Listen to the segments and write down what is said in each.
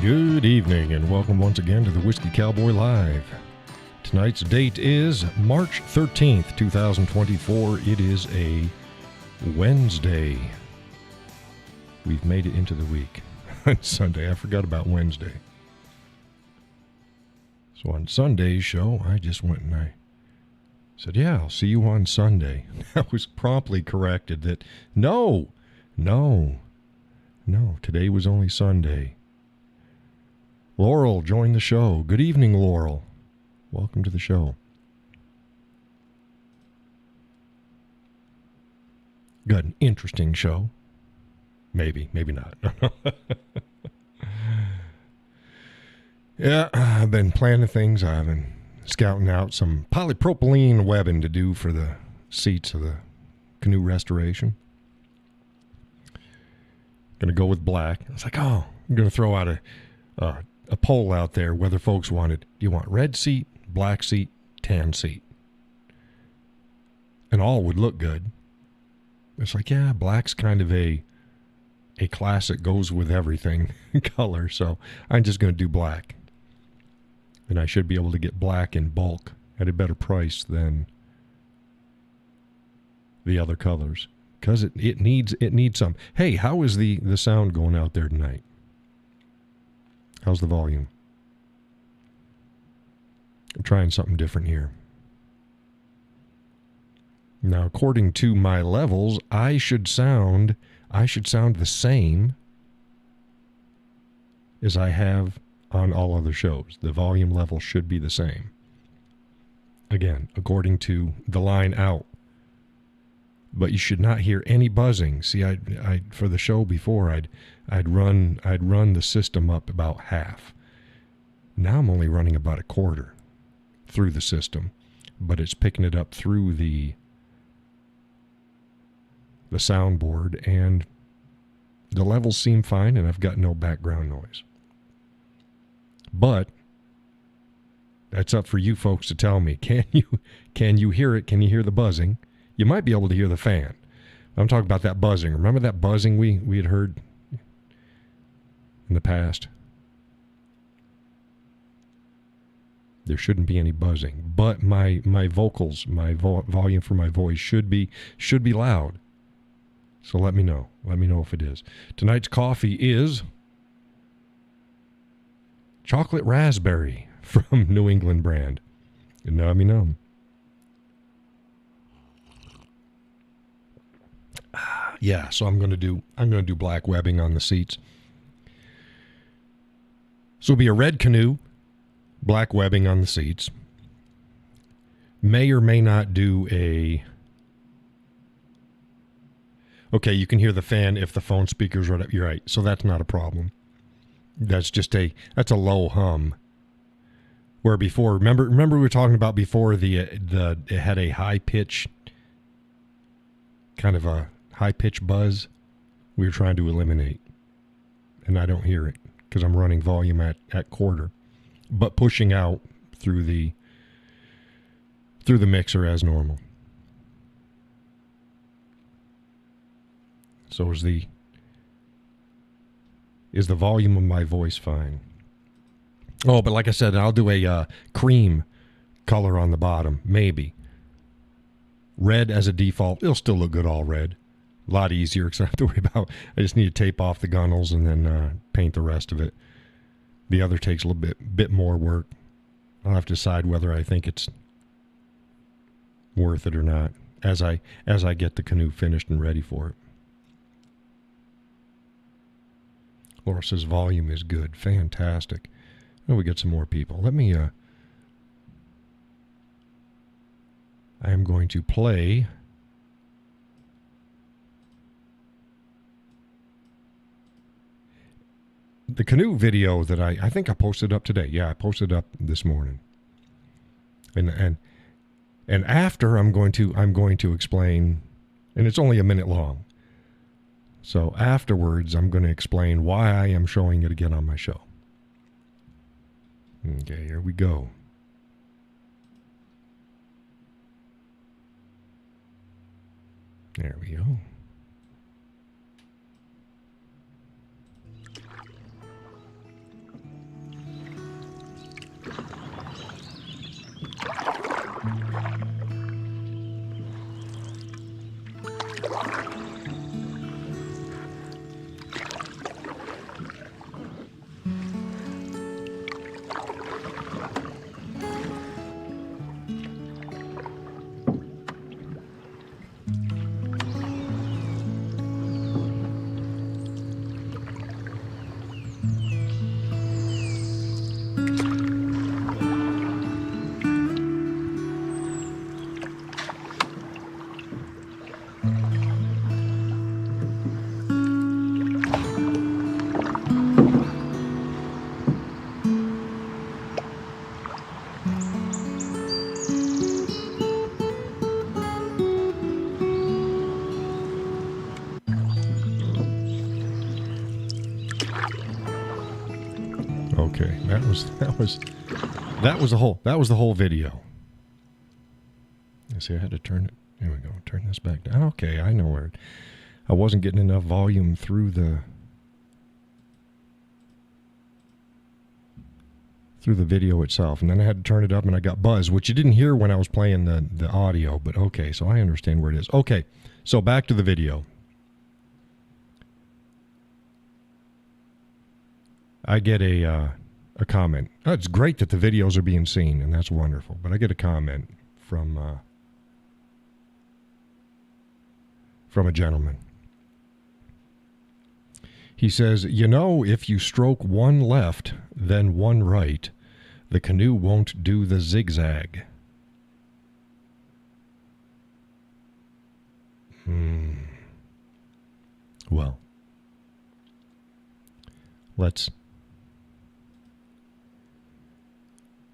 Good evening, and welcome once again to the Whiskey Cowboy Live. Tonight's date is March 13th, 2024. It is a Wednesday. We've made it into the week. On Sunday, I forgot about Wednesday. So on Sunday's show, I just went and I said, yeah, I'll see you on Sunday. I was promptly corrected that, no, today was only Sunday. Laurel joined the show. Good evening, Laurel. Welcome to the show. Got an interesting show. Maybe not. Yeah, I've been planning things. I've been scouting out some polypropylene webbing to do for the seats of the canoe restoration. Gonna go with black. I was like, I'm gonna throw out a poll out there whether folks wanted, do you want red seat, black seat, tan seat? And all would look good. It's like, yeah, black's kind of a classic, goes with everything color, so I'm just going to do black. And I should be able to get black in bulk at a better price than the other colors. Because it needs some. Hey, how is the sound going out there tonight? How's the volume? I'm trying something different here. Now, according to my levels, I should sound the same as I have on all other shows. The volume level should be the same. Again, according to the line out. But you should not hear any buzzing. See, I for the show before, I'd run the system up about half. Now I'm only running about a quarter through the system, but it's picking it up through the soundboard, and the levels seem fine, and I've got no background noise. But that's up for you folks to tell me. Can you hear it? Can you hear the buzzing? You might be able to hear the fan. I'm talking about that buzzing. Remember that buzzing we had heard in the past? There shouldn't be any buzzing, but my vocals, my volume for my voice should be loud. So let me know. Let me know if it is. Tonight's coffee is chocolate raspberry from New England brand. Nummy num. Yeah, so I'm going to do black webbing on the seats. So it'll be a red canoe, black webbing on the seats. May or may not do a... Okay, you can hear the fan if the phone speaker's right up. You're right, so that's not a problem. That's a low hum. Where before, remember we were talking about before it had a high pitch, kind of a high pitch buzz we were trying to eliminate, and I don't hear it because I'm running volume at quarter, but pushing out through the mixer as normal. So is the volume of my voice fine? Oh, but like I said, I'll do a cream color on the bottom, maybe. Red as a default. It'll still look good all red. A lot easier because I don't have to worry about... I just need to tape off the gunnels and then paint the rest of it. The other takes a little bit more work. I'll have to decide whether I think it's worth it or not as I get the canoe finished and ready for it. Laura says volume is good. Fantastic. Oh, we get some more people. Let me... I am going to play... the canoe video that I think I posted up today. Yeah, I posted up this morning. And after I'm going to explain, and it's only a minute long. So afterwards, I'm going to explain why I am showing it again on my show. Okay, here we go. There we go. Okay, that was the whole video. You see, I had to turn it. Here we go. Turn this back down. Okay, I know where. I wasn't getting enough volume through the video itself, and then I had to turn it up, and I got buzz, which you didn't hear when I was playing the audio. But okay, so I understand where it is. Okay, so back to the video. I get a comment. Oh, it's great that the videos are being seen, and that's wonderful. But I get a comment from a gentleman. He says, "You know, if you stroke one left, then one right, the canoe won't do the zigzag." Well, let's,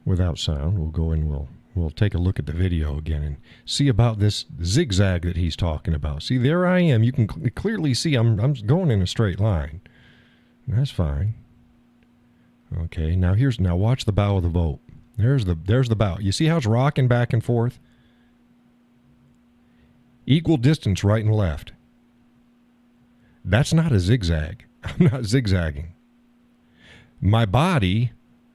without sound, we'll go and we'll take a look at the video again and see about this zigzag that he's talking about. See, there I am. You can clearly see I'm going in a straight line. That's fine. Okay, now watch the bow of the boat. There's the bow. You see how it's rocking back and forth? Equal distance right and left. That's not a zigzag. I'm not zigzagging. My body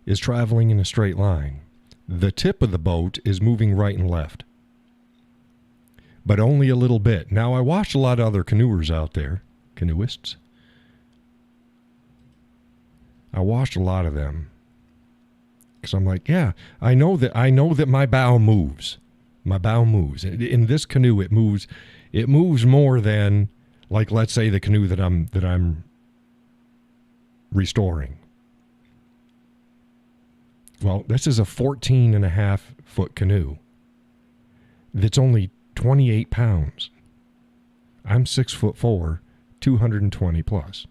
is traveling in a straight line. The tip of the boat is moving right and left, but only a little bit. Now, I watched a lot of other canoers out there, canoeists. I watched a lot of them because I'm like, yeah, I know that my bow moves. My bow moves. In this canoe, it moves. It moves more than, like, let's say the canoe that I'm restoring. Well, this is a 14.5-foot canoe that's only 28 pounds. I'm 6'4", 220 plus.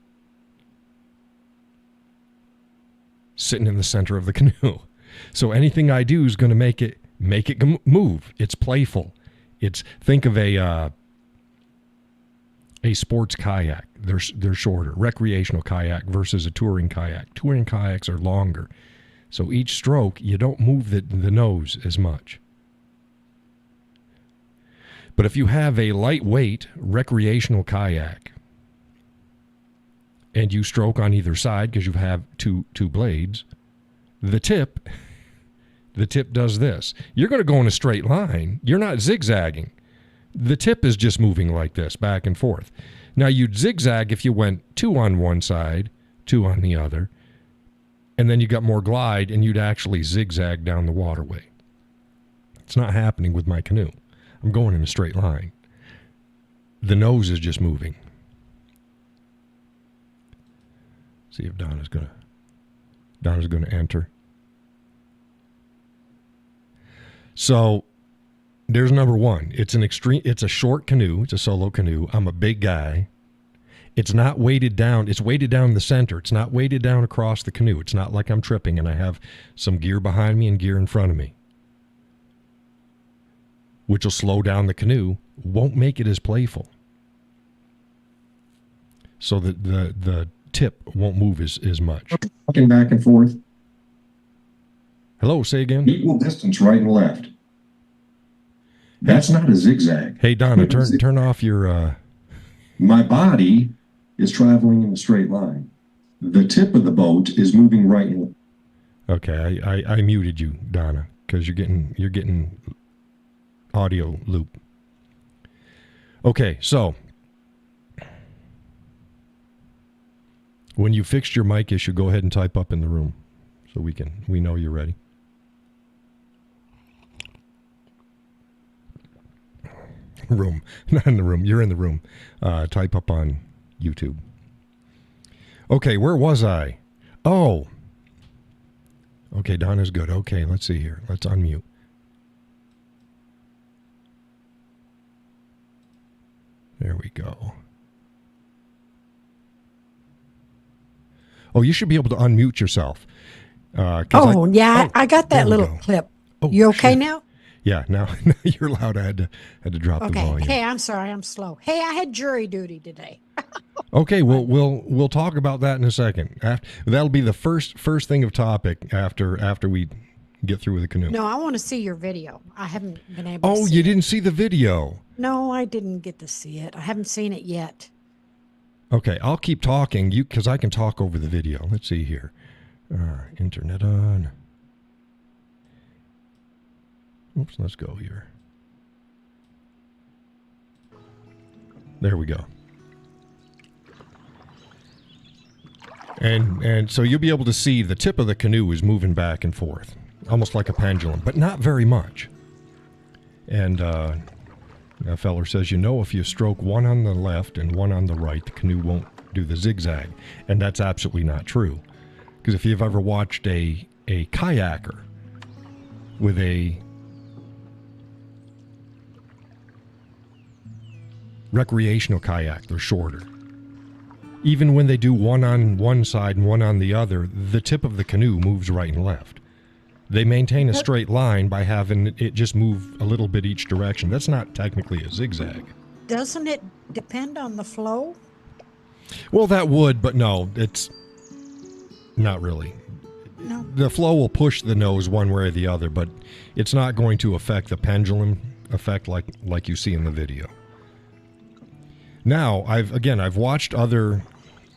Sitting in the center of the canoe. So anything I do is going to make it move. It's playful. Think of a sports kayak. They're shorter. Recreational kayak versus a touring kayak. Touring kayaks are longer. So each stroke, you don't move the nose as much. But if you have a lightweight recreational kayak and you stroke on either side because you have two blades, the tip does this. You're going to go in a straight line. You're not zigzagging. The tip is just moving like this, back and forth. Now, you'd zigzag if you went 2 on one side, 2 on the other, and then you got more glide, and you'd actually zigzag down the waterway. It's not happening with my canoe. I'm going in a straight line. The nose is just moving. See if Donna's gonna enter. So there's number one. It's a short canoe. It's a solo canoe. I'm a big guy. It's not weighted down. It's weighted down the center. It's not weighted down across the canoe. It's not like I'm tripping and I have some gear behind me and gear in front of me, which will slow down the canoe, won't make it as playful. So the tip won't move as much. Walking back and forth. Hello, say again. Equal distance right and left. That's not a zigzag. Hey, Donna, turn off your... My body is traveling in a straight line. The tip of the boat is moving right and left. Okay, I muted you, Donna, because you're getting audio loop. Okay, so when you fixed your mic issue, go ahead and type up in the room so we know you're ready. Room, not in the room. You're in the room. Type up on YouTube. Okay, where was I? Oh. Okay, Donna's good. Okay, let's see here. Let's unmute. There we go. Oh, you should be able to unmute yourself. I got that little clip. Oh, you okay shit. now? Yeah, now you're loud. I had to drop the volume. Hey, I'm sorry, I'm slow. Hey, I had jury duty today. Okay, we'll talk about that in a second. That'll be the first thing of topic after we get through with the canoe. No, I want to see your video. I haven't been able to Oh, see you it. didn't see the video? No, I didn't get to see it. I haven't seen it yet. Okay, I'll keep talking because I can talk over the video. Let's see here. Internet on. Oops, let's go here. There we go. And so you'll be able to see the tip of the canoe is moving back and forth, almost like a pendulum, but not very much. And a feller says, if you stroke one on the left and one on the right, the canoe won't do the zigzag. And that's absolutely not true. Because if you've ever watched a kayaker with a recreational kayak, they're shorter. Even when they do one on one side and one on the other, the tip of the canoe moves right and left. They maintain a straight line by having it just move a little bit each direction. That's not technically a zigzag. Doesn't it depend on the flow? Well, that would, but no, it's not really. No. The flow will push the nose one way or the other, but it's not going to affect the pendulum effect like you see in the video. Now, I've watched other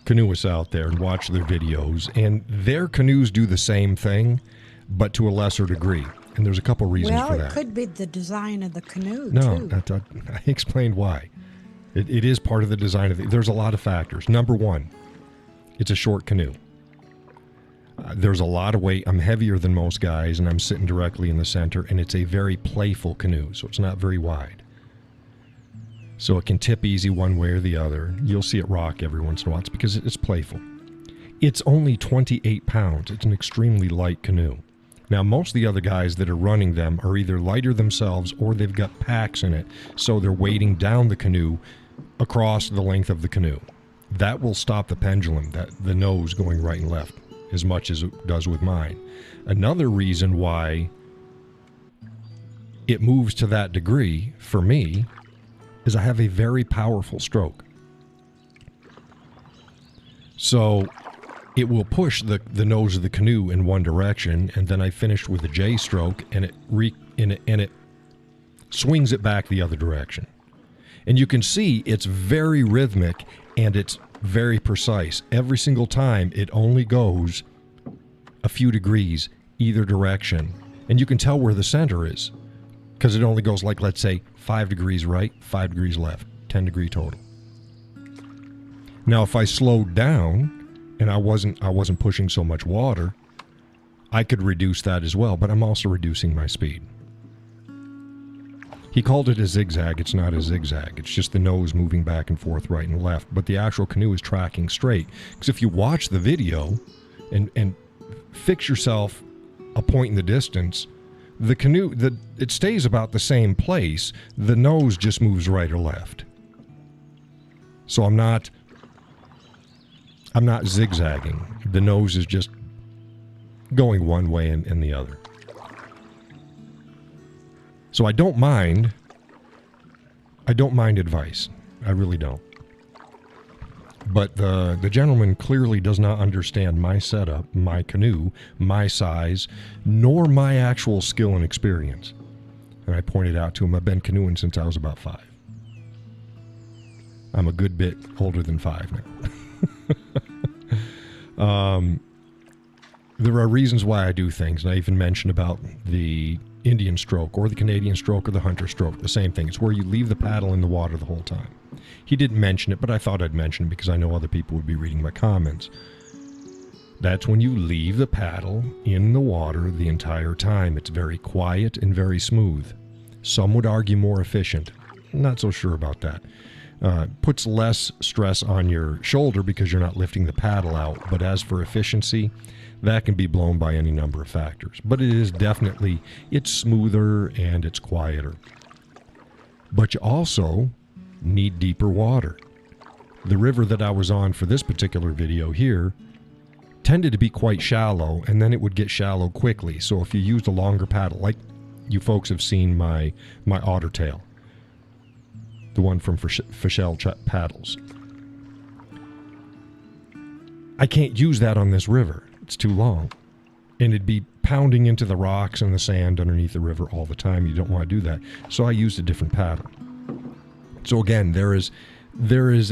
canoeists out there and watched their videos, and their canoes do the same thing, but to a lesser degree. And there's a couple reasons for that. Well, it could be the design of the canoe, No, too. I explained why. It is part of the design of there's a lot of factors. Number one, it's a short canoe. There's a lot of weight. I'm heavier than most guys, and I'm sitting directly in the center, and it's a very playful canoe, so it's not very wide. So it can tip easy one way or the other. You'll see it rock every once in a while. It's because it's playful. It's only 28 pounds. It's an extremely light canoe. Now, most of the other guys that are running them are either lighter themselves or they've got packs in it, so they're weighting down the canoe across the length of the canoe. That will stop the pendulum, the nose going right and left, as much as it does with mine. Another reason why it moves to that degree, for me, is I have a very powerful stroke. So it will push the nose of the canoe in one direction, and then I finish with a J stroke, and it swings it back the other direction. And you can see it's very rhythmic and it's very precise. Every single time it only goes a few degrees either direction. And you can tell where the center is, because it only goes like, let's say, 5 degrees right, 5 degrees left, 10 degree total. Now, if I slowed down and I wasn't pushing so much water, I could reduce that as well, but I'm also reducing my speed. He called it a zigzag. It's not a zigzag. It's just the nose moving back and forth right and left, but the actual canoe is tracking straight. Because if you watch the video and fix yourself a point in the distance, the canoe, it stays about the same place. The nose just moves right or left. So I'm not zigzagging. The nose is just going one way and the other. So I don't mind advice. I really don't. But the gentleman clearly does not understand my setup, my canoe, my size, nor my actual skill and experience. And I pointed out to him, I've been canoeing since I was about 5. I'm a good bit older than 5 now. There are reasons why I do things, and I even mentioned about the Indian stroke or the Canadian stroke or the hunter stroke, the same thing. It's where you leave the paddle in the water the whole time. He didn't mention it, but I thought I'd mention it because I know other people would be reading my comments. That's when you leave the paddle in the water the entire time. It's very quiet and very smooth. Some would argue more efficient. Not so sure about that. Puts less stress on your shoulder because you're not lifting the paddle out. But as for efficiency, that can be blown by any number of factors. But it is definitely, it's smoother and it's quieter. But you also need deeper water. The river that I was on for this particular video here tended to be quite shallow, and then it would get shallow quickly. So if you used a longer paddle, like you folks have seen my otter tail, the one from Fischel paddles. I can't use that on this river. It's too long. And it'd be pounding into the rocks and the sand underneath the river all the time. You don't want to do that. So I used a different paddle. So again, there is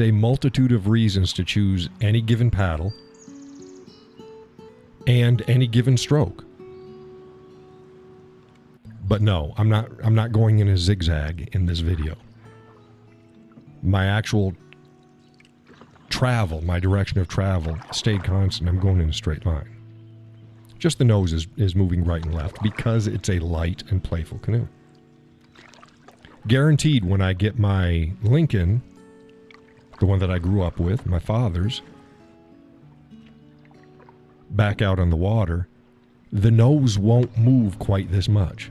a multitude of reasons to choose any given paddle and any given stroke. But no, I'm not going in a zigzag in this video. My actual travel, my direction of travel stayed constant. I'm going in a straight line. Just the nose is moving right and left because it's a light and playful canoe. Guaranteed when I get my Lincoln, the one that I grew up with, my father's, back out on the water, the nose won't move quite this much.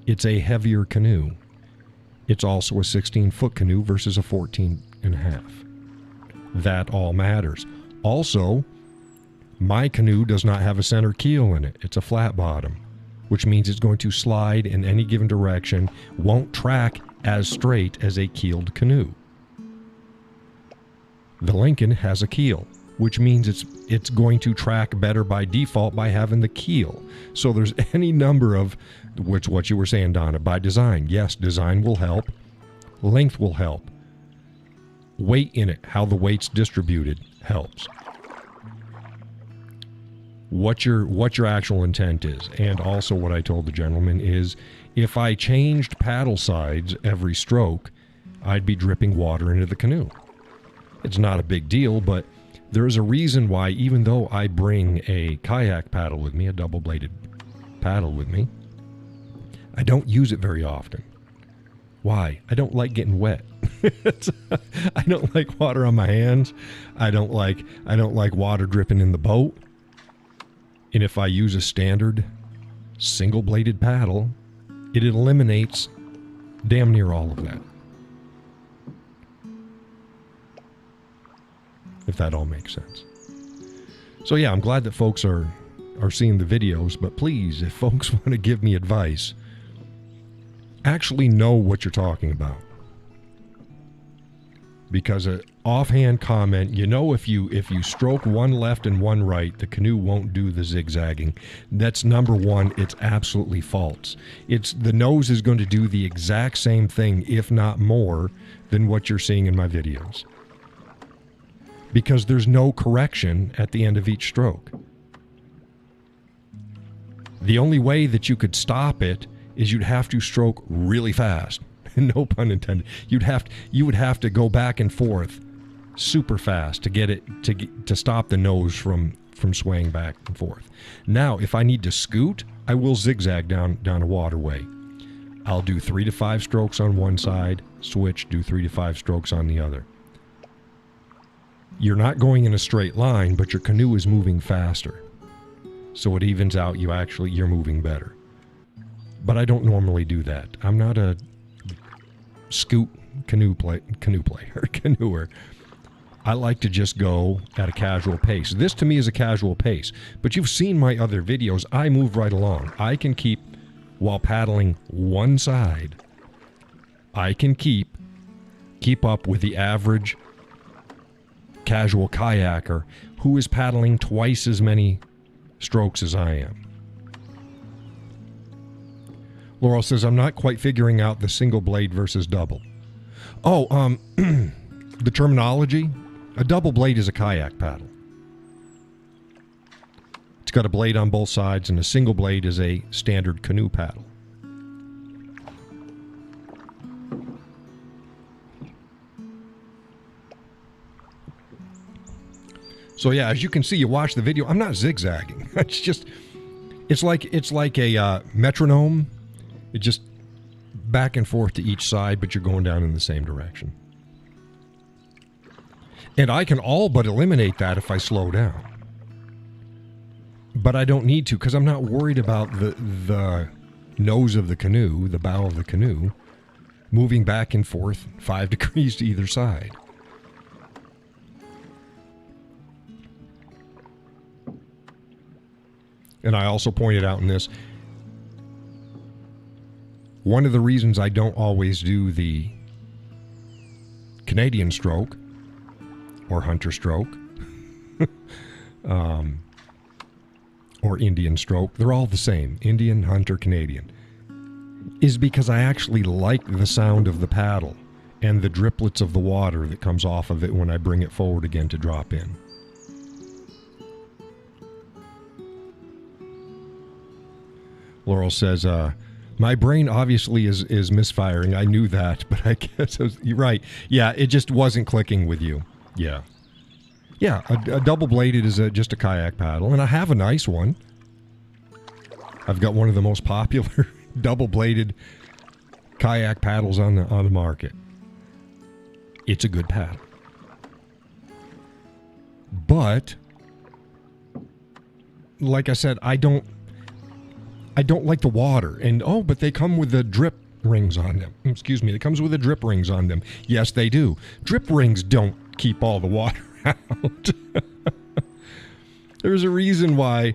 It's a heavier canoe. It's also a 16-foot canoe versus a 14 and a half. That all matters. Also, my canoe does not have a center keel in it. It's a flat bottom, which means it's going to slide in any given direction, won't track as straight as a keeled canoe. The Lincoln has a keel, which means it's going to track better by default by having the keel. So there's any number of, which what you were saying, Donna, by design. Yes, design will help. Length will help. Weight in it, how the weight's distributed, helps. What your actual intent is. And also what I told the gentleman is, if I changed paddle sides every stroke, I'd be dripping water into the canoe. It's not a big deal, but there is a reason why, even though I bring a kayak paddle with me, a double-bladed paddle with me, I don't use it very often. Why? I don't like getting wet. I don't like water on my hands. I don't like water dripping in the boat. And if I use a standard single-bladed paddle, it eliminates damn near all of that. If that all makes sense. So yeah, I'm glad that folks are seeing the videos, but please, if folks want to give me advice, actually know what you're talking about. Because an offhand comment, if you stroke one left and one right, the canoe won't do the zigzagging. That's number one. It's absolutely false. The nose is going to do the exact same thing, if not more, than what you're seeing in my videos. Because there's no correction at the end of each stroke. The only way that you could stop it is you'd have to stroke really fast. No pun intended. You would have to go back and forth super fast to get it to stop the nose from swaying back and forth. Now, if I need to scoot, I will zigzag down a waterway. I'll do 3 to 5 strokes on one side, switch, do 3 to 5 strokes on the other. You're not going in a straight line, but your canoe is moving faster. So it evens out, you're moving better. But I don't normally do that. I'm not a scoot canoeer. I like to just go at a casual pace. This to me is a casual pace. But you've seen my other videos. I move right along. I can keep, while paddling one side, I can keep up with the average casual kayaker who is paddling twice as many strokes as I am. Laurel says, I'm not quite figuring out the single blade versus double. Oh, the terminology? A double blade is a kayak paddle. It's got a blade on both sides, and a single blade is a standard canoe paddle. So yeah, as you can see, you watch the video, I'm not zigzagging. It's like a metronome. It just back and forth to each side, but you're going down in the same direction. And I can all but eliminate that if I slow down. But I don't need to, because I'm not worried about the nose of the canoe, the bow of the canoe, moving back and forth 5 degrees to either side. And I also pointed out in this, one of the reasons I don't always do the Canadian stroke or hunter stroke or Indian stroke. They're all the same. Indian, hunter, Canadian. Is because I actually like the sound of the paddle and the driplets of the water that comes off of it when I bring it forward again to drop in. Laurel says, my brain obviously is misfiring. I knew that, but I guess you're right. Yeah, it just wasn't clicking with you. Yeah. Yeah, a double-bladed is just a kayak paddle, and I have a nice one. I've got one of the most popular double-bladed kayak paddles on the market. It's a good paddle. But, like I said, I don't like the water. And, but they come with the drip rings on them. Excuse me, it comes with the drip rings on them. Yes, they do. Drip rings don't keep all the water out. There's a reason why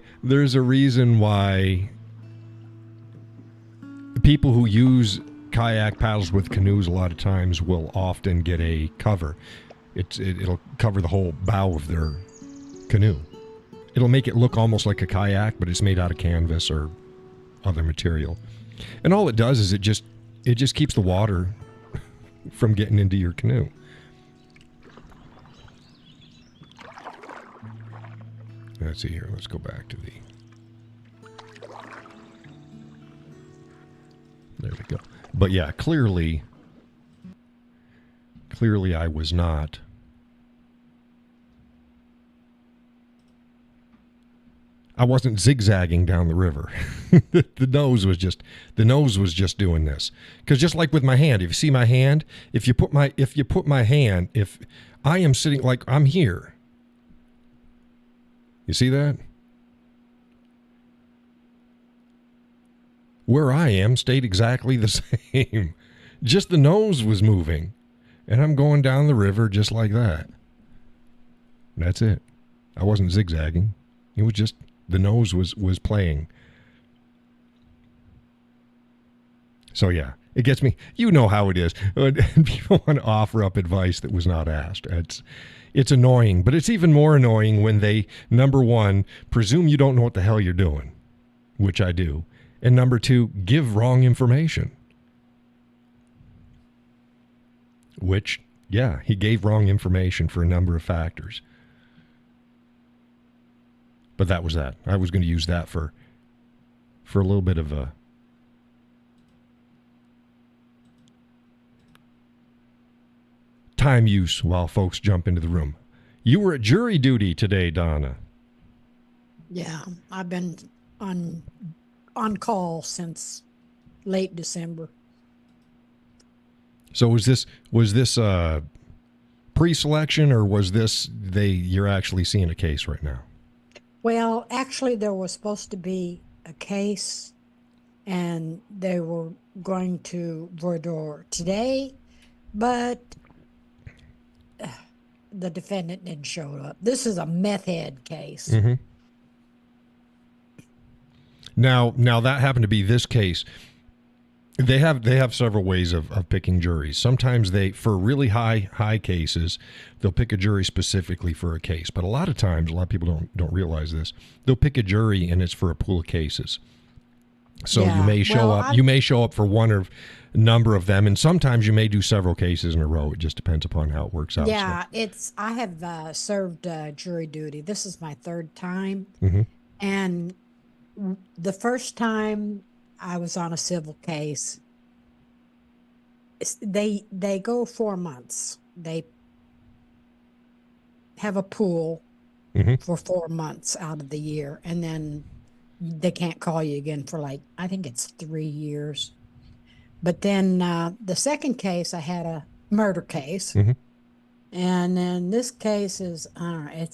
people who use kayak paddles with canoes a lot of times will often get a cover. It'll cover the whole bow of their canoe. It'll make it look almost like a kayak, but it's made out of canvas or other material. And all it does is it just keeps the water from getting into your canoe. Let's see here. Let's go back to the... There we go. But yeah, clearly I was not. I wasn't zigzagging down the river. The nose was just doing this. Because just like with my hand, if you see my hand, if you put my hand, if I am sitting like I'm here, you see that? Where I am stayed exactly the same. Just the nose was moving. And I'm going down the river just like that. That's it. I wasn't zigzagging. It was just the nose was playing. So yeah, it gets me. You know how it is. People want to offer up advice that was not asked. It's annoying, but it's even more annoying when they, number one, presume you don't know what the hell you're doing, which I do. And number two, give wrong information. Which, yeah, he gave wrong information for a number of factors. But that was that. I was going to use that for a little bit of a time use while folks jump into the room. You were at jury duty today, Donna. Yeah, I've been on call since late December. So was this pre-selection, or was this you're actually seeing a case right now? Well, actually, there was supposed to be a case, and they were going to Verdor today, but the defendant didn't show up. This is a meth head case. Mm-hmm. Now that happened to be this case. They have several ways of picking juries. Sometimes for really high cases, they'll pick a jury specifically for a case. But a lot of times, a lot of people don't realize this. They'll pick a jury and it's for a pool of cases. So yeah, you may show up for one or number of them, and sometimes you may do several cases in a row. It just depends upon how it works out. Yeah, so. I have served jury duty. This is my third time, mm-hmm. And the first time I was on a civil case, they go 4 months. They have a pool mm-hmm. for 4 months out of the year, and then they can't call you again for I think it's 3 years. But then the second case, I had a murder case, mm-hmm. and then this case is I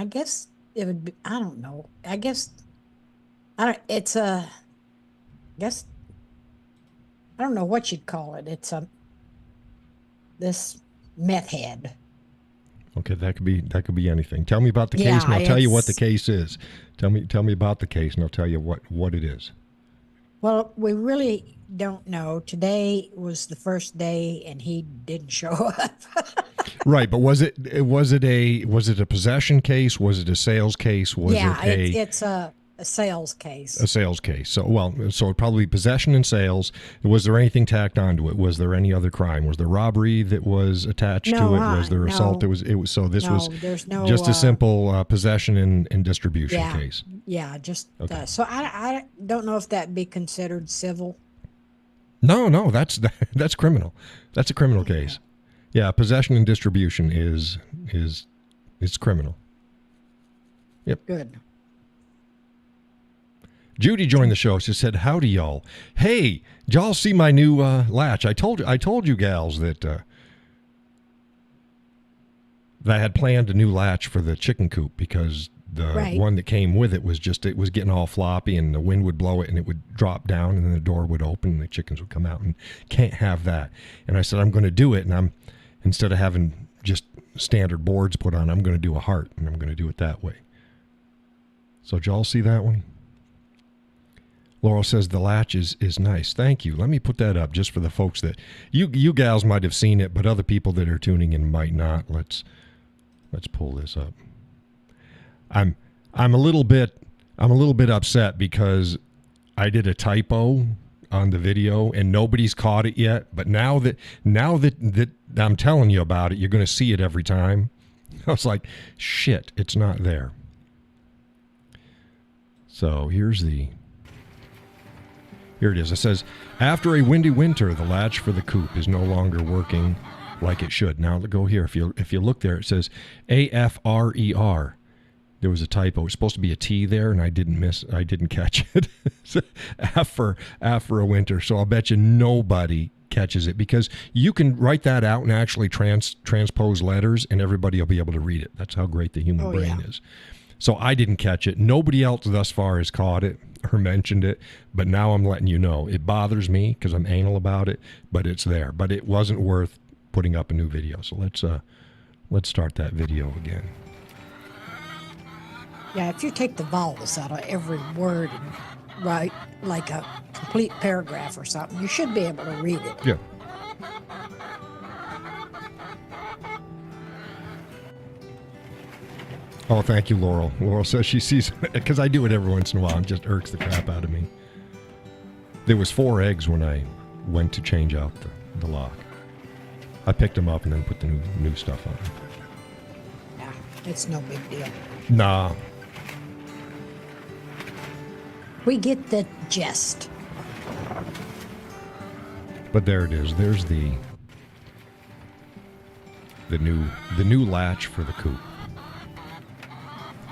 guess it would be, I don't know. It's a, I guess, I don't know what you'd call it. It's this meth head. Okay, that could be anything. Tell me about the case, and I'll tell you what the case is. Tell me about the case, and I'll tell you what it is. Well, we really don't know. Today was the first day, and he didn't show up. Right, but was it a possession case? Was it a sales case? Was Yeah, it it's a sales case. a sales case? So it'd probably be possession and sales. Was there anything tacked onto it? Was there any other crime? Was there robbery that was attached to it? Was there assault? No. It was. So this was There's no just a simple possession and distribution yeah, case. yeah, just Okay. so I don't know if that'd be considered civil. No, that's criminal. That's a criminal case. Yeah, possession and distribution is criminal. Yep. Good. Judy joined the show. She said, "Howdy, y'all. Hey, did y'all see my new latch? I told you gals that I had planned a new latch for the chicken coop because the one that came with it was getting all floppy and the wind would blow it and it would drop down and then the door would open and the chickens would come out and can't have that." And I said, "I'm going to do it, and instead of having just standard boards put on, I'm going to do a heart and I'm going to do it that way." So did y'all see that one? Laurel says the latch is nice. Thank you. Let me put that up just for the folks that you gals might have seen it, but other people that are tuning in might not. Let's pull this up. I'm a little bit upset because I did a typo on the video and nobody's caught it yet. But now that I'm telling you about it, you're going to see it every time. I was like, shit, it's not there. So here it is. It says, after a windy winter, the latch for the coop is no longer working like it should. Now go here. If you look there, it says AFRER. There was a typo. It was supposed to be a T there, and I didn't catch it. after a winter. So I'll bet you nobody catches it because you can write that out and actually transpose letters, and everybody will be able to read it. That's how great the human brain is. So I didn't catch it. Nobody else thus far has caught it or mentioned it, but now I'm letting you know. It bothers me because I'm anal about it, but it's there. But it wasn't worth putting up a new video. So let's start that video again. Yeah, if you take the vowels out of every word and write like a complete paragraph or something, you should be able to read it. Yeah. Oh, thank you, Laurel. Laurel says she sees, because I do it every once in a while. It just irks the crap out of me. There was 4 eggs when I went to change out the lock. I picked them up and then put the new stuff on. Yeah, it's no big deal. Nah. We get the gist. But there it is. There's the new latch for the coop.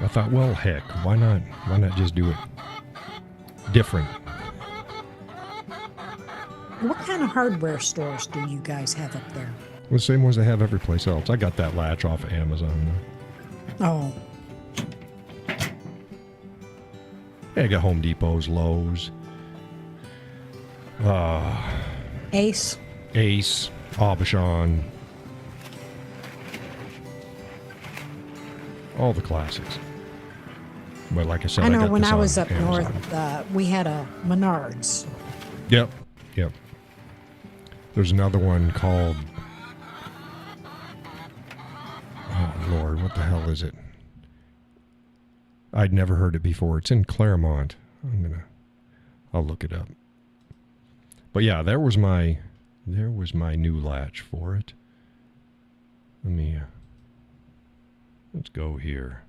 I thought, well, heck, why not just do it different? What kind of hardware stores do you guys have up there? The same ones I have every place else. I got that latch off of Amazon. Oh. I got Home Depot's, Lowe's, Ace. Aubuchon, all the classics. But like I said, I know got when this I was on up Amazon. north, we had a Menards. Yep. There's another one called, oh Lord, what the hell is it? I'd never heard it before. It's in Claremont. I'll look it up. But yeah, there was my new latch for it. Let's go here.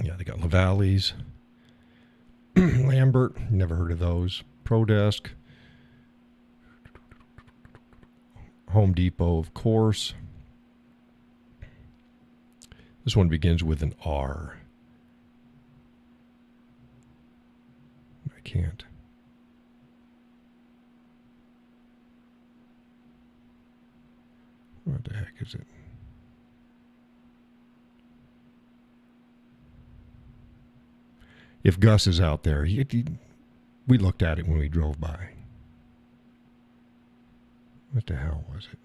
Yeah, they got Lavalle's. Lambert, never heard of those. ProDesk. Home Depot, of course. This one begins with an R. I can't. What the heck is it? If Gus is out there, we looked at it when we drove by. What the hell was it?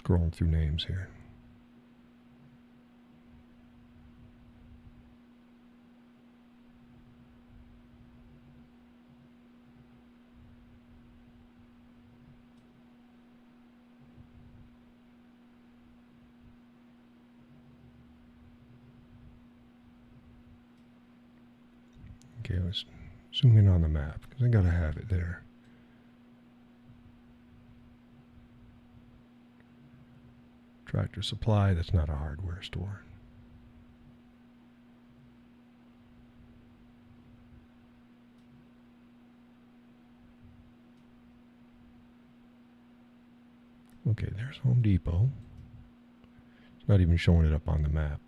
scrolling through names here. Okay, let's zoom in on the map because I gotta have it there. Tractor Supply, that's not a hardware store. Okay, there's Home Depot. It's not even showing it up on the map.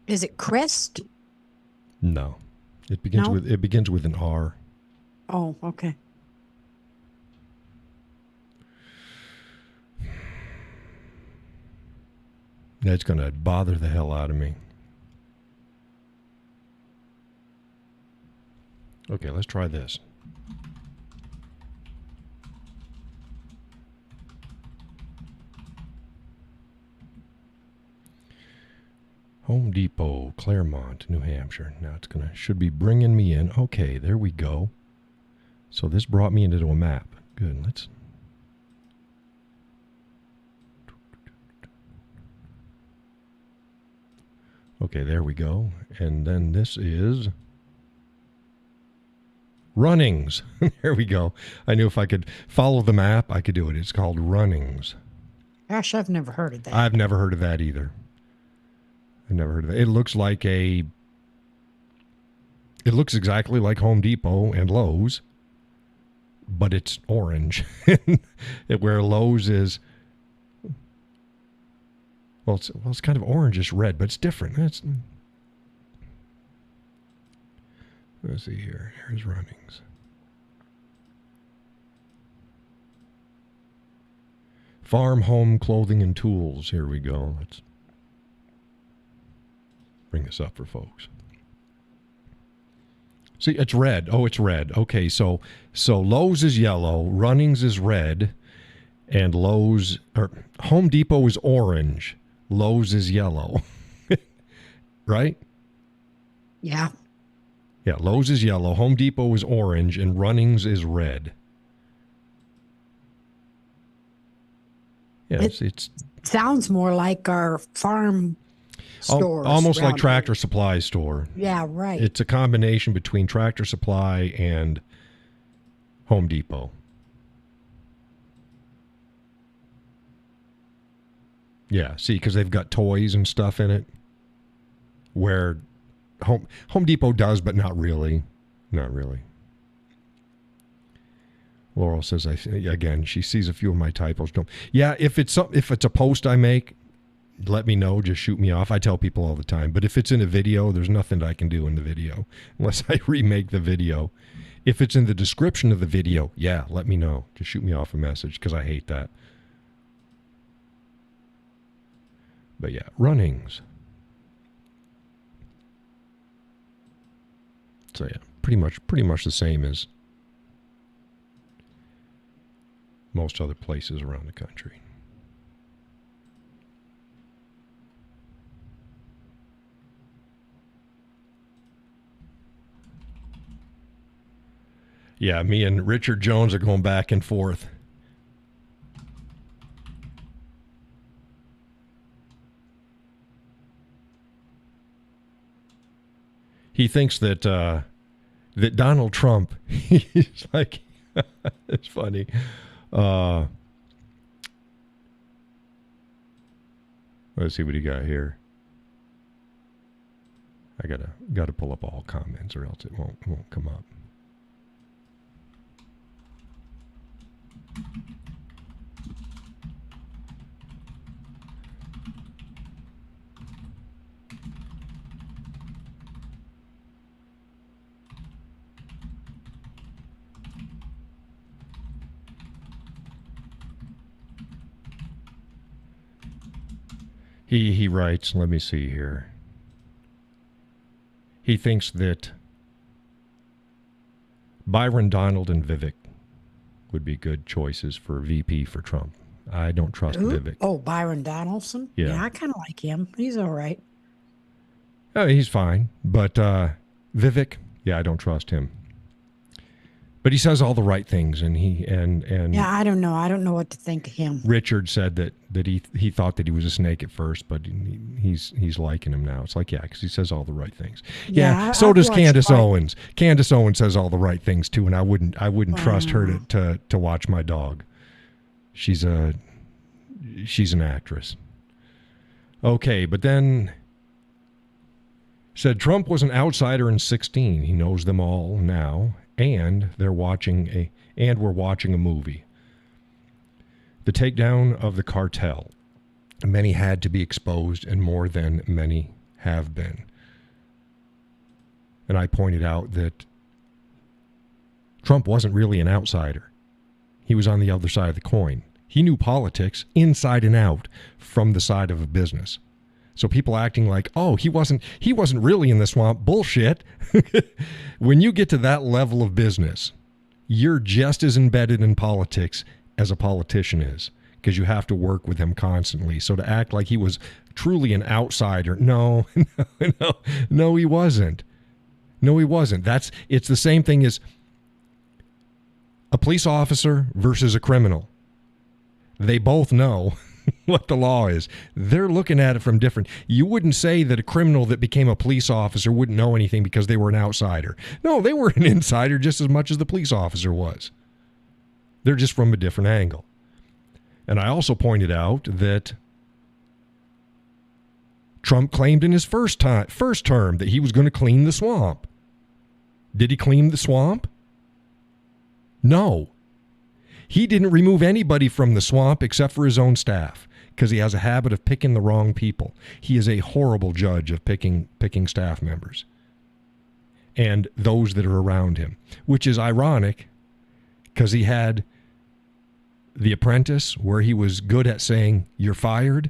Is it Crest? No. It begins No? with an R. Oh, okay. That's going to bother the hell out of me. Okay, let's try this. Home Depot, Claremont, New Hampshire. Now it's should be bringing me in. Okay, there we go. So this brought me into a map. Good, let's... Okay, there we go. And then this is Runnings. There we go. I knew if I could follow the map, I could do it. It's called Runnings. Gosh, I've never heard of that. I've never heard of that either. I've never heard of it. It looks like it looks exactly like Home Depot and Lowe's, but it's orange. Where Lowe's is, well, it's kind of orangish red, but it's different. Let's see here. Here's Runnings. Farm, home, clothing, and tools. Here we go. Let's bring this up for folks. See, it's red. Oh, it's red. Okay, so Lowe's is yellow, Runnings is red, and Home Depot is orange. Lowe's is yellow. Right? Yeah. Yeah, Lowe's is yellow, Home Depot is orange, and Runnings is red. Yeah, it's sounds more like our farm stores. Almost like around Tractor here. Supply store. Yeah, right. It's a combination between Tractor Supply and Home Depot. Yeah, see, because they've got toys and stuff in it, where Home Depot does, but not really. Not really. Laurel says, again, she sees a few of my typos. Yeah, if it's a post I make, let me know. Just shoot me off. I tell people all the time. But if it's in a video, there's nothing I can do in the video unless I remake the video. If it's in the description of the video, yeah, let me know. Just shoot me off a message because I hate that. But yeah, Runnings. So yeah, pretty much the same as most other places around the country. Yeah, me and Richard Jones are going back and forth. He thinks that that Donald Trump, he's like, it's funny. Let's see what he got here. I gotta pull up all comments or else it won't come up. He writes, let me see here. He thinks that Byron, Donald, and Vivek would be good choices for VP for Trump. I don't trust Who? Vivek. Oh, Byron Donaldson? Yeah. I kind of like him. He's all right. He's fine. But Vivek, yeah, I don't trust him. But he says all the right things, and Yeah, I don't know. I don't know what to think of him. Richard said that he thought that he was a snake at first, but he's liking him now. It's like, yeah, because he says all the right things. Yeah, so does Candace Owens. Candace Owens says all the right things too, and I wouldn't trust her to watch my dog. She's an actress. Okay, but then said Trump was an outsider in 2016. He knows them all now, and we're watching a movie. The takedown of the cartel. Many had to be exposed, and more than many have been. And I pointed out that Trump wasn't really an outsider. He was on the other side of the coin. He knew politics inside and out from the side of a business. So people acting like, oh, he wasn't really in the swamp. Bullshit. When you get to that level of business, you're just as embedded in politics as a politician is, because you have to work with him constantly. So to act like he was truly an outsider, no, he wasn't. No, he wasn't. It's the same thing as a police officer versus a criminal. They both know what the law is. They're looking at it from different. You wouldn't say that a criminal that became a police officer wouldn't know anything because they were an outsider. No, they were an insider just as much as the police officer was. They're just from a different angle. And I also pointed out that Trump claimed in his first term that he was going to clean the swamp. Did he clean the swamp? No. He didn't remove anybody from the swamp except for his own staff, because he has a habit of picking the wrong people. He is a horrible judge of picking staff members and those that are around him, which is ironic because he had The Apprentice, where he was good at saying, you're fired.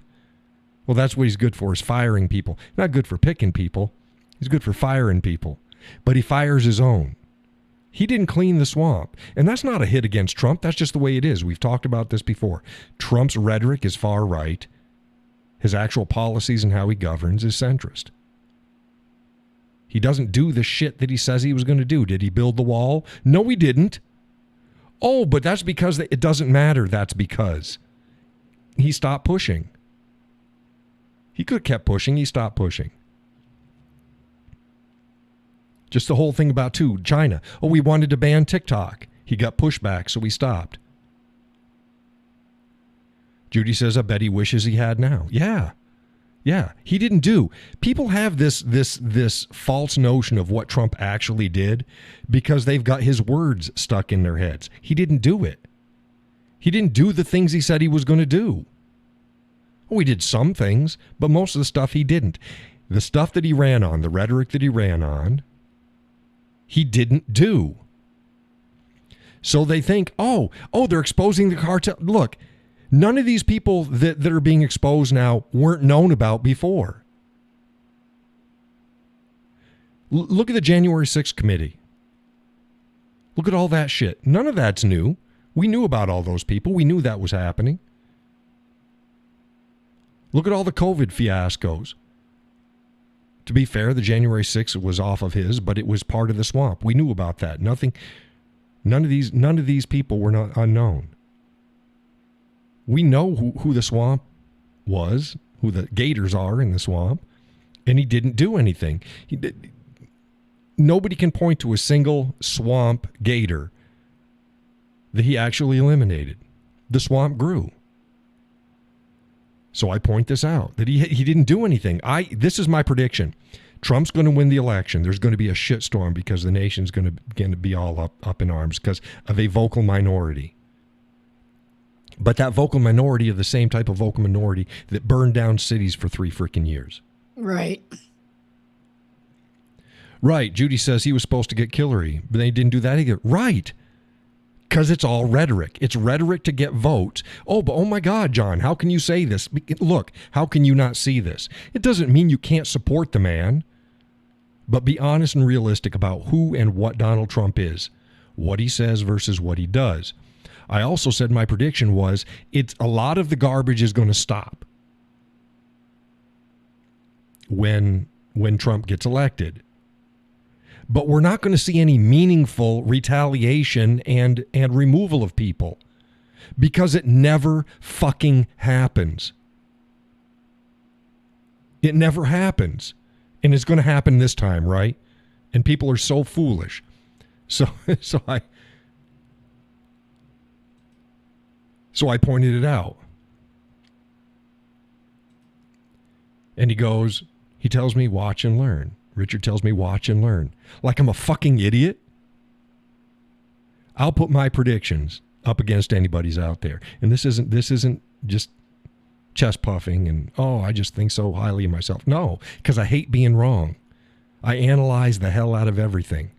Well, that's what he's good for, is firing people. Not good for picking people. He's good for firing people. But he fires his own. He didn't clean the swamp. And that's not a hit against Trump. That's just the way it is. We've talked about this before. Trump's rhetoric is far right. His actual policies and how he governs is centrist. He doesn't do the shit that he says he was going to do. Did he build the wall? No, he didn't. Oh, but that's because it doesn't matter. That's because he stopped pushing. He could have kept pushing. He stopped pushing. Just the whole thing about, too, China. Oh, we wanted to ban TikTok. He got pushback, so we stopped. Judy says, I bet he wishes he had now. Yeah. He didn't do. People have this false notion of what Trump actually did because they've got his words stuck in their heads. He didn't do it. He didn't do the things he said he was going to do. Oh, he did some things, but most of the stuff he didn't. The stuff that he ran on, the rhetoric that he ran on, he didn't do. So they think, oh, they're exposing the cartel. Look, none of these people that are being exposed now weren't known about before. Look at the January 6th committee. Look at all that shit. None of that's new. We knew about all those people. We knew that was happening. Look at all the COVID fiascos. To be fair, the January 6th was off of his, but it was part of the swamp. We knew about that. None of these people were not unknown. We know who the swamp was, who the gators are in the swamp, and he didn't do anything. Nobody can point to a single swamp gator that he actually eliminated. The swamp grew. So I point this out, that he didn't do anything. This is my prediction. Trump's going to win the election. There's going to be a shitstorm because the nation's going to be all up in arms because of a vocal minority. But that vocal minority are the same type of vocal minority that burned down cities for 3 freaking years. Right. Right. Judy says he was supposed to get Hillary, but they didn't do that either. Right. Because it's all rhetoric. It's rhetoric to get votes. Oh, but oh my God, John, how can you say this? Look, how can you not see this? It doesn't mean you can't support the man, but be honest and realistic about who and what Donald Trump is, what he says versus what he does. I also said my prediction was it's a lot of the garbage is going to stop when Trump gets elected. But we're not going to see any meaningful retaliation and removal of people because it never fucking happens. It never happens. And it's going to happen this time, right? And people are so foolish. So I pointed it out. And he tells me, watch and learn. Richard tells me, watch and learn. Like I'm a fucking idiot. I'll put my predictions up against anybody's out there. And this isn't just chest puffing and, oh, I just think so highly of myself. No, because I hate being wrong. I analyze the hell out of everything.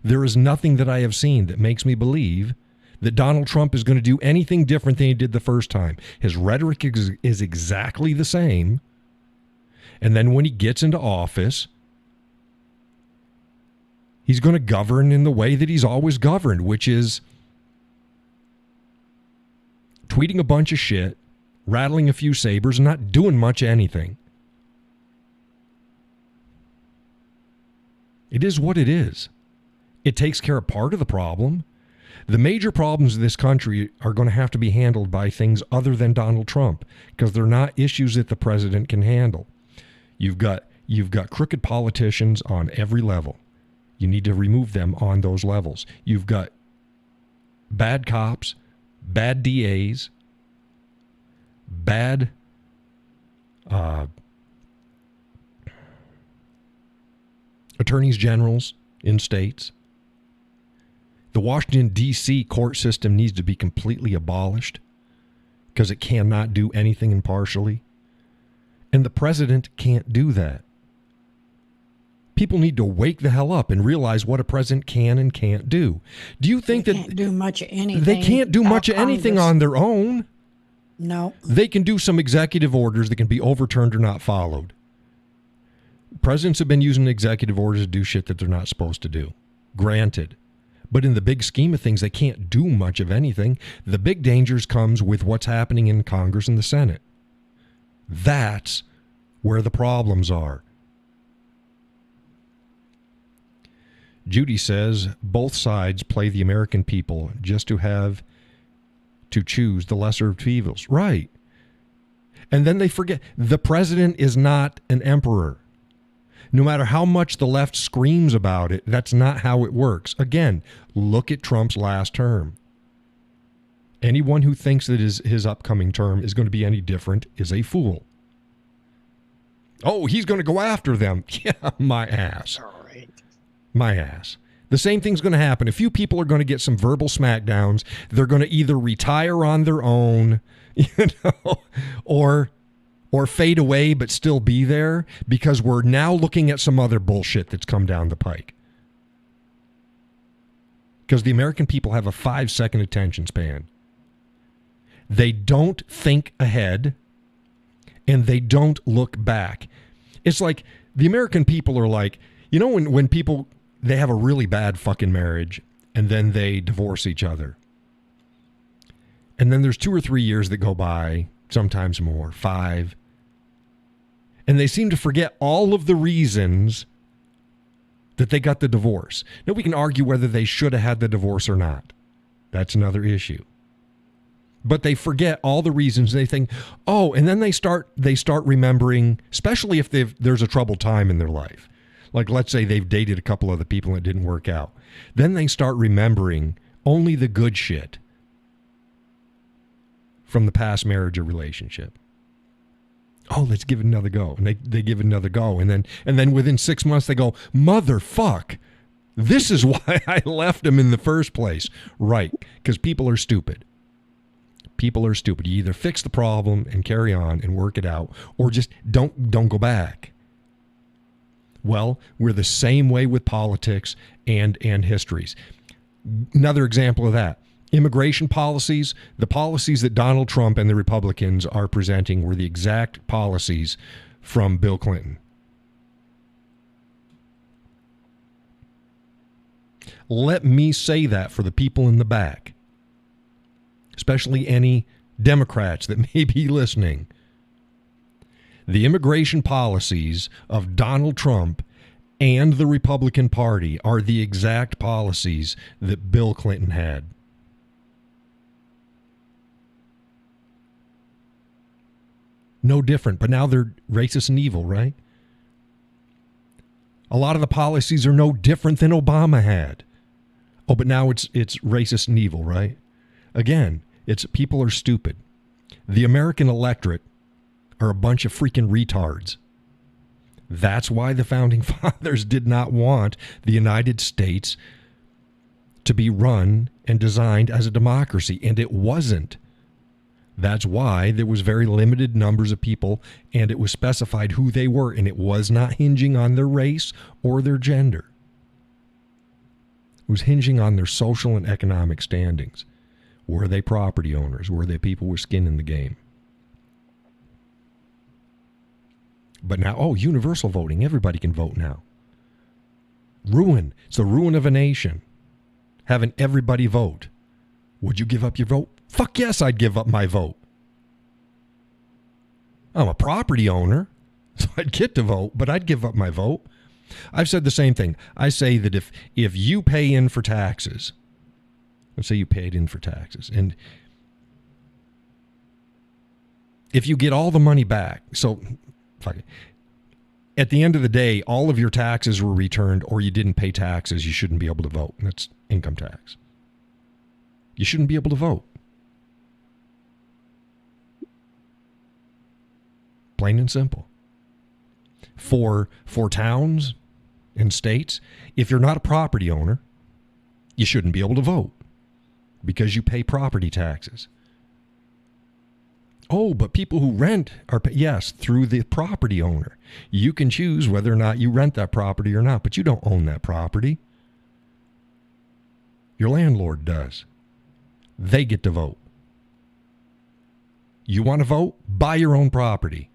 There is nothing that I have seen that makes me believe that Donald Trump is going to do anything different than he did the first time. His rhetoric is exactly the same. And then when he gets into office, he's going to govern in the way that he's always governed, which is tweeting a bunch of shit, rattling a few sabers, and not doing much anything. It is what it is. It takes care of part of the problem. The major problems of this country are going to have to be handled by things other than Donald Trump because they're not issues that the president can handle. You've got crooked politicians on every level. You need to remove them on those levels. You've got bad cops, bad DAs, bad attorneys generals in states. The Washington, D.C. court system needs to be completely abolished because it cannot do anything impartially. And the president can't do that. People need to wake the hell up and realize what a president can and can't do. Do you think they can't do much of anything? They can't do much of anything on their own. No. They can do some executive orders that can be overturned or not followed. Presidents have been using executive orders to do shit that they're not supposed to do. Granted. But in the big scheme of things, they can't do much of anything. The big dangers comes with what's happening in Congress and the Senate. That's where the problems are. Judy says both sides play the American people just to have to choose the lesser of two evils. Right. And then they forget the president is not an emperor. No matter how much the left screams about it, that's not how it works. Again, look at Trump's last term. Anyone who thinks that his upcoming term is going to be any different is a fool. Oh, he's going to go after them. Yeah, my ass. All right. My ass. The same thing's going to happen. A few people are going to get some verbal smackdowns. They're going to either retire on their own, or fade away but still be there because we're now looking at some other bullshit that's come down the pike. Because the American people have a 5-second attention span. They don't think ahead and they don't look back. It's like the American people are like, you know, when people, they have a really bad fucking marriage and then they divorce each other. And then there's 2 or 3 years that go by, sometimes more, 5. And they seem to forget all of the reasons that they got the divorce. Now, we can argue whether they should have had the divorce or not. That's another issue. But they forget all the reasons. They think, oh, and then they start remembering, especially if there's a troubled time in their life. Like, let's say they've dated a couple other people and it didn't work out. Then they start remembering only the good shit from the past marriage or relationship. Oh, let's give it another go. And they give it another go. And then within 6 months they go, motherfuck, this is why I left him in the first place. Right, because people are stupid. People are stupid. You either fix the problem and carry on and work it out, or just don't go back. Well, we're the same way with politics and histories. Another example of that. Immigration policies, the policies that Donald Trump and the Republicans are presenting were the exact policies from Bill Clinton. Let me say that for the people in the back. especially any Democrats that may be listening. The immigration policies of Donald Trump and the Republican Party are the exact policies that Bill Clinton had. No different, but now they're racist and evil, right? A lot of the policies are no different than Obama had. Oh, but now it's racist and evil, right? Again, it's people are stupid. The American electorate are a bunch of freaking retards. That's why the founding fathers did not want the United States to be run and designed as a democracy, and it wasn't. That's why there was very limited numbers of people, and it was specified who they were, and it was not hinging on their race or their gender. It was hinging on their social and economic standings. Were they property owners? Were they people with skin in the game? But now, universal voting. Everybody can vote now. Ruin. It's the ruin of a nation. Having everybody vote. Would you give up your vote? Fuck yes, I'd give up my vote. I'm a property owner, so I'd get to vote, but I'd give up my vote. I've said the same thing. I say that if you pay in for taxes, let's say you paid in for taxes, and if you get all the money back, so fuck it. At the end of the day, all of your taxes were returned or you didn't pay taxes, you shouldn't be able to vote. That's income tax. You shouldn't be able to vote. Plain and simple. For towns and states, if you're not a property owner, you shouldn't be able to vote because you pay property taxes. Oh, but people who rent are, yes, through the property owner. You can choose whether or not you rent that property or not, but you don't own that property. Your landlord does. They get to vote. You want to vote? Buy your own property.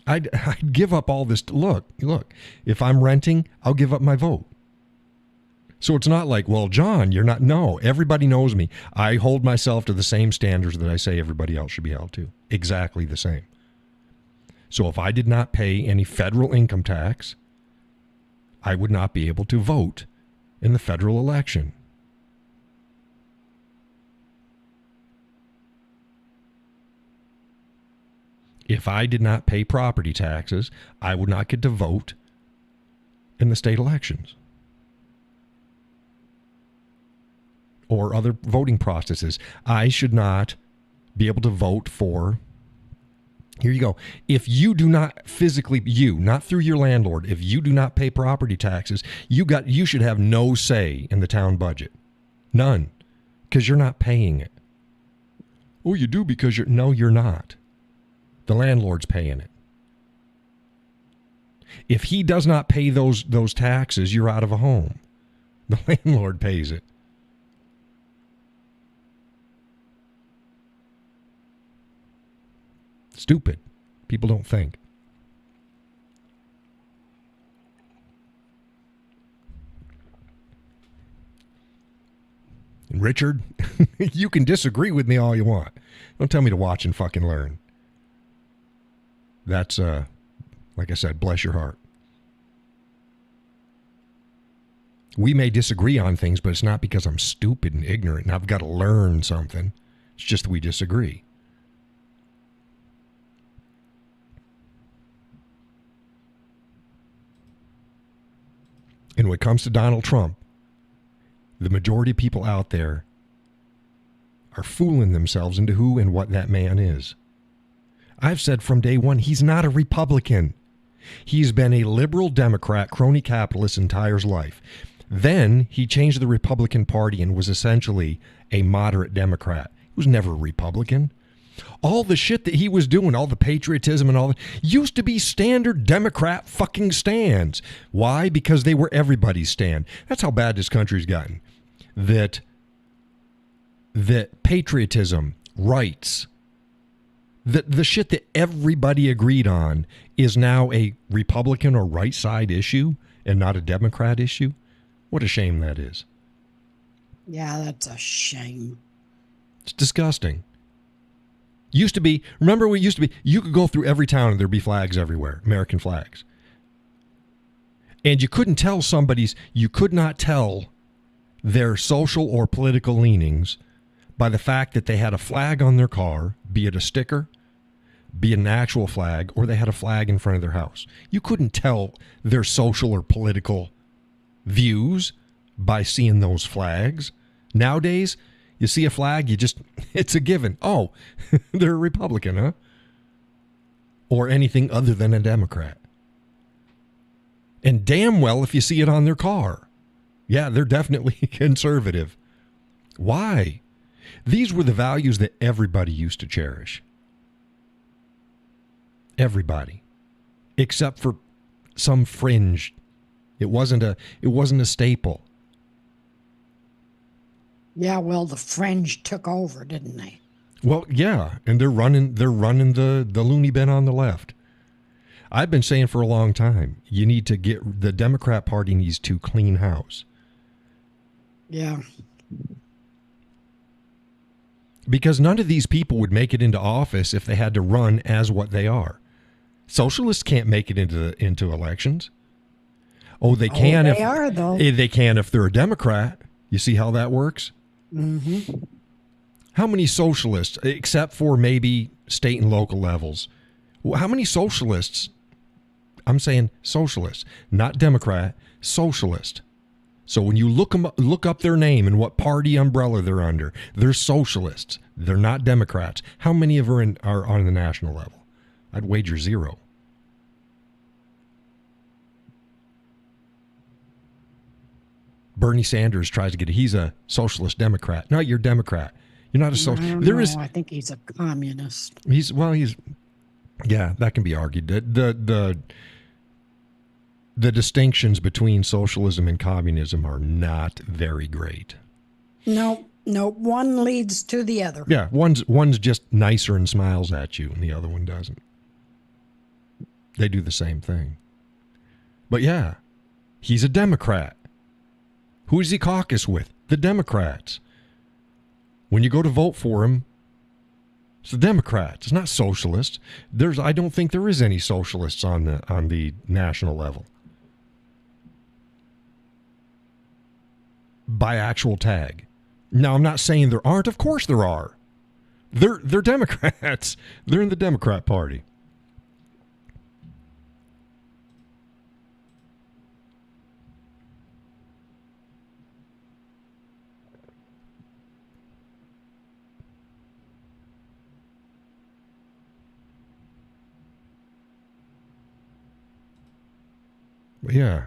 I'd give up all this. Look, if I'm renting, I'll give up my vote. So it's not like, well, John, you're not. No, everybody knows me. I hold myself to the same standards that I say everybody else should be held to. Exactly the same. So if I did not pay any federal income tax, I would not be able to vote in the federal election. If I did not pay property taxes, I would not get to vote in the state elections or other voting processes. I should not be able to vote for. Here you go. If you do not physically, not through your landlord, if you do not pay property taxes, you should have no say in the town budget. None. Because you're not paying it. Oh, you do because no, you're not. The landlord's paying it. If he does not pay those taxes, you're out of a home. The landlord pays it. Stupid. People don't think. And Richard, you can disagree with me all you want. Don't tell me to watch and fucking learn. That's, like I said, bless your heart. We may disagree on things, but it's not because I'm stupid and ignorant and I've got to learn something. It's just we disagree. And when it comes to Donald Trump, the majority of people out there are fooling themselves into who and what that man is. I've said from day one, he's not a Republican. He's been a liberal Democrat, crony capitalist entire life. Then he changed the Republican Party and was essentially a moderate Democrat. He was never a Republican. All the shit that he was doing, all the patriotism and all that, used to be standard Democrat fucking stands. Why? Because they were everybody's stand. That's how bad this country's gotten. That patriotism, rights, the shit that everybody agreed on is now a Republican or right side issue and not a Democrat issue. What a shame that is. Yeah, that's a shame. It's disgusting. Used to be, remember what it used to be? You could go through every town and there'd be flags everywhere, American flags. And you could not tell their social or political leanings by the fact that they had a flag on their car, be it a sticker, be it an actual flag, or they had a flag in front of their house. You couldn't tell their social or political views by seeing those flags. Nowadays, you see a flag, it's a given. Oh, they're a Republican, huh? Or anything other than a Democrat. And damn well if you see it on their car. Yeah, they're definitely conservative. Why? These were the values that everybody used to cherish. Everybody. Except for some fringe. It wasn't a staple. Yeah, well, the fringe took over, didn't they? Well, yeah, and they're running the loony bin on the left. I've been saying for a long time, the Democrat Party needs to clean house. Yeah. Because none of these people would make it into office if they had to run as what they are. Socialists can't make it into elections. Oh, they can they are, though. They can if they're a Democrat. You see how that works? Mm-hmm. How many socialists, except for maybe state and local levels, how many socialists, I'm saying socialists, not Democrat, socialist. So when you look up their name and what party umbrella they're under, they're socialists. They're not Democrats. How many of them are on the national level? I'd wager 0. Bernie Sanders tries to get he's a socialist Democrat. No, you're a Democrat. You're not a socialist. I think he's a communist. He's yeah, that can be argued. The distinctions between socialism and communism are not very great. No, one leads to the other. Yeah, one's just nicer and smiles at you, and the other one doesn't. They do the same thing. But yeah, he's a Democrat. Who does he caucus with? The Democrats. When you go to vote for him, it's the Democrats. It's not socialists. I don't think there is any socialists on the national level. By actual tag. Now, I'm not saying there aren't. Of course there are. They're Democrats. They're in the Democrat Party. But yeah,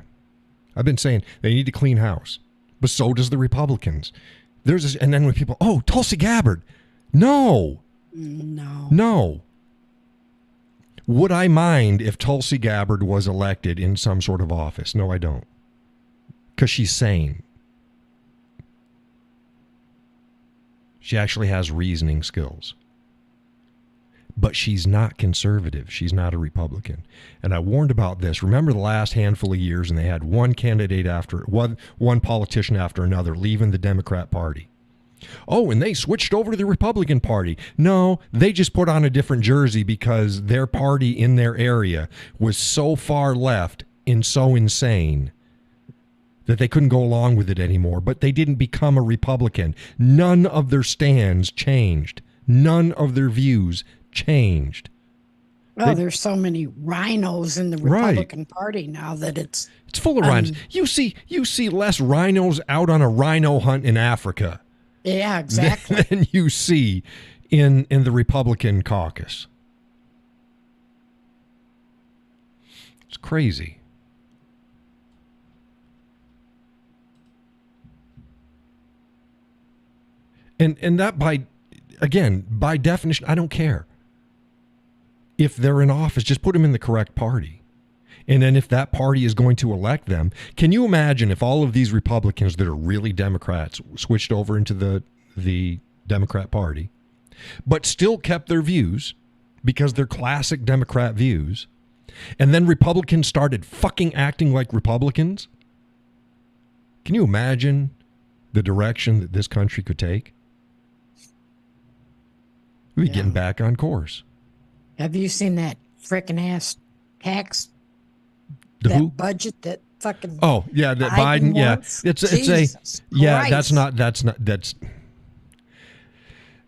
I've been saying they need to clean house, but so does the Republicans. And then when people, Tulsi Gabbard, no. Would I mind if Tulsi Gabbard was elected in some sort of office? No, I don't, because she's sane. She actually has reasoning skills. But she's not conservative. She's not a Republican. And I warned about this. Remember the last handful of years, and they had one candidate one politician after another leaving the Democrat Party. Oh, and they switched over to the Republican Party. No, they just put on a different jersey because their party in their area was so far left and so insane that they couldn't go along with it anymore. But they didn't become a Republican. None of their stands changed. None of their views changed. Well, there's so many rhinos in the Republican Party now that it's full of rhinos. You see less rhinos out on a rhino hunt in Africa. Yeah, exactly. Than you see in the Republican caucus. It's crazy. And that by definition, I don't care. If they're in office, just put them in the correct party. And then if that party is going to elect them, can you imagine if all of these Republicans that are really Democrats switched over into the Democrat Party, but still kept their views because they're classic Democrat views, and then Republicans started fucking acting like Republicans? Can you imagine the direction that this country could take? We're Yeah. getting back on course. Have you seen that frickin' ass tax, The that who? budget that fucking Oh, yeah, that Biden, yeah. wants? It's Jesus yeah, Christ.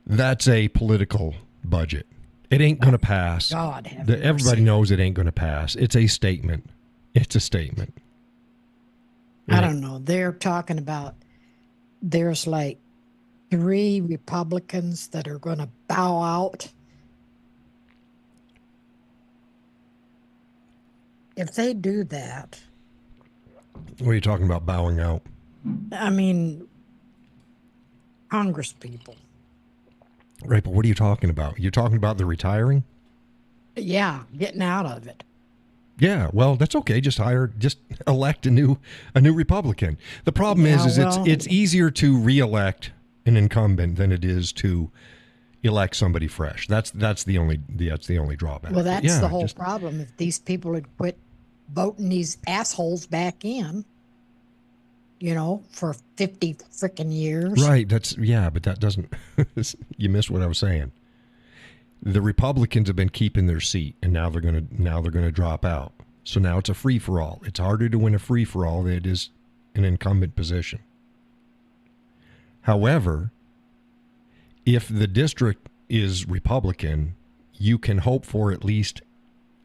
that's a political budget. It ain't going to pass. God have Everybody mercy. knows it ain't going to pass. It's a statement. It's a statement. I don't know. They're talking about there's like 3 Republicans that are going to bow out. If they do that, What are you talking about bowing out? I mean, Congress people. Right, but what are you talking about? You're talking about the retiring? Yeah, getting out of it. Yeah, well, that's okay. Just elect a new Republican. The problem Yeah, is well- it's easier to reelect an incumbent than it is to elect somebody fresh. That's the only drawback. Well, that's Yeah, the whole just- problem. If these people had quit voting these assholes back in, for 50 freaking years. Right. But that doesn't. You missed what I was saying. The Republicans have been keeping their seat, and now they're gonna drop out. So now it's a free for all. It's harder to win a free for all than it is an incumbent position. However, if the district is Republican, you can hope for at least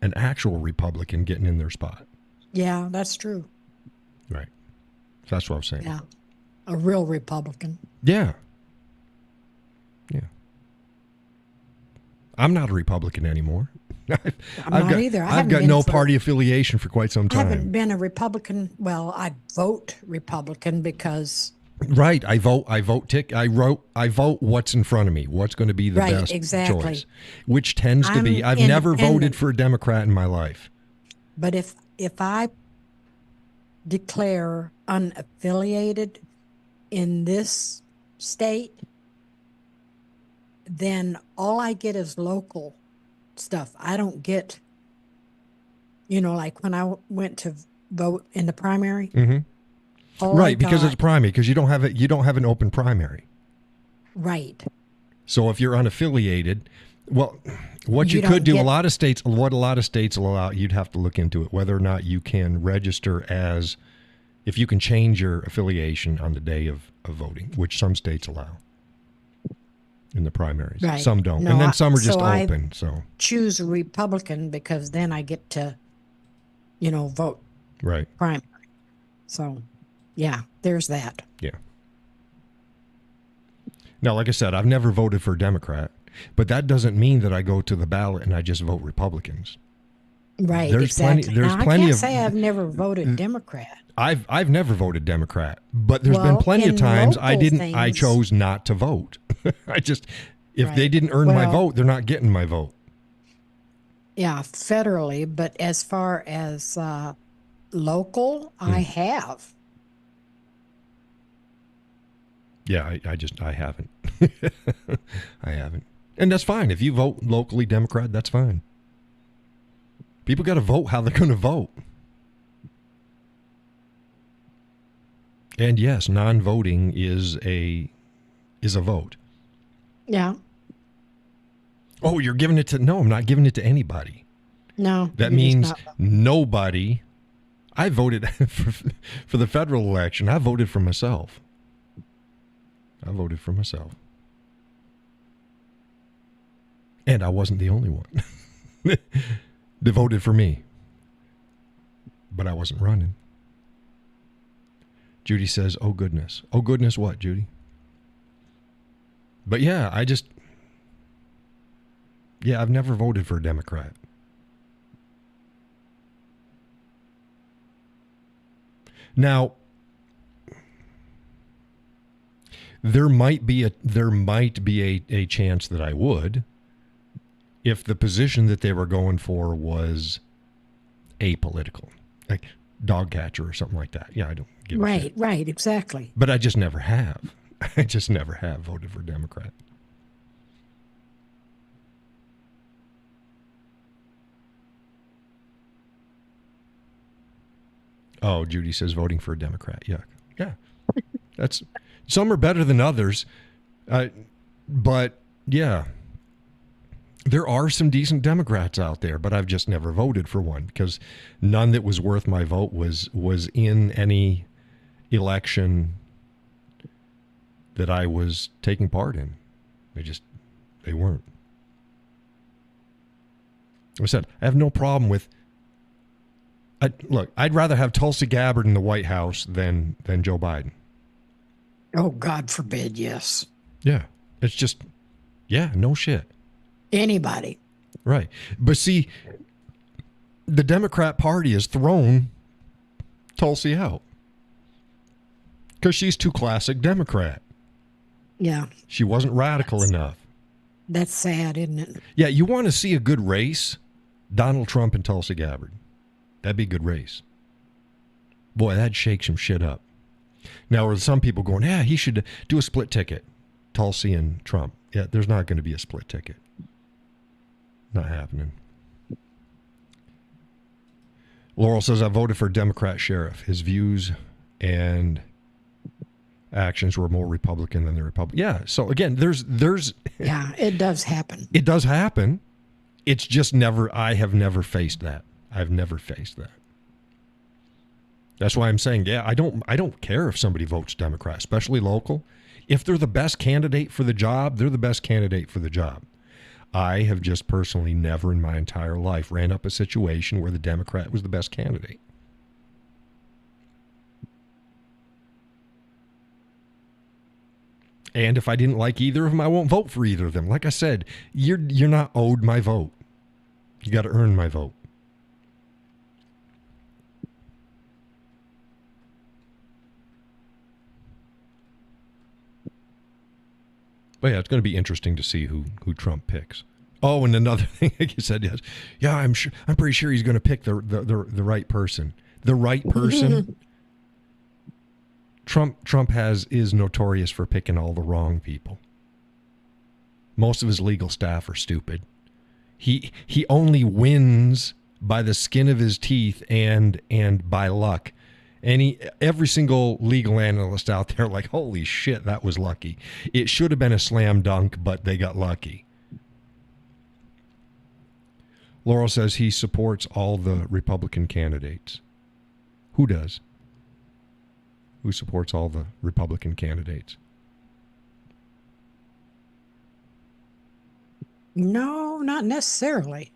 an actual Republican getting in their spot. Yeah, that's true. Right. So that's what I was saying. Yeah. A real Republican. Yeah. Yeah. I'm not a Republican anymore. I'm not either. I I've haven't got been no for- party affiliation for quite some I haven't time. been a Republican. Well, I vote Republican because Right. I vote what's in front of me. What's going to be the Right, best exactly. choice. Which tends to be I'm I've never voted independent. for a Democrat in my life. But if I declare unaffiliated in this state, then all I get is local stuff. I don't get, like when I went to vote in the primary. Mhm. all I Right, because got- it's primary, because you don't have an open primary. right. So if you're unaffiliated, well, what you You could don't do, get- a lot of states allow, you'd have to look into it, whether or not you can register as, if you can change your affiliation on the day of voting, which some states allow in the primaries. Right. Some don't. No, and then some are just so I- open. So, Choose a Republican because then I get to, vote right. primary. So, yeah, there's that. Yeah. Now, like I said, I've never voted for a Democrat, but that doesn't mean that I go to the ballot and I just vote Republicans. Right, There's exactly. plenty- there's Now, plenty I can't of- say I've never voted Democrat. I've never voted Democrat, but there's been Well, plenty of in times I local I things- chose not to vote. If they Right. didn't earn my Well- vote, they're not getting my vote. Yeah, federally, but as far as local, Hmm. I have. Yeah, I haven't. I haven't. And that's fine. If you vote locally Democrat, that's fine. People got to vote how they're going to vote. And yes, non-voting is a vote. Yeah. Oh, you're giving it to, no, I'm not giving it to anybody. No. That you're just means not- nobody. I voted for the federal election. I voted for myself. And I wasn't the only one. They voted for me. But I wasn't running. Judy says, oh, goodness. Oh, goodness what, Judy? But yeah, I've never voted for a Democrat. Now, there might be a chance that I would, if the position that they were going for was apolitical, like dog catcher or something like that. Yeah, I don't give a shit. Right, exactly. But I just never have. I just never have voted for Democrat. Oh, Judy says voting for a Democrat. Yuck. Yeah. Some are better than others. But yeah. There are some decent Democrats out there, but I've just never voted for one because none that was worth my vote was in any election that I was taking part in. They weren't. I said, I have no problem with. Look, I'd rather have Tulsi Gabbard in the White House than Joe Biden. Oh, God forbid, yes. Yeah, it's just, yeah, no shit. Anybody. Right. But see, the Democrat Party has thrown Tulsi out because she's too classic Democrat. Yeah. She wasn't radical enough. That's sad, isn't it? Yeah, you want to see a good race? Donald Trump and Tulsi Gabbard. That'd be a good race. Boy, that'd shake some shit up. Now, are some people going, yeah, he should do a split ticket, Tulsi and Trump. Yeah, there's not going to be a split ticket. Not happening. Laurel says, I voted for a Democrat sheriff. His views and actions were more Republican than the Republican. Yeah, so again, there's Yeah, it does happen. It does happen. It's just I have never faced that. I've never faced that. That's why I'm saying, yeah, I don't care if somebody votes Democrat, especially local. If they're the best candidate for the job, they're the best candidate for the job. I have just personally never in my entire life ran up a situation where the Democrat was the best candidate. And if I didn't like either of them, I won't vote for either of them. Like I said, you're not owed my vote. You got to earn my vote. But yeah, it's going to be interesting to see who Trump picks. Oh, and another thing, like you said, yes, yeah, I'm pretty sure he's going to pick the right person. The right person. Trump is notorious for picking all the wrong people. Most of his legal staff are stupid. He only wins by the skin of his teeth and by luck. And every single legal analyst out there like, holy shit, that was lucky. It should have been a slam dunk, but they got lucky. Laurel says he supports all the Republican candidates. Who does? Who supports all the Republican candidates? No, not necessarily.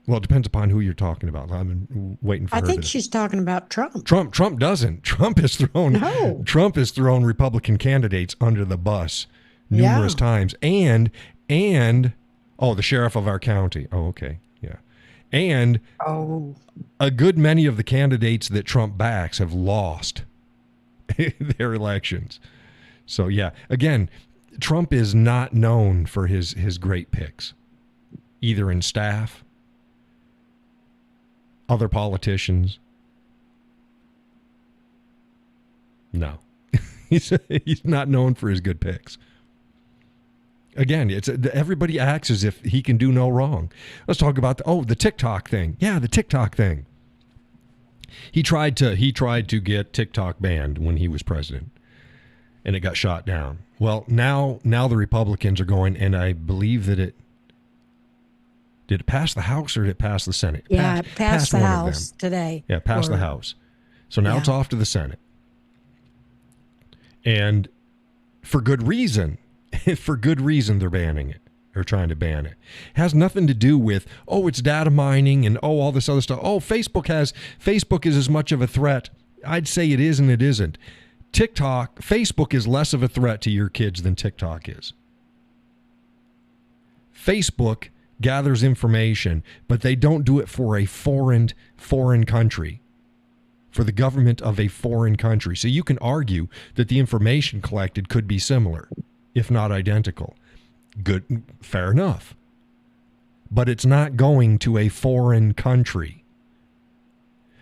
Well, it depends upon who you're talking about. I'm waiting for her. I think she's talking about Trump. Trump doesn't. Trump has thrown Republican candidates under the bus numerous times. And the sheriff of our county. Oh, okay. Yeah. And a good many of the candidates that Trump backs have lost their elections. So yeah, again, Trump is not known for his great picks, either in staff, other politicians. No, he's not known for his good picks. Again, everybody acts as if he can do no wrong. Let's talk about the TikTok thing. Yeah, the TikTok thing. He tried to get TikTok banned when he was president, and it got shot down. Well, now the Republicans are going, and I believe that did it pass the House or did it pass the Senate? It passed the House today. Yeah, passed the House. So now it's off to the Senate, and for good reason. For good reason, they're banning it. Or trying to ban it. Has nothing to do with, it's data mining and all this other stuff. Facebook is as much of a threat. I'd say it is and it isn't. Facebook is less of a threat to your kids than TikTok is. Facebook gathers information, but they don't do it for a foreign country, for the government of a foreign country. So you can argue that the information collected could be similar, if not identical. Good, fair enough. But it's not going to a foreign country.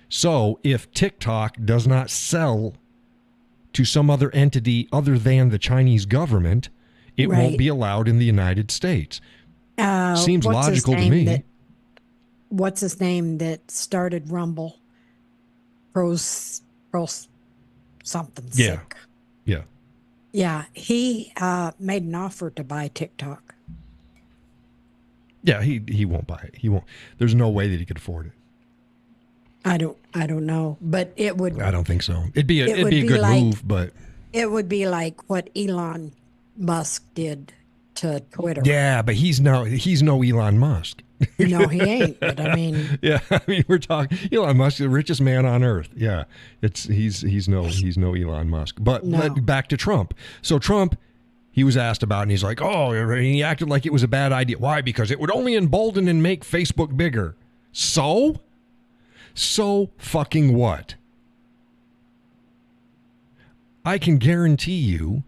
So if TikTok does not sell to some other entity other than the Chinese government, it won't be allowed in the United States. Seems logical to me. What's his name that started Rumble? Pros something sick. Yeah. Yeah, he made an offer to buy TikTok. Yeah, he won't buy it. He won't. There's no way that he could afford it. I don't know, but it would. I don't think so. It'd be a be good like move, but it would be like what Elon Musk did to Twitter. yeah, but he's no Elon Musk. No, he ain't. But I mean, Yeah, I mean we're talking Elon Musk, the richest man on earth. Yeah, he's no Elon Musk. But No. back to Trump. So Trump, he was asked about, it and he's like, oh, and he acted like it was a bad idea. Why? Because it would only embolden and make Facebook bigger. So fucking what? I can guarantee you,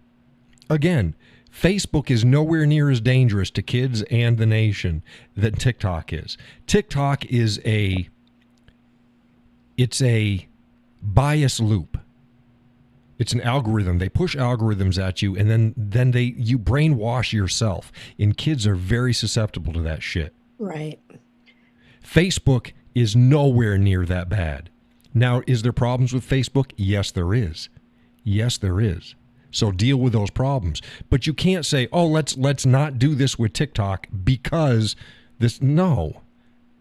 again, Facebook is nowhere near as dangerous to kids and the nation than TikTok is. TikTok is it's a bias loop. It's an algorithm. They push algorithms at you, and then you brainwash yourself. And kids are very susceptible to that shit. right. Facebook is nowhere near that bad. Now, is there problems with Facebook? Yes, there is. Yes, there is. So deal with those problems. But you can't say, oh, let's not do this with TikTok because this. No,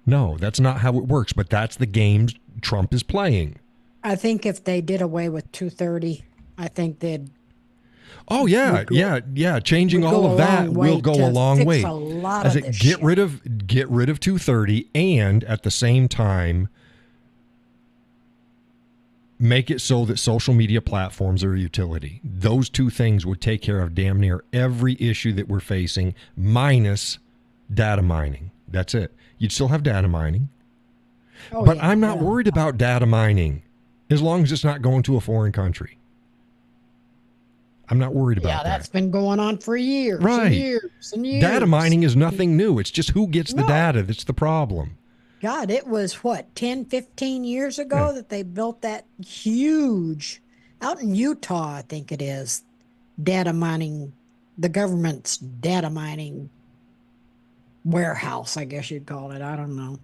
that's not how it works. But that's the game Trump is playing. I think if they did away with 230, I think they'd. Oh yeah, yeah. Changing all of that will go a long way. As it get rid of 230, and at the same time make it so that social media platforms are a utility. Those two things would take care of damn near every issue that we're facing, minus data mining. That's it. You'd still have data mining. Oh, But yeah, I'm not yeah. worried about data mining as long as it's not going to a foreign country. I'm not worried about Yeah, that. that's been going on for years. Right. And years and years. Data mining is nothing new. It's just who gets the No. data that's the problem. God, it was what, 10, 15 years ago that they built that huge, out in Utah, I think it is, data mining, the government's data mining warehouse, I guess you'd call it. I don't know.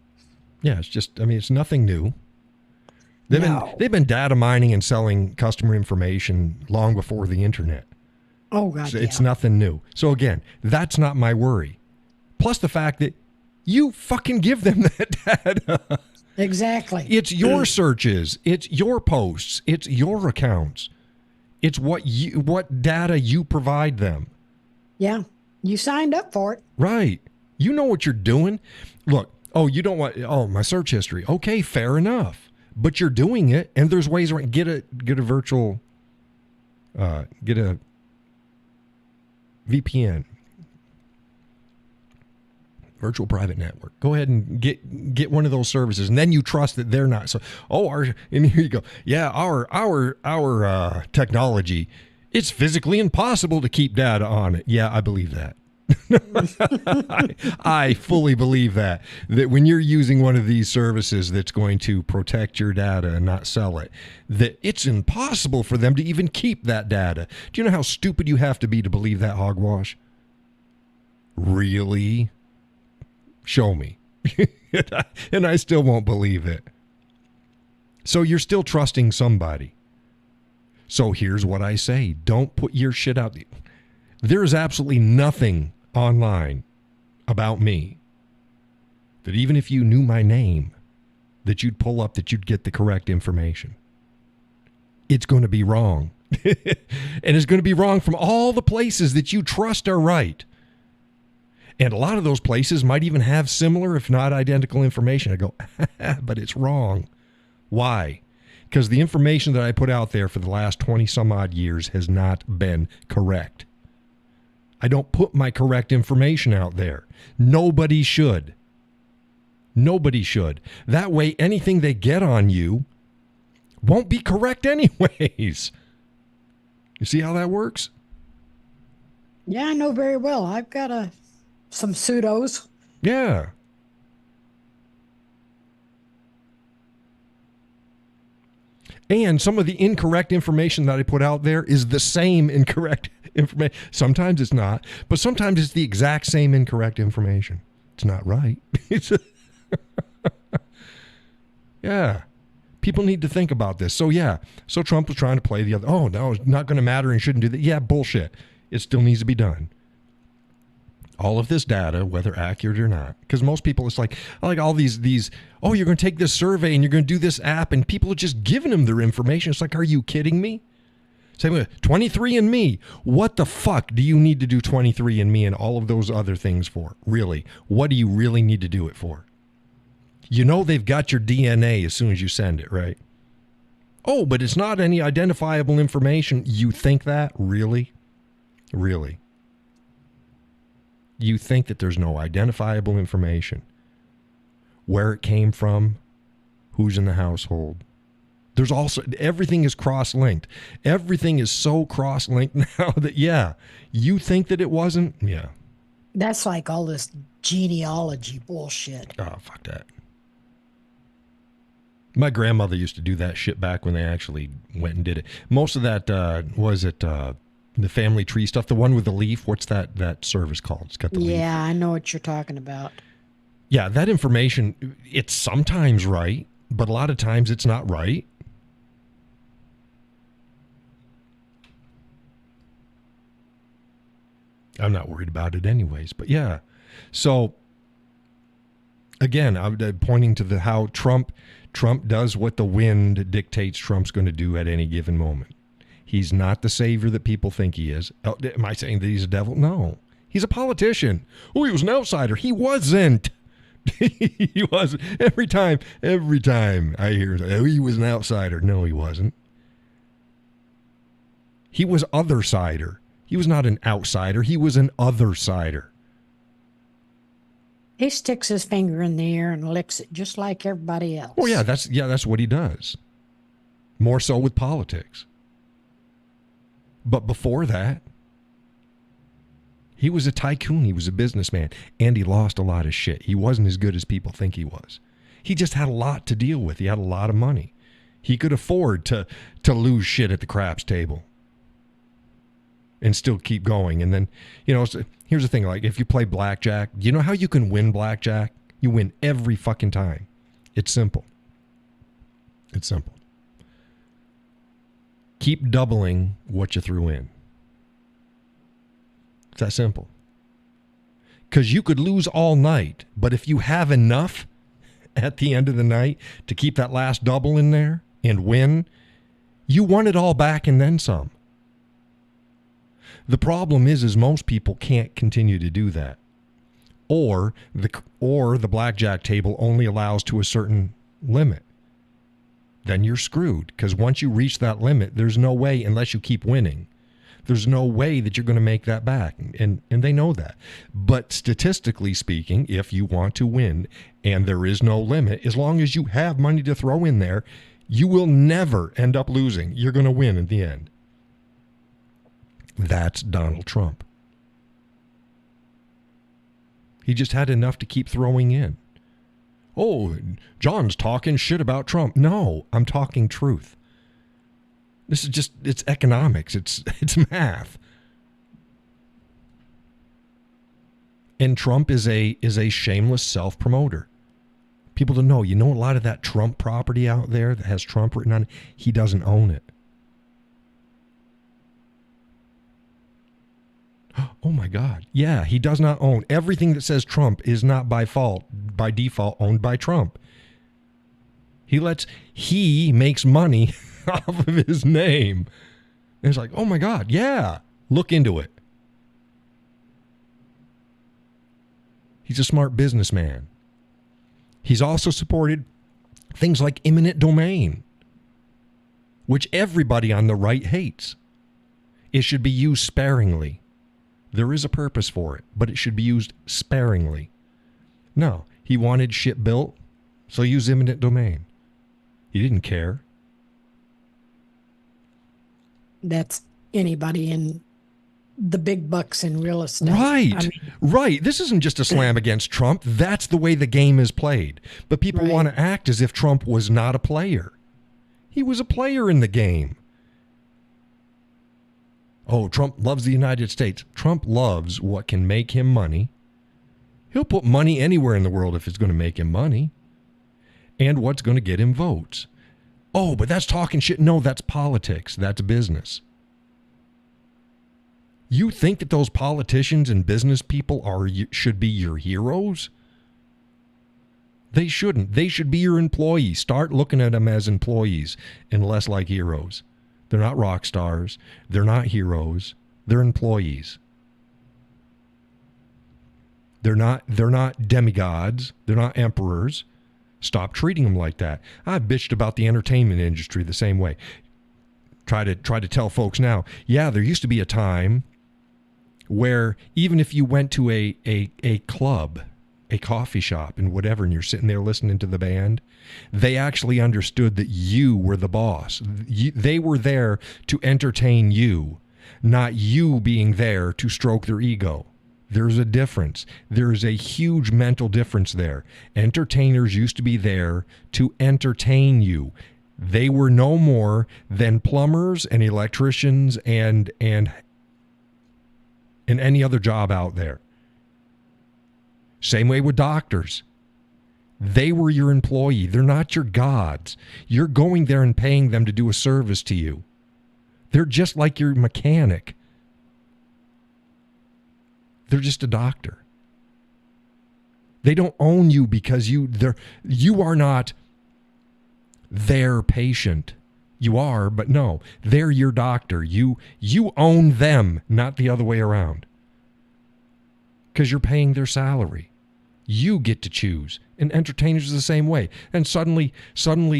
Yeah, it's just, I mean, it's nothing new. They've been data mining and selling customer information long before the internet. Oh, God, So yeah. it's nothing new. So again, that's not my worry. Plus the fact that you fucking give them that data. Exactly. It's your searches. It's your posts. It's your accounts. It's what data you provide them. Yeah. You signed up for it. Right. You know what you're doing. Look, you don't want, my search history. Okay, fair enough. But you're doing it, and there's ways around. Get a virtual, get a VPN, virtual private network. Go ahead and get one of those services, and then you trust that they're not. So, and here you go. Yeah, our technology, it's physically impossible to keep data on it. Yeah, I believe that. I fully believe that when you're using one of these services that's going to protect your data and not sell it, that it's impossible for them to even keep that data. Do you know how stupid you have to be to believe that hogwash? Really? Show me. And I still won't believe it. So you're still trusting somebody. So here's what I say. Don't put your shit out there. There is absolutely nothing online about me that even if you knew my name, that you'd pull up, that you'd get the correct information. It's going to be wrong. And it's going to be wrong from all the places that you trust are right. And a lot of those places might even have similar, if not identical information. I go, but it's wrong. Why? Because the information that I put out there for the last 20 some odd years has not been correct. I don't put my correct information out there. Nobody should. Nobody should. That way, anything they get on you won't be correct anyways. You see how that works? Yeah, I know very well. I've got some pseudos. Yeah. And some of the incorrect information that I put out there is the same incorrect information. Sometimes it's not, but sometimes it's the exact same incorrect information. It's not right. Yeah. People need to think about this. So yeah. So Trump was trying to play the other, no, it's not going to matter and shouldn't do that. Yeah, bullshit. It still needs to be done. All of this data, whether accurate or not, because most people, it's like all these, oh, you're going to take this survey and you're going to do this app, and people are just giving them their information. It's like, are you kidding me? Same with 23andMe. What the fuck do you need to do 23andMe and all of those other things for? Really? What do you really need to do it for? You know they've got your DNA as soon as you send it, right? Oh, but it's not any identifiable information. You think that? Really? Really? You think that there's no identifiable information? Where it came from? Who's in the household? There's also, everything is cross-linked. Everything is so cross-linked now that, yeah, you think that it wasn't? Yeah. That's like all this genealogy bullshit. Oh, fuck that. My grandmother used to do that shit back when they actually went and did it. Most of that, the family tree stuff, the one with the leaf, what's that service called? It's got the leaf. Yeah, I know what you're talking about. Yeah, that information, it's sometimes right, but a lot of times it's not right. I'm not worried about it anyways, but yeah. So, again, I'm pointing to how Trump does what the wind dictates Trump's going to do at any given moment. He's not the savior that people think he is. Oh, am I saying that he's a devil? No. He's a politician. Oh, he was an outsider. He wasn't. He was. Every time I hear, oh, he was an outsider. No, he wasn't. He was other-sider. He was not an outsider. He was an other-sider. He sticks his finger in the air and licks it just like everybody else. Oh, yeah, that's what he does. More so with politics. But before that, he was a tycoon. He was a businessman. And he lost a lot of shit. He wasn't as good as people think he was. He just had a lot to deal with. He had a lot of money. He could afford to lose shit at the craps table and still keep going. And then, here's the thing. Like, if you play blackjack, you know how you can win blackjack? You win every fucking time. It's simple. It's simple. Keep doubling what you threw in. It's that simple. Because you could lose all night, but if you have enough at the end of the night to keep that last double in there and win, you won it all back and then some. The problem is most people can't continue to do that. Or the blackjack table only allows to a certain limit. Then you're screwed, because once you reach that limit, there's no way, unless you keep winning, there's no way that you're going to make that back. And they know that. But statistically speaking, if you want to win and there is no limit, as long as you have money to throw in there, you will never end up losing. You're going to win at the end. That's Donald Trump. He just had enough to keep throwing in. Oh, John's talking shit about Trump. No, I'm talking truth. This is just, it's economics. It's math. And Trump is a shameless self-promoter. People don't know. You know a lot of that Trump property out there that has Trump written on it? He doesn't own it. Oh my God. Yeah, he does not own. Everything that says Trump is not by default owned by Trump. He makes money off of his name. And it's like, oh my God, yeah, look into it. He's a smart businessman. He's also supported things like eminent domain, which everybody on the right hates. It should be used sparingly. There is a purpose for it, but it should be used sparingly. No, he wanted shit built, so use eminent domain. He didn't care. That's anybody in the big bucks in real estate. Right, right. This isn't just a slam against Trump. That's the way the game is played. But people want to act as if Trump was not a player. He was a player in the game. Oh, Trump loves the United States. Trump loves what can make him money. He'll put money anywhere in the world if it's going to make him money. And what's going to get him votes. Oh, but that's talking shit. No, that's politics. That's business. You think that those politicians and business people should be your heroes? They shouldn't. They should be your employees. Start looking at them as employees and less like heroes. They're not rock stars. They're not heroes. They're employees. They're not demigods. They're not emperors. Stop treating them like that. I bitched about the entertainment industry the same way. Try to tell folks now, yeah, there used to be a time where even if you went to a club, a coffee shop and whatever, and you're sitting there listening to the band, they actually understood that you were the boss. They were there to entertain you, not you being there to stroke their ego. There's a difference. There's a huge mental difference there. Entertainers used to be there to entertain you. They were no more than plumbers and electricians and any other job out there. Same way with doctors. They were your employee. They're not your gods. You're going there and paying them to do a service to you. They're just like your mechanic. They're just a doctor. They don't own you because you are not their patient. You are, but no, they're your doctor. You own them, not the other way around. Because you're paying their salary. You get to choose. And entertainers are the same way. And suddenly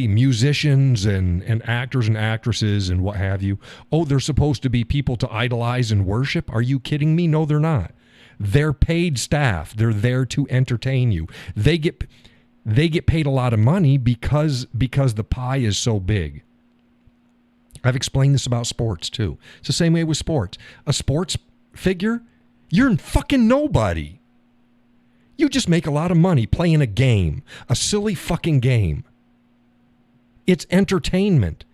musicians and actors and actresses and what have you, oh, they're supposed to be people to idolize and worship? Are you kidding me? No, they're not. They're paid staff. They're there to entertain you. They get paid a lot of money because the pie is so big. I've explained this about sports too. It's the same way with sports. A sports figure, you're fucking nobody. You just make a lot of money playing a game, a silly fucking game. It's entertainment.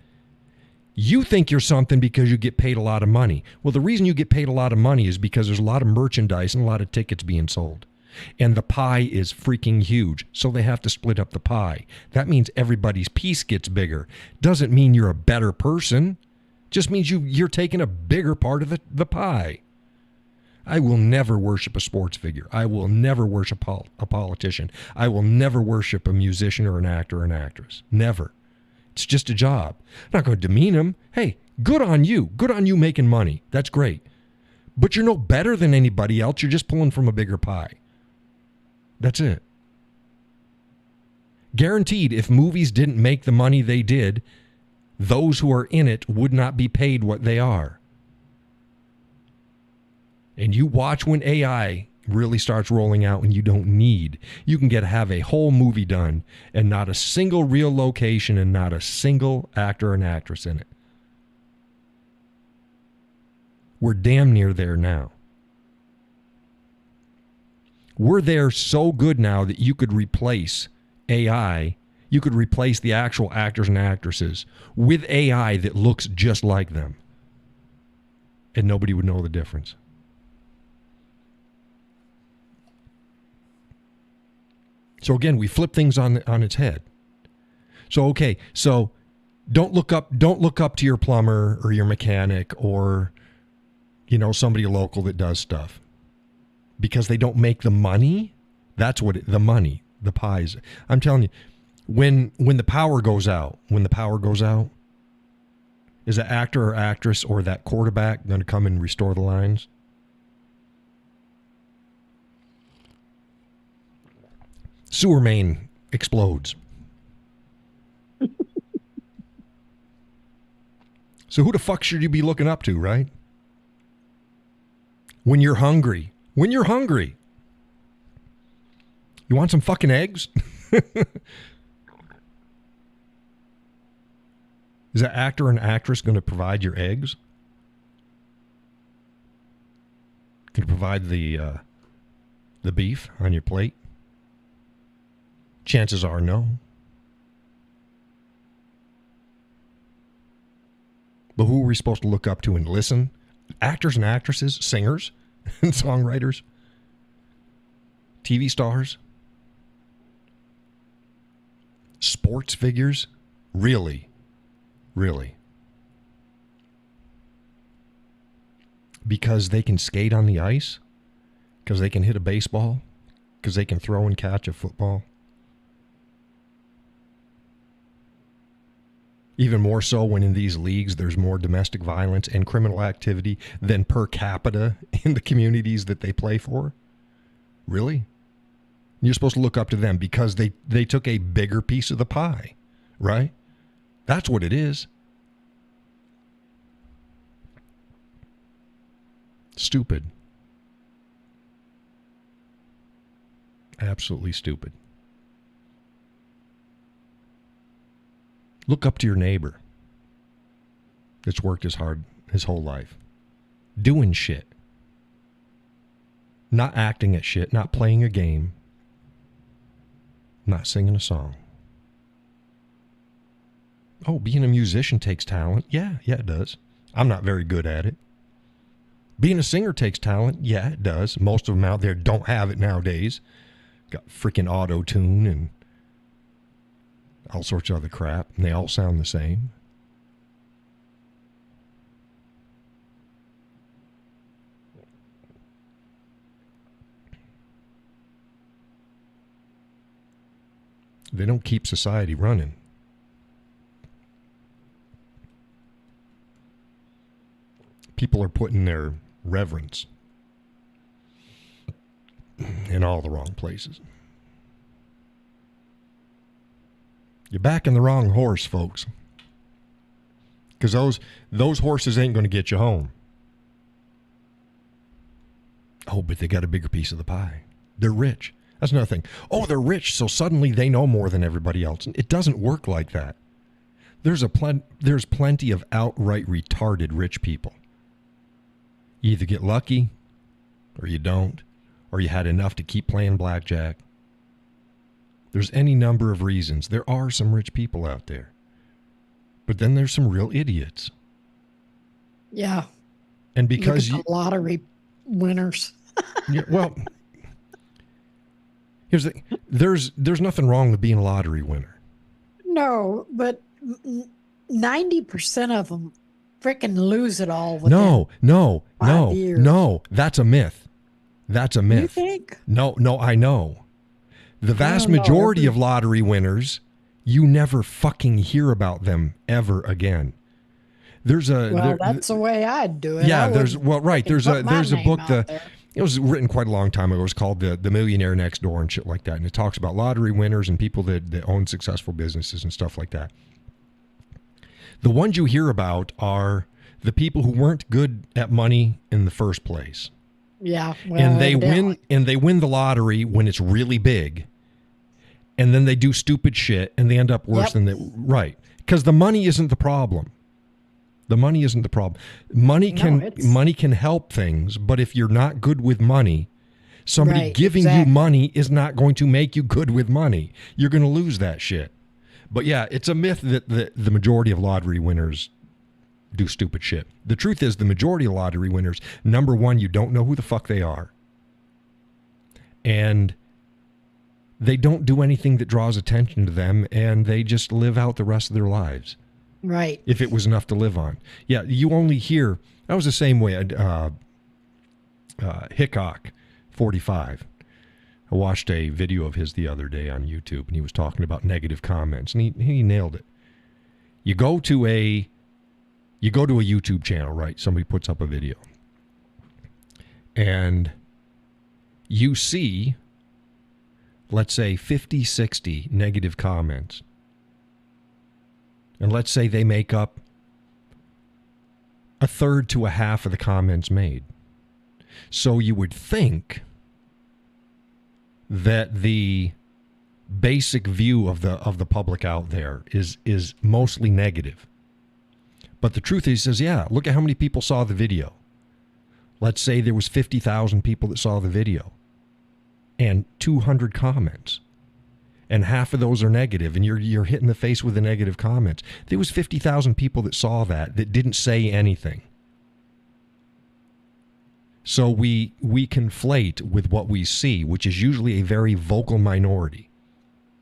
You think you're something because you get paid a lot of money. Well, the reason you get paid a lot of money is because there's a lot of merchandise and a lot of tickets being sold. And the pie is freaking huge, so they have to split up the pie. That means everybody's piece gets bigger. Doesn't mean you're a better person. Just means you're taking a bigger part of the pie. I will never worship a sports figure. I will never worship a politician. I will never worship a musician or an actor or an actress. Never. It's just a job. I'm not going to demean them. Hey, good on you. Good on you making money. That's great. But you're no better than anybody else. You're just pulling from a bigger pie. That's it. Guaranteed, if movies didn't make the money they did, those who are in it would not be paid what they are. And you watch when AI really starts rolling out and you can have a whole movie done and not a single real location and not a single actor and actress in it. We're damn near there now. We're there so good now that you could replace AI. You could replace the actual actors and actresses with AI that looks just like them. And nobody would know the difference. So again, we flip things on its head. So okay, so don't look up to your plumber or your mechanic or somebody local that does stuff. Because they don't make the money. That's what the money, the pies. I'm telling you, when the power goes out, is that actor or actress or that quarterback going to come and restore the lines? Sewer main explodes. So who the fuck should you be looking up to, right? When you're hungry. You want some fucking eggs? Is that actor and actress going to provide your eggs? Can you provide the beef on your plate? Chances are no. But who are we supposed to look up to and listen? Actors and actresses, singers and songwriters, TV stars, sports figures. Really? because they can skate on the ice, because they can hit a baseball, because they can throw and catch a football. Even more so when in these leagues there's more domestic violence and criminal activity than per capita in the communities that they play for. Really? You're supposed to look up to them because they took a bigger piece of the pie, right? That's what it is. Stupid. Absolutely stupid. Look up to your neighbor that's worked as hard his whole life. Doing shit. Not acting at shit. Not playing a game. Not singing a song. Oh, being a musician takes talent. Yeah, it does. I'm not very good at it. Being a singer takes talent. Yeah, it does. Most of them out there don't have it nowadays. Got freaking auto-tune and all sorts of other crap, and they all sound the same. They don't keep society running. People are putting their reverence in all the wrong places. You're backing the wrong horse, folks. Because those horses ain't going to get you home. Oh, but they got a bigger piece of the pie. They're rich. That's another thing. Oh, they're rich, so suddenly they know more than everybody else. It doesn't work like that. There's plenty of outright retarded rich people. You either get lucky, or you don't, or you had enough to keep playing blackjack. There's any number of reasons. There are some rich people out there. But then there's some real idiots. Yeah. And because look at the lottery winners. Yeah, well, there's nothing wrong with being a lottery winner. No, but 90% of them freaking lose it all. No. 5 years. No. That's a myth. That's a myth. You think? No, I know. The vast majority of lottery winners, you never fucking hear about them ever again. That's the way I'd do it. Yeah, there's a book that it was written quite a long time ago. It was called The Millionaire Next Door and shit like that. And it talks about lottery winners and people that own successful businesses and stuff like that. The ones you hear about are the people who weren't good at money in the first place. Yeah, well, and they win the lottery when it's really big. And then they do stupid shit and they end up worse than they right. Because the money isn't the problem. The money isn't the problem. Money can help things, but if you're not good with money, somebody giving you money is not going to make you good with money. You're going to lose that shit. But yeah, it's a myth that the majority of lottery winners do stupid shit. The truth is the majority of lottery winners, number one, you don't know who the fuck they are. And they don't do anything that draws attention to them, and they just live out the rest of their lives. Right. If it was enough to live on. Yeah, you only hear, that was the same way, Hickok, 45. I watched a video of his the other day on YouTube, and he was talking about negative comments, and he nailed it. You go to a YouTube channel, right? Somebody puts up a video, and you see, let's say 50, 60 negative comments. And let's say they make up a third to a half of the comments made. So you would think that the basic view of the public out there is mostly negative. But the truth is, he says, yeah, look at how many people saw the video. Let's say there was 50,000 people that saw the video and 200 comments. And half of those are negative, and you're hitting the face with the negative comments. There was 50,000 people that saw that didn't say anything. So we conflate with what we see, which is usually a very vocal minority.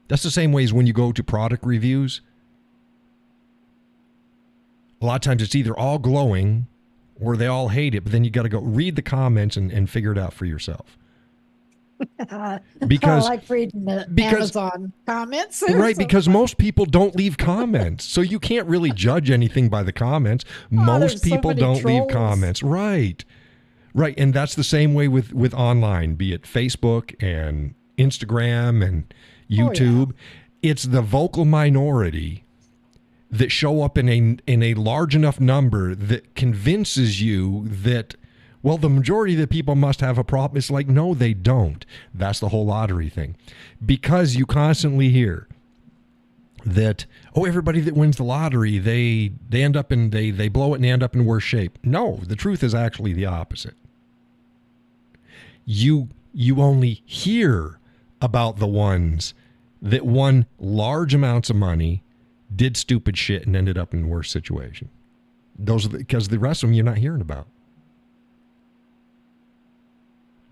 That's the same way as when you go to product reviews. A lot of times it's either all glowing where they all hate it, but then you got to go read the comments and figure it out for yourself. Because I like reading the Amazon comments. Right, So- because most people don't leave comments. So you can't really judge anything by the comments. there's Most so people many don't leave trolls. comments. Right. Right, and that's the same way with online, be it Facebook and Instagram and YouTube. It's the vocal minority that show up in a large enough number that convinces you that, well, the majority of the people must have a problem. It's like, no, they don't. That's the whole lottery thing. Because you constantly hear that, oh, everybody that wins the lottery, they end up in, they blow it and they end up in worse shape. No, the truth is actually the opposite. You only hear about the ones that won large amounts of money, did stupid shit, and ended up in a worse situation. Those are because the rest of them you're not hearing about.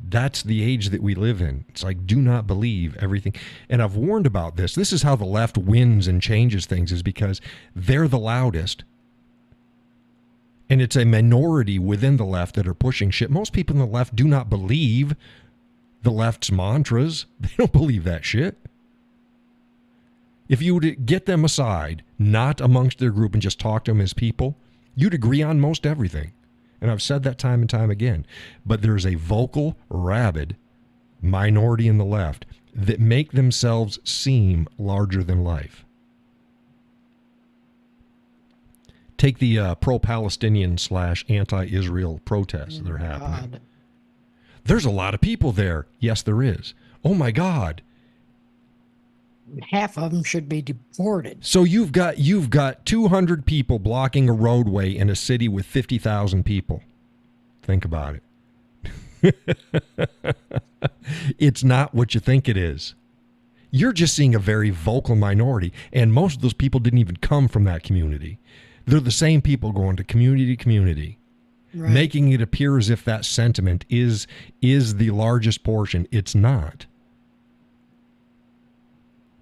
That's the age that we live in. It's like, do not believe everything. And I've warned about this. This is how the left wins and changes things, is because they're the loudest. And it's a minority within the left that are pushing shit. Most people in the left do not believe the left's mantras. They don't believe that shit. If you would get them aside, not amongst their group, and just talk to them as people, you'd agree on most everything. And I've said that time and time again. But there's a vocal, rabid minority in the left that make themselves seem larger than life. Take the pro-Palestinian / anti-Israel protests that are happening. God. There's a lot of people there. Yes, there is. Oh, my God. Half of them should be deported. So you've got 200 people blocking a roadway in a city with 50,000 people. Think about it. It's not what you think it is. You're just seeing a very vocal minority, and most of those people didn't even come from that community. They're the same people going to community, Right. making it appear as if that sentiment is the largest portion. It's not.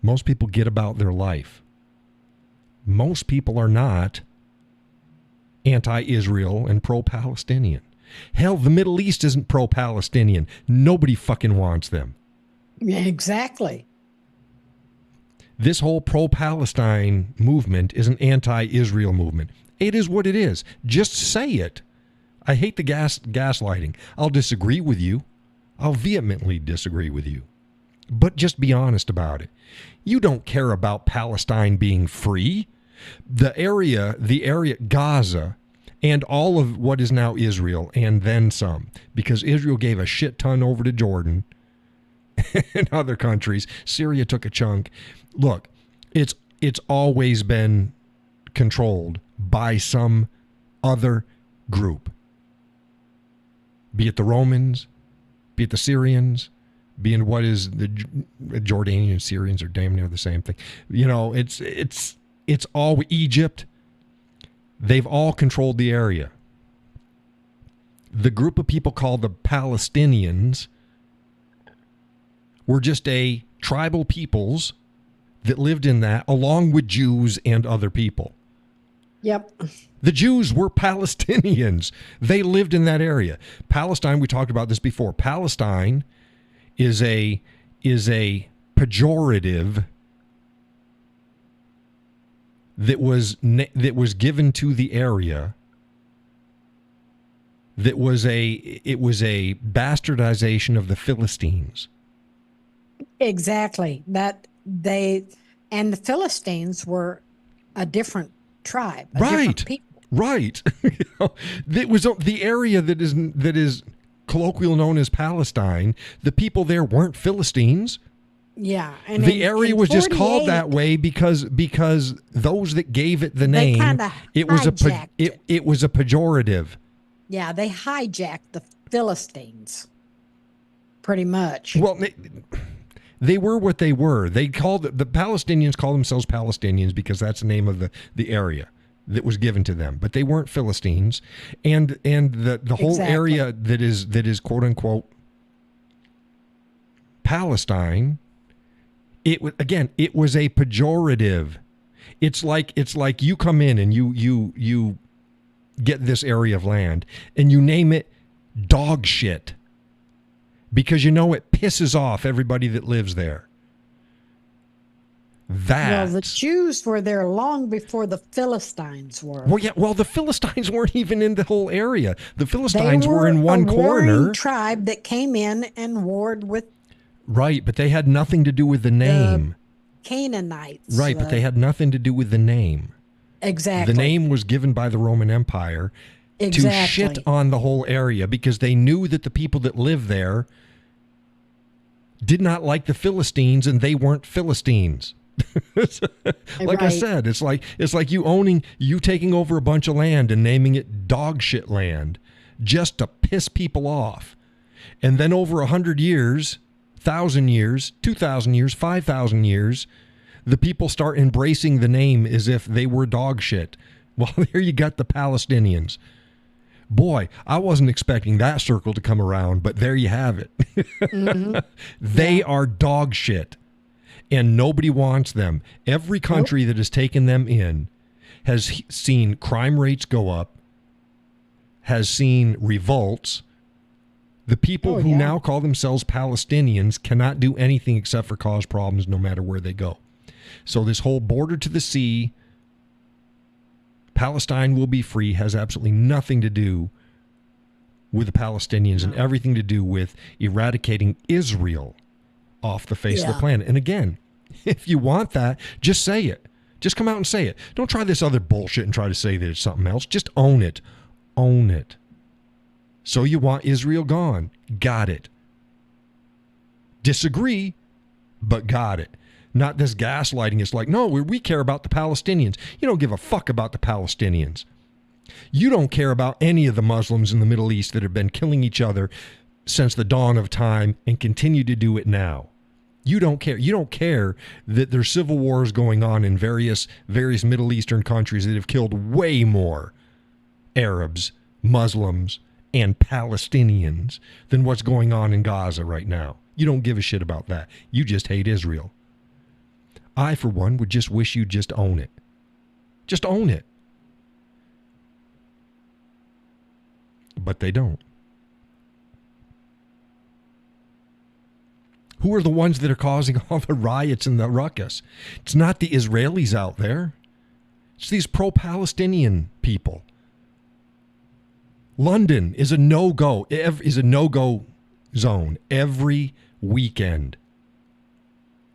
Most people get about their life. Most people are not anti-Israel and pro-Palestinian. Hell, the Middle East isn't pro-Palestinian. Nobody fucking wants them. Yeah, exactly. This whole pro-Palestine movement is an anti-Israel movement. It is what it is. Just say it. I hate the gaslighting. I'll disagree with you. I'll vehemently disagree with you. But just be honest about it. You don't care about Palestine being free. The area, Gaza, and all of what is now Israel, and then some, because Israel gave a shit ton over to Jordan and other countries. Syria took a chunk. Look, it's always been controlled by some other group. Be it the Romans, be it the Syrians, be it what is the Jordanian Syrians are damn near the same thing. You know, it's all Egypt. They've all controlled the area. The group of people called the Palestinians were just a tribal peoples that lived in that, along with Jews and other people. Yep. The Jews were Palestinians. They lived in that area. Palestine, we talked about this before. Palestine is a pejorative that was given to the area. It was a bastardization of the Philistines. Exactly. And the Philistines were a different tribe, a different people. Right. It was the area that is colloquial known as Palestine. The people there weren't Philistines. Yeah, and the area was just called 48, that way because those that gave it the name, it was it was a pejorative. Yeah, they hijacked the Philistines, pretty much. Well, they were what they were. The Palestinians call themselves Palestinians because that's the name of the area that was given to them. But they weren't Philistines, and the whole area that is quote unquote Palestine. It was a pejorative. It's like you come in and you get this area of land, and you name it dog shit because you know it pisses off everybody that lives there. Well, the Jews were there long before the Philistines were. Well, yeah. Well, the Philistines weren't even in the whole area. The Philistines They were in one a warring corner. tribe that came in and warred with. Right, but they had nothing to do with the name. Canaanites. Right, but they had nothing to do with the name. Exactly. The name was given by the Roman Empire to shit on the whole area because they knew that the people that lived there did not like the Philistines, and they weren't Philistines. Like I said, it's like you taking over a bunch of land and naming it dog shit land just to piss people off. And then over 100 years, 1,000 years, 2,000 years, 5,000 years, the people start embracing the name as if they were dog shit. Well, there you got the Palestinians. Boy, I wasn't expecting that circle to come around, but there you have it. Mm-hmm. They are dog shit. And nobody wants them. Every country that has taken them in has seen crime rates go up, has seen revolts. The people who now call themselves Palestinians cannot do anything except for cause problems no matter where they go. So this whole border to the sea, Palestine will be free, has absolutely nothing to do with the Palestinians and everything to do with eradicating Israel off the face of the planet. And again, if you want that, just say it. Just come out and say it. Don't try this other bullshit and try to say that it's something else. Just own it. Own it. So you want Israel gone. Got it. Disagree, but got it. Not this gaslighting. It's like, no, we care about the Palestinians. You don't give a fuck about the Palestinians. You don't care about any of the Muslims in the Middle East that have been killing each other since the dawn of time and continue to do it now. You don't care. You don't care that there's civil wars going on in various Middle Eastern countries that have killed way more Arabs, Muslims, and Palestinians than what's going on in Gaza right now. You don't give a shit about that. You just hate Israel. I, for one, would just wish you'd just own it. Just own it. But they don't. Who are the ones that are causing all the riots and the ruckus? It's not the Israelis out there. It's these pro-Palestinian people. London is a no-go zone every weekend.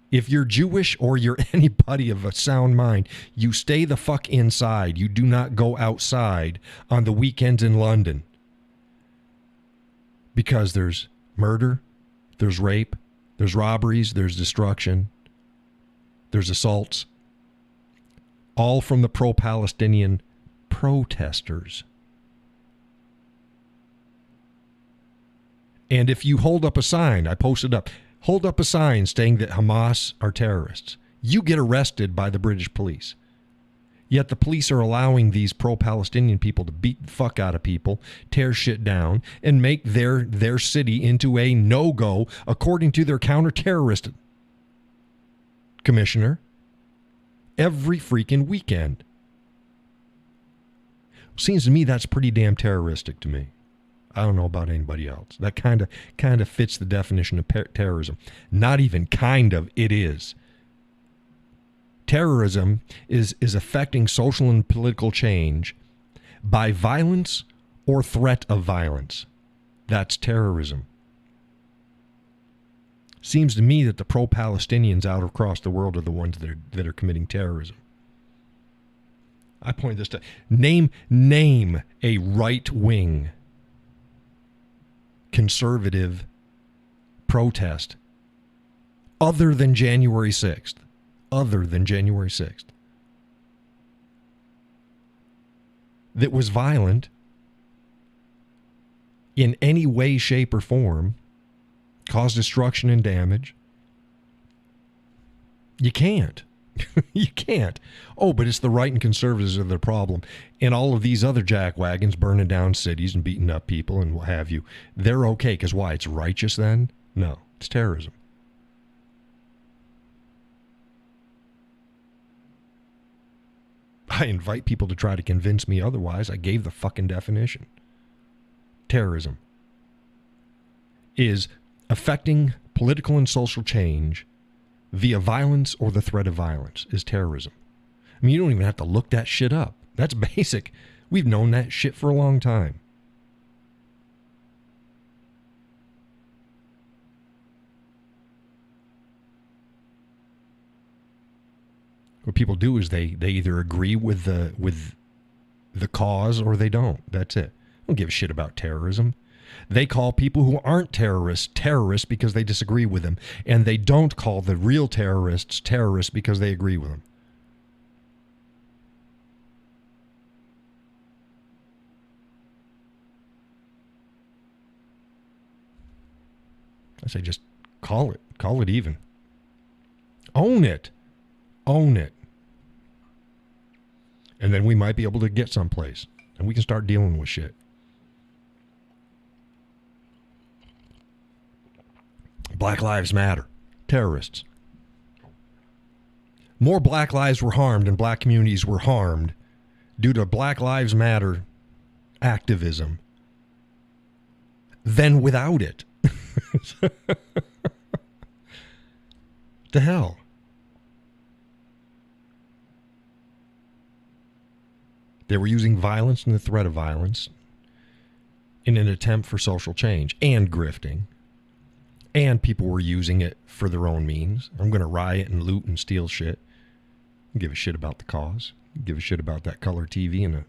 If you're Jewish or you're anybody of a sound mind, you stay the fuck inside. You do not go outside on the weekends in London. Because there's murder, there's rape, there's robberies, there's destruction, there's assaults. All from the pro-Palestinian protesters. And if you hold up a sign, I posted up, hold up a sign saying that Hamas are terrorists, you get arrested by the British police. Yet the police are allowing these pro-Palestinian people to beat the fuck out of people, tear shit down, and make their city into a no-go according to their counter-terrorist commissioner every freaking weekend. Seems to me that's pretty damn terroristic to me. I don't know about anybody else. That kind of fits the definition of terrorism. Not even kind of, it is. Terrorism is affecting social and political change by violence or threat of violence. That's terrorism. Seems to me that the pro-Palestinians out across the world are the ones that are committing terrorism. I point this to name a right-wing conservative protest other than January 6th. That was violent in any way, shape, or form, caused destruction and damage. You can't. You can't. Oh, but it's the right and conservatives are the problem. And all of these other jackwagons burning down cities and beating up people and what have you, they're okay. Because why? It's righteous then? No, it's terrorism. I invite people to try to convince me otherwise. I gave the fucking definition. Terrorism is affecting political and social change via violence or the threat of violence is terrorism. I mean, you don't even have to look that shit up. That's basic. We've known that shit for a long time. What people do is they either agree with the cause or they don't. That's it. They don't give a shit about terrorism. They call people who aren't terrorists because they disagree with them, and they don't call the real terrorists terrorists because they agree with them. I say just call it even. Own it. Own it. And then we might be able to get someplace. And we can start dealing with shit. Black Lives Matter. Terrorists. More black lives were harmed and black communities were harmed due to Black Lives Matter activism than without it. The hell? They were using violence and the threat of violence in an attempt for social change and grifting. And people were using it for their own means. I'm going to riot and loot and steal shit. Give a shit about the cause. Give a shit about that color TV and a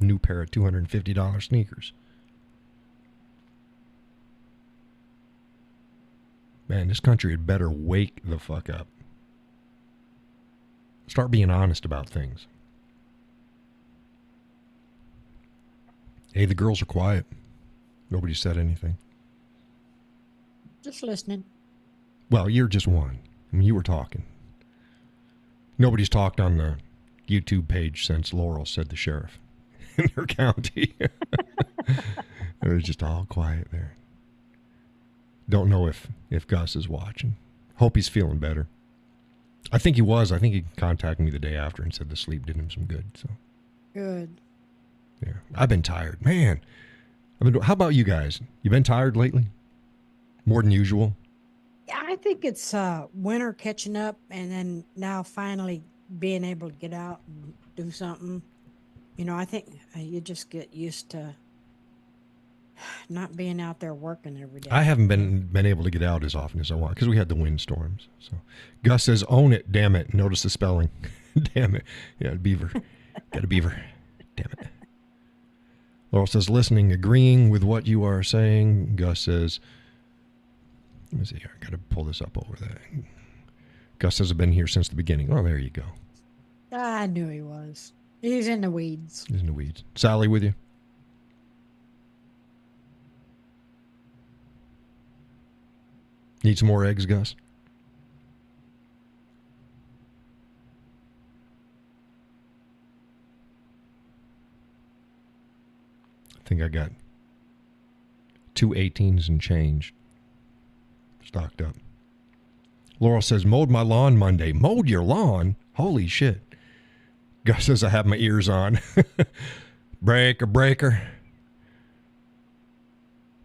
new pair of $250 sneakers. Man, this country had better wake the fuck up. Start being honest about things. Hey, the girls are quiet. Nobody said anything. Just listening. Well, you're just one. I mean, you were talking. Nobody's talked on the YouTube page since Laurel said the sheriff in her county. It was just all quiet there. Don't know if Gus is watching. Hope he's feeling better. I think he was. I think he contacted me the day after and said the sleep did him some good. So Good. yeah, I've been tired, man. How about you guys? You been tired lately? More than usual? Yeah, I think it's winter catching up, and then now finally being able to get out and do something. You know, I think you just get used to not being out there working every day. I haven't been able to get out as often as I want because we had the windstorms. So Gus says, "Own it, damn it." Notice the spelling. Damn it. Yeah, beaver. Got a beaver. Damn it. Laurel says, listening, agreeing with what you are saying. Gus says, let me see here. I got to pull this up over there. Gus says, I've been here since the beginning. Oh, there you go. I knew he was. He's in the weeds. He's in the weeds. Sally with you? Need some more eggs, Gus? I think I got 2 18s and change stocked up. Laurel says, mowed my lawn Monday. Mowed your lawn? Holy shit. Gus says, I have my ears on. Breaker.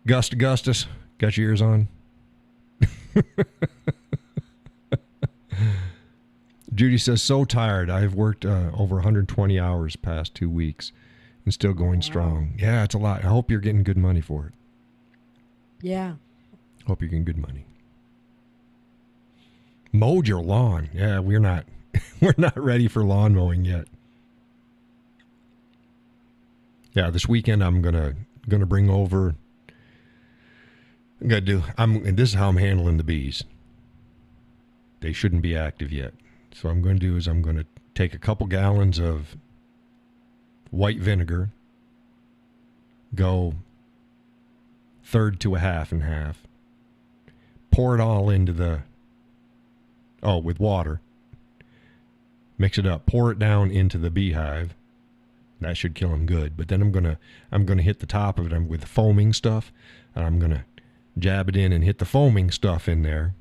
Gustus, got your ears on? Judy says, so tired. I've worked over 120 hours past 2 weeks and still going strong. Yeah, it's a lot. I hope you're getting good money for it. Yeah. Hope you're getting good money. Mowed your lawn. Yeah, we're not ready for lawn mowing yet. Yeah, this weekend I'm gonna bring over. And this is how I'm handling the bees. They shouldn't be active yet. So what I'm going to do is I'm going to take a couple gallons of white vinegar, go third to a half and half, pour it all into with water, mix it up, pour it down into the beehive. That should kill them good. But then I'm gonna hit the top of it with foaming stuff, and I'm gonna jab it in and hit the foaming stuff in there.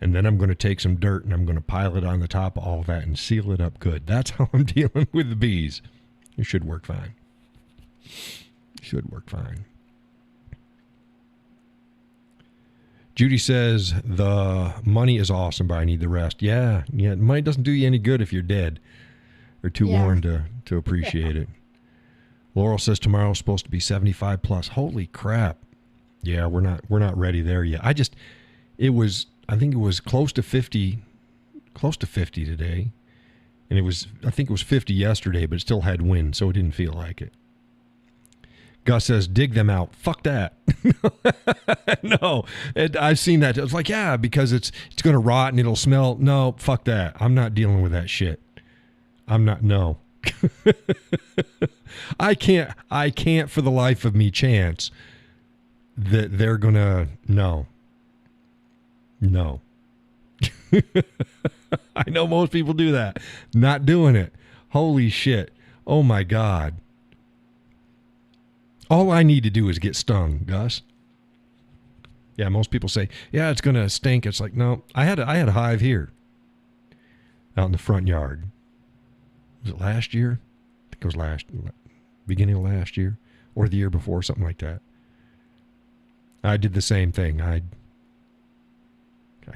And then I'm going to take some dirt and I'm going to pile it on the top of all that and seal it up good. That's how I'm dealing with the bees. It should work fine. Should work fine. Judy says, the money is awesome, but I need the rest. Yeah, money doesn't do you any good if you're dead or too worn to appreciate it. Laurel says tomorrow's supposed to be 75 plus. Holy crap. Yeah, we're not ready there yet. I think it was close to 50 today. And I think it was 50 yesterday, but it still had wind, so it didn't feel like it. Gus says, dig them out. Fuck that. No, I've seen that. It's like, yeah, because it's going to rot and it'll smell. No, fuck that. I'm not dealing with that shit. No. I can't for the life of me chance that they're going to, no. I know most people do that. Not doing it. Holy shit. Oh my God. All I need to do is get stung, Gus. Yeah, most people say, yeah, it's going to stink. It's like, no, I had a hive here out in the front yard. Was it last year? I think it was beginning of last year or the year before, something like that. I did the same thing. I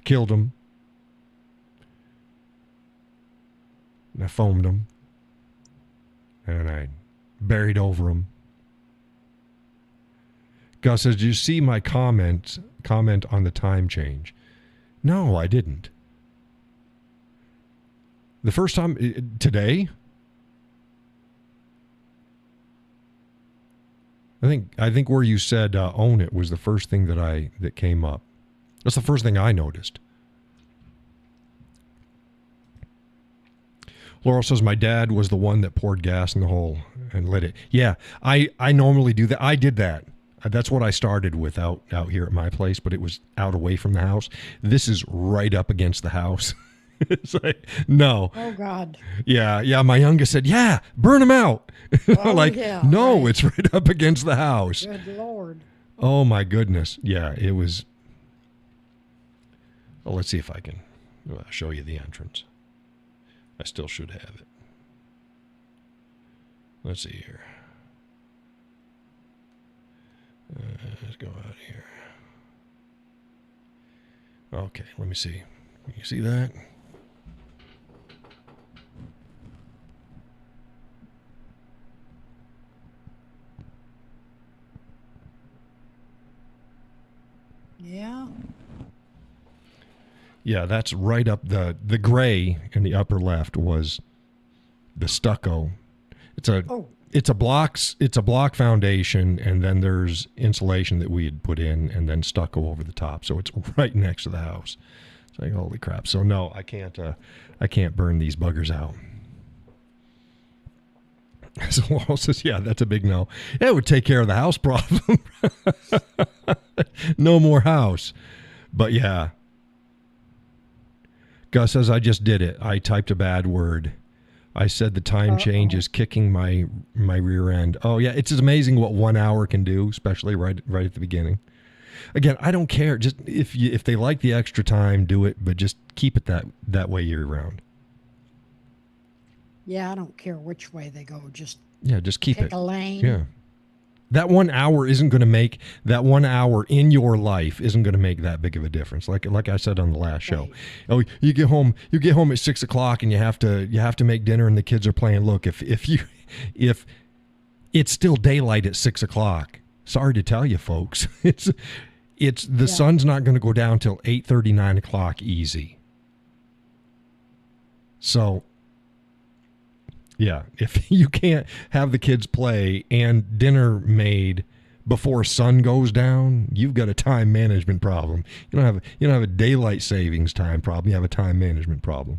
killed them. And I foamed them. And I buried over them. Gus says, did you see my comment on the time change? No, I didn't. The first time today? I think where you said own it was the first thing that came up. That's the first thing I noticed. Laurel says my dad was the one that poured gas in the hole and lit it. Yeah, I normally do that. I did that. That's what I started with out here at my place, but it was out away from the house. This is right up against the house. It's like, no. Oh, God. Yeah. My youngest said, yeah, burn them out. Oh, like, yeah, no, right. It's right up against the house. Good Lord. Oh, my goodness. Yeah, it was. Well, let's see if I can show you the entrance. I still should have it. Let's see here. Let's go out here. Okay, let me see. You see that? Yeah. Yeah, that's right up the gray in the upper left was the stucco. It's a block foundation, and then there's insulation that we had put in, and then stucco over the top. So it's right next to the house. It's like, holy crap! So no, I can't burn these buggers out. So Laurel says, yeah, that's a big no. It would take care of the house problem. No more house. But yeah. Gus says, I just did it. I typed a bad word. I said the time change is kicking my rear end. Oh, yeah. It's amazing what 1 hour can do, especially right at the beginning. Again, I don't care. Just if they like the extra time, do it, but just keep it that way year round. Yeah, I don't care which way they go. Just keep pick it. a lane. Yeah. That 1 hour isn't going to make that 1 hour in your life isn't going to make that big of a difference. Like I said on the last show. Right. Oh, you get home at 6 o'clock and you have to make dinner and the kids are playing. Look, if it's still daylight at 6 o'clock, sorry to tell you folks, the sun's not going to go down till 8:30, 9 o'clock easy. So yeah, if you can't have the kids play and dinner made before sun goes down, you've got a time management problem. You don't have a daylight savings time problem. You have a time management problem.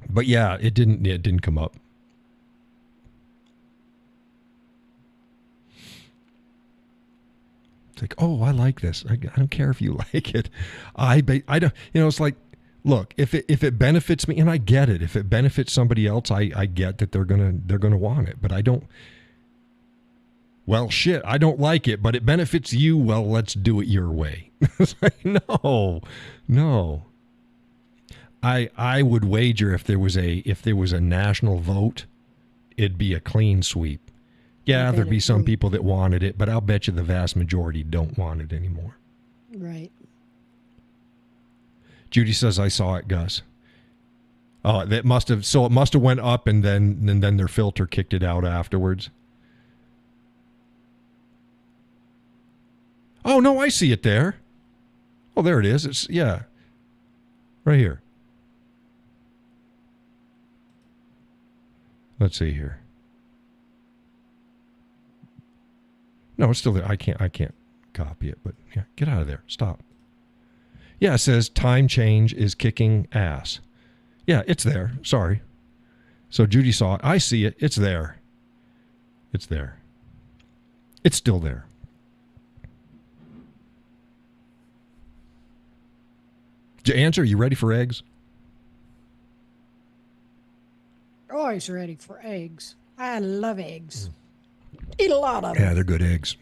But yeah, it didn't come up. It's like, oh, I like this. I don't care if you like it. I don't. It's like. Look, if it benefits me, and I get it, if it benefits somebody else, I get that they're gonna want it. But I don't. Well, shit, I don't like it, but it benefits you. Well, let's do it your way. It's like, no. I would wager if there was a national vote, it'd be a clean sweep. Yeah, there'd be some people that wanted it, but I'll bet you the vast majority don't want it anymore. Right. Judy says, I saw it, Gus. Oh, it must have went up and then their filter kicked it out afterwards. Oh, no, I see it there. Oh, there it is. It's, yeah. Right here. Let's see here. No, it's still there. I can't copy it, but yeah, get out of there. Stop. Yeah, it says time change is kicking ass. Yeah, it's there. Sorry. So Judy saw it. I see it. It's there. It's there. It's still there. To answer, are you ready for eggs? Always ready for eggs. I love eggs. Eat a lot of them. Yeah, they're good eggs.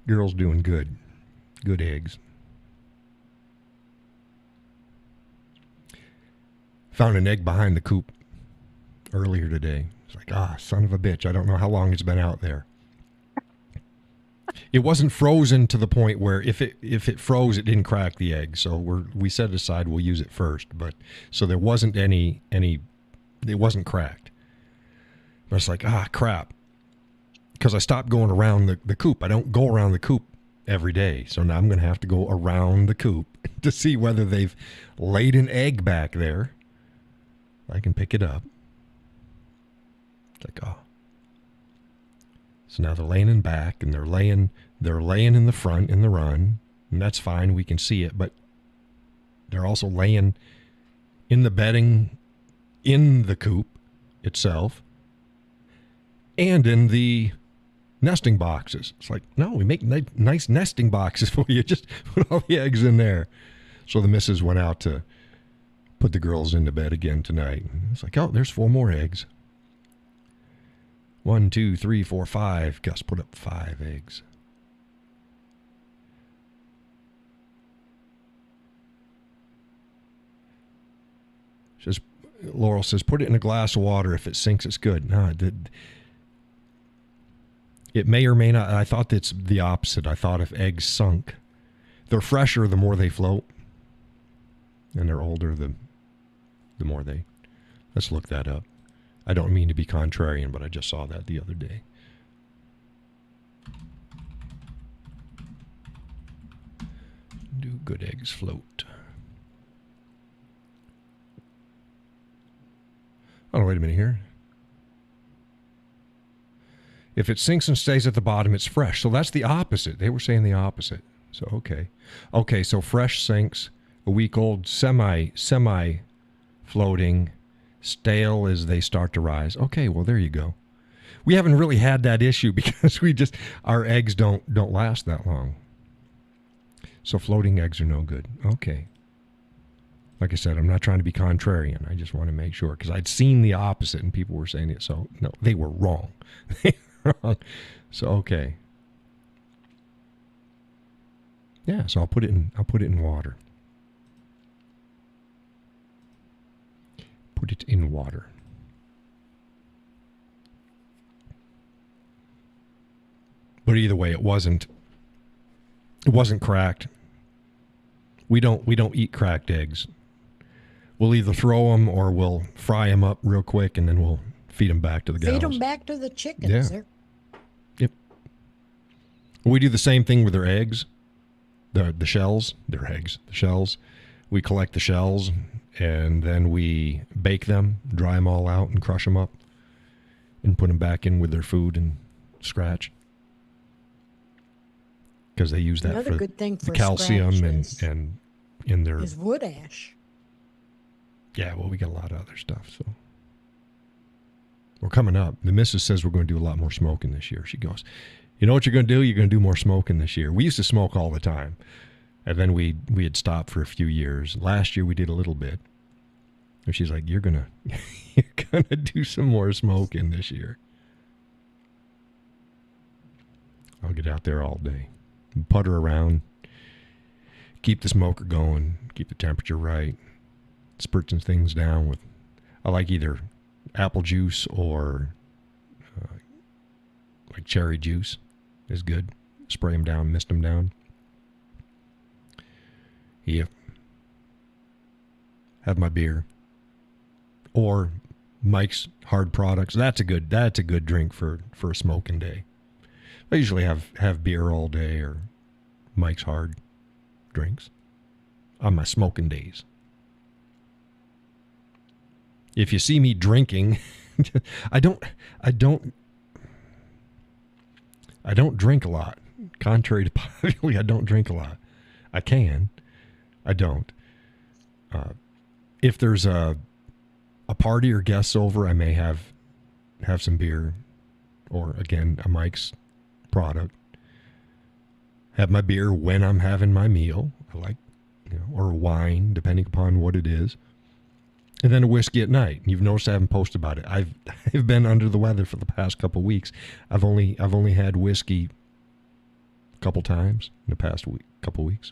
Girl's doing good. Good eggs. Found an egg behind the coop earlier today. It's like, son of a bitch. I don't know how long it's been out there. It wasn't frozen to the point where if it froze, it didn't crack the egg. So we set it aside. We'll use it first. But so there wasn't any. It wasn't cracked. But it's like, crap. Because I stopped going around the coop. I don't go around the coop every day. So now I'm going to have to go around the coop to see whether they've laid an egg back there. I can pick it up. It's like, So now they're laying in back, and they're laying in the front in the run, and that's fine. We can see it, but they're also laying in the bedding in the coop itself and in the nesting boxes. It's like, no, we make nice nesting boxes for you. Just put all the eggs in there. So the missus went out to put the girls into bed again tonight. It's like, there's 4 more eggs. 1, 2, 3, 4, 5. Gus put up 5 eggs. Laurel says, put it in a glass of water. If it sinks, it's good. No, it may or may not. I thought it's the opposite. I thought if eggs sunk, they're fresher the more they float. And they're older the more they. Let's look that up. I don't mean to be contrarian, but I just saw that the other day. Do good eggs float? Oh, wait a minute here. If it sinks and stays at the bottom, it's fresh. So that's the opposite. They were saying the opposite. So, okay. Okay, so fresh sinks, a week old, semi floating, stale as they start to rise. Okay, well, there you go. We haven't really had that issue because our eggs don't last that long. So floating eggs are no good. Okay. Like I said, I'm not trying to be contrarian. I just want to make sure because I'd seen the opposite and people were saying it. So no, they were wrong. They were wrong. So okay. Yeah, so I'll put it in water. Put it in water. But either way, it wasn't cracked. We don't eat cracked eggs. We'll either throw them or we'll fry them up real quick and then we'll feed them back to the gals. Feed them back to the chickens. Yeah. There. Yep. We do the same thing with their eggs. The shells, their eggs, the shells. We collect the shells and then we bake them, dry them all out and crush them up and put them back in with their food and scratch. Because they use that Another for good thing for the calcium scratch and in their is wood ash. Yeah, well, we got a lot of other stuff, so we're coming up. The missus says we're going to do a lot more smoking this year. She goes, you know what you're going to do? You're going to do more smoking this year. We used to smoke all the time, and then we had stopped for a few years. Last year we did a little bit, and she's like, you're gonna do some more smoking this year. I'll get out there all day. Putter around. Keep the smoker going. Keep the temperature right. Spurt some things down with, I like either apple juice or like cherry juice is good. Spray them down, mist them down. Yep. Have my beer. Or Mike's Hard Products. That's a good drink for a smoking day. I usually have beer all day or Mike's Hard drinks on my smoking days. If you see me drinking, I don't drink a lot. Contrary to popularly, I don't drink a lot. I can. I don't. If there's a party or guests over, I may have some beer or, again, a Mike's product. Have my beer when I'm having my meal. I like, or wine, depending upon what it is. And then a whiskey at night. You've noticed I haven't posted about it. I've been under the weather for the past couple of weeks. I've only had whiskey a couple times in the past couple of weeks.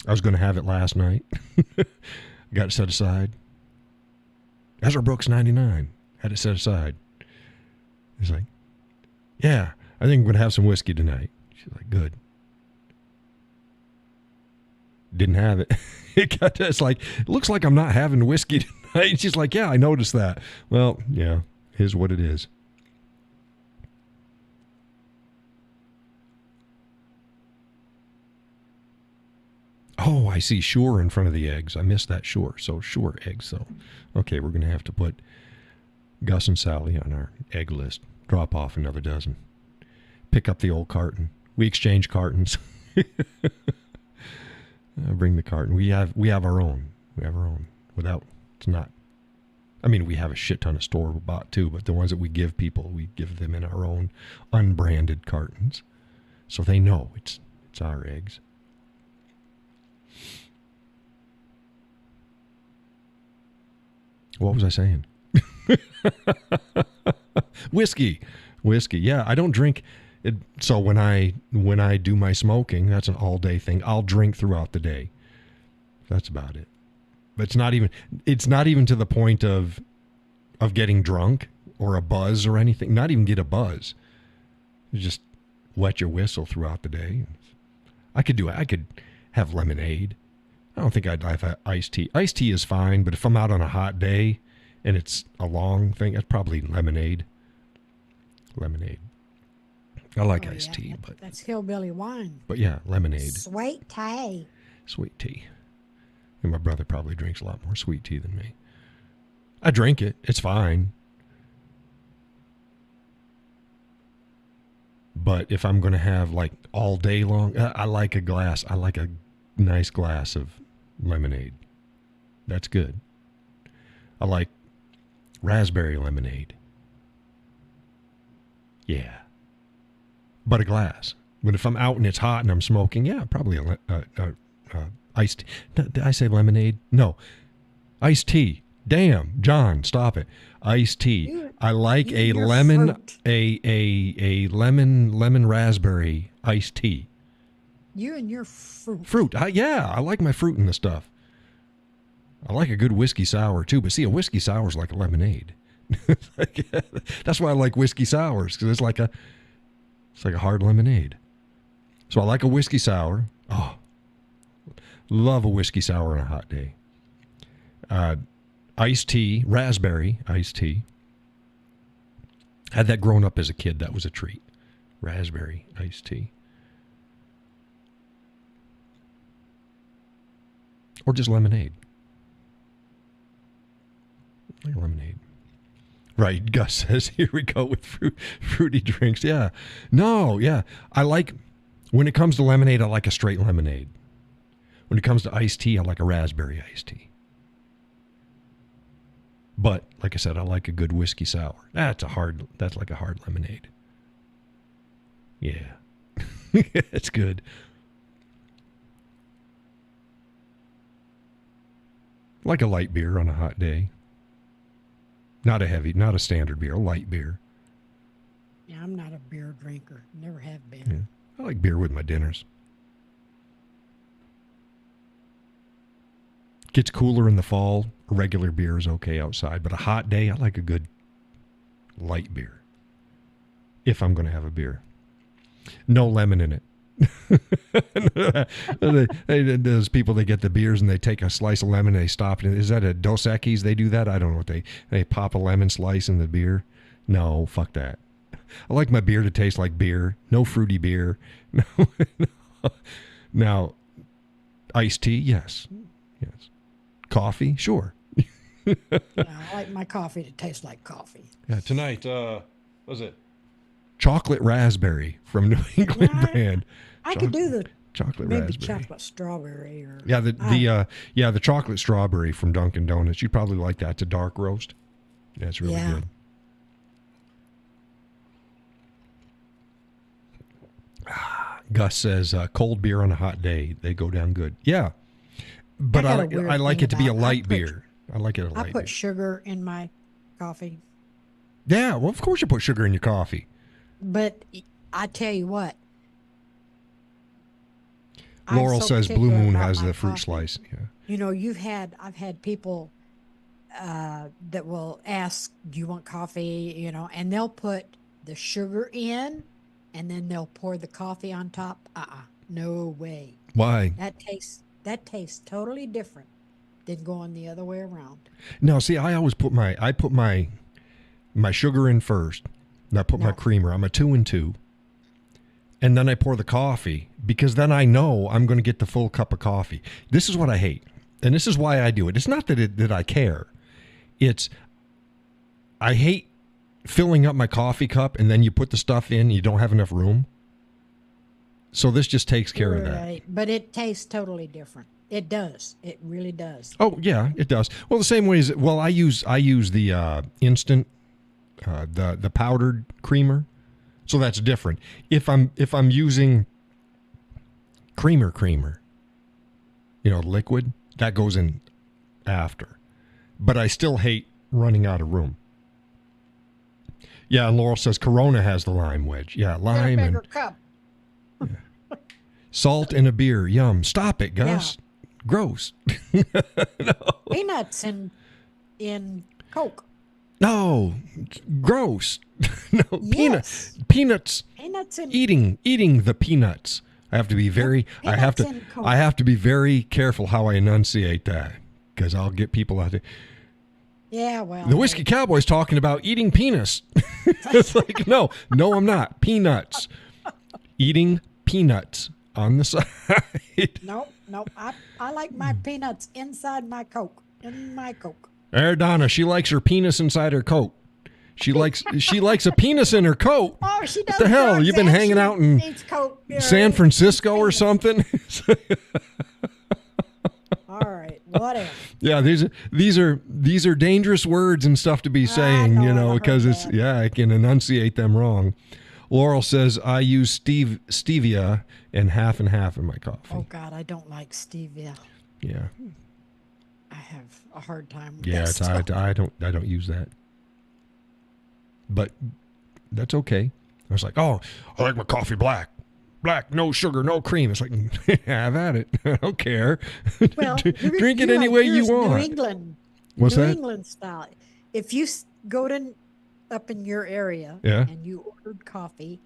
I was going to have it last night. Got it set aside. Ezra Brooks 99. Had it set aside. He's like, yeah, I think I'm going to have some whiskey tonight. She's like, good. Didn't have it. It's like, it looks like I'm not having whiskey tonight. And she's like, yeah, I noticed that. Well, yeah, here's what it is. Oh, I see Sure in front of the eggs. I missed that Sure. So Sure eggs. So, okay, we're going to have to put Gus and Sally on our egg list. Drop off another dozen. Pick up the old carton. We exchange cartons. Bring the carton. We have our own. We have our own. It's not. I mean, we have a shit ton of store-bought too, but the ones that we give people, we give them in our own unbranded cartons, so they know it's our eggs. What was I saying? Whiskey. Yeah, I don't drink it. So when I do my smoking, that's an all-day thing. I'll drink throughout the day. That's about it. But it's not even to the point of getting drunk or a buzz or anything. Not even get a buzz. You just wet your whistle throughout the day. I could do it. I could have lemonade. I don't think I'd have iced tea. Iced tea is fine, but if I'm out on a hot day and it's a long thing, that's probably lemonade. I like iced tea, but that's hillbilly wine. But yeah, lemonade. Sweet tea. And my brother probably drinks a lot more sweet tea than me. I drink it. It's fine. But if I'm going to have like all day long, I like a nice glass of lemonade. That's good. I like raspberry lemonade. Yeah. But a glass. But if I'm out and it's hot and I'm smoking, yeah, probably iced tea. Did I say lemonade? No. Iced tea. Damn, John, stop it. Iced tea. I like a lemon, a lemon raspberry iced tea. You and your fruit. Fruit. I like my fruit in the stuff. I like a good whiskey sour too, but see, a whiskey sour is like a lemonade. That's why I like whiskey sours, because it's like a hard lemonade. So I like a whiskey sour. Oh, love a whiskey sour on a hot day. Iced tea, raspberry iced tea. Had that growing up as a kid. That was a treat. Raspberry iced tea. Or just lemonade. Like lemonade. Right, Gus says, here we go with fruity drinks. Yeah. No, yeah. When it comes to lemonade, I like a straight lemonade. When it comes to iced tea, I like a raspberry iced tea. But, like I said, I like a good whiskey sour. That's like a hard lemonade. Yeah. It's good. Like a light beer on a hot day. Not a standard beer, a light beer. Yeah, I'm not a beer drinker. Never have been. Yeah. I like beer with my dinners. Gets cooler in the fall. Regular beer is okay outside, but a hot day, I like a good light beer. If I'm going to have a beer. No lemon in it. Those people, they get the beers and they take a slice of lemon and they stop it. Is that a Dos Equis? They do that? I don't know what they pop a lemon slice in the beer. No, fuck that. I like my beer to taste like beer. No fruity beer. No. Now, iced tea, yes. Coffee, sure. Yeah, I like my coffee to taste like coffee. Yeah, tonight, what was it? Chocolate raspberry from New England brand. I could do the chocolate maybe raspberry. chocolate strawberry or the chocolate strawberry from Dunkin' Donuts. You'd probably like that. It's a dark roast. Yeah, it's really good. Gus says cold beer on a hot day, they go down good. Yeah, but I like it to be a light beer. I like it a light. I put sugar in my coffee. Yeah, well, of course you put sugar in your coffee. But I tell you what. Laurel says Blue Moon has the fruit coffee. Slice. Yeah. You know, I've had people that will ask, "Do you want coffee?" You know, and they'll put the sugar in, and then they'll pour the coffee on top. No way. Why? That tastes totally different than going the other way around. No, see, I always put my sugar in first. And I put my creamer. I'm a 2 and 2. And then I pour the coffee because then I know I'm going to get the full cup of coffee. This is what I hate. And this is why I do it. It's not that I care. I hate filling up my coffee cup and then you put the stuff in and you don't have enough room. So this just takes care of that. But it tastes totally different. It does. It really does. Oh, yeah, it does. Well, the same way as, I use the instant, the powdered creamer. So that's different. If I'm using creamer, liquid, that goes in after. But I still hate running out of room. Yeah, and Laurel says Corona has the lime wedge. Yeah, lime Get a bigger cup. Yeah. Salt in a beer. Yum. Stop it, Gus. Yeah. Gross. No. Peanuts in Coke. No, gross. No, yes. Peanuts. Peanuts in eating the peanuts. I have to be very. I have to be very careful how I enunciate that because I'll get people out there. Yeah, well. The Whiskey Cowboy's talking about eating penis. It's like no, I'm not. Peanuts. Eating peanuts on the side. Nope. I like my peanuts inside my Coke. In my Coke. There, Donna, she likes her penis inside her coat. She likes a penis in her coat. Oh, she does. What the hell? You've been hanging out in San Francisco or something? All right, whatever. Yeah, these are dangerous words and stuff to be saying, because I can enunciate them wrong. Laurel says I use stevia and half in my coffee. Oh God, I don't like stevia. Yeah. I have a hard time with that. I don't use that. But that's okay. I was like, oh, I like my coffee black. Black, no sugar, no cream. It's like, have at it. I don't care. Well, drink it any way you want. New England. What's New that? England style. If you go up in your area and you ordered coffee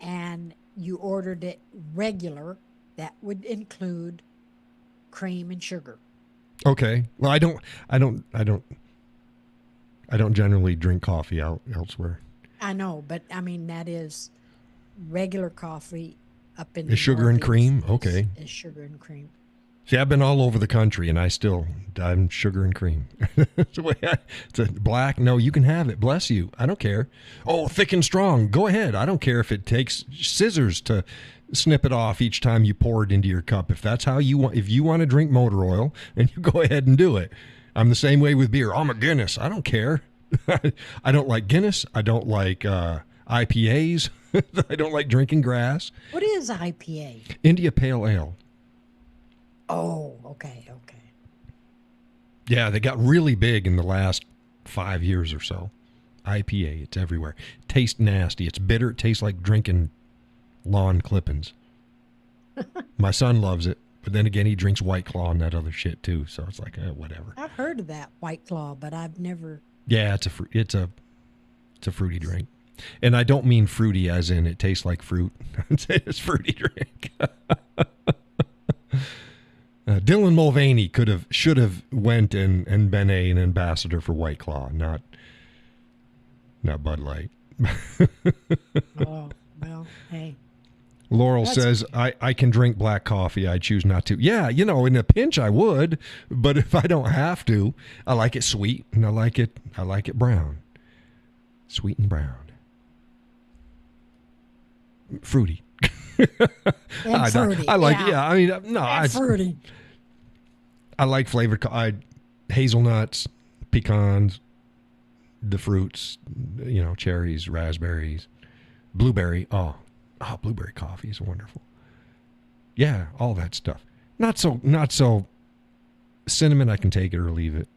and you ordered it regular, that would include cream and sugar. Okay. Well, I don't generally drink coffee elsewhere. I know, but I mean that is regular coffee up in the sugar and cream. Okay. Is sugar and cream. See, I've been all over the country, and I'm sugar and cream. It's a black. No, you can have it. Bless you. I don't care. Oh, thick and strong. Go ahead. I don't care if it takes scissors to snip it off each time you pour it into your cup. If that's how you want, if you want to drink motor oil, then you go ahead and do it. I'm the same way with beer. I'm a Guinness. I don't care. I don't like Guinness. I don't like IPAs. I don't like drinking grass. What is IPA? India Pale Ale. Oh, okay. Yeah, they got really big in the last 5 years or so. IPA. It's everywhere. It tastes nasty. It's bitter. It tastes like drinking lawn clippings. My son loves it, but then again, he drinks White Claw and that other shit too. So it's like, whatever. I've heard of that White Claw, but I've never. Yeah, it's a fruity drink. And I don't mean fruity as in it tastes like fruit. It's fruity drink. Dylan Mulvaney should have went and been an ambassador for White Claw, not Bud Light. Oh, well, hey. Laurel says, I can drink black coffee. I choose not to. Yeah, in a pinch I would, but if I don't have to, I like it sweet and I like it brown. Sweet and brown. Fruity. And fruity. I like, yeah. I mean, no, And fruity. I like flavored hazelnuts, pecans, the fruits, cherries, raspberries, blueberry. Oh, blueberry coffee is wonderful. Yeah, all that stuff. Not so cinnamon, I can take it or leave it.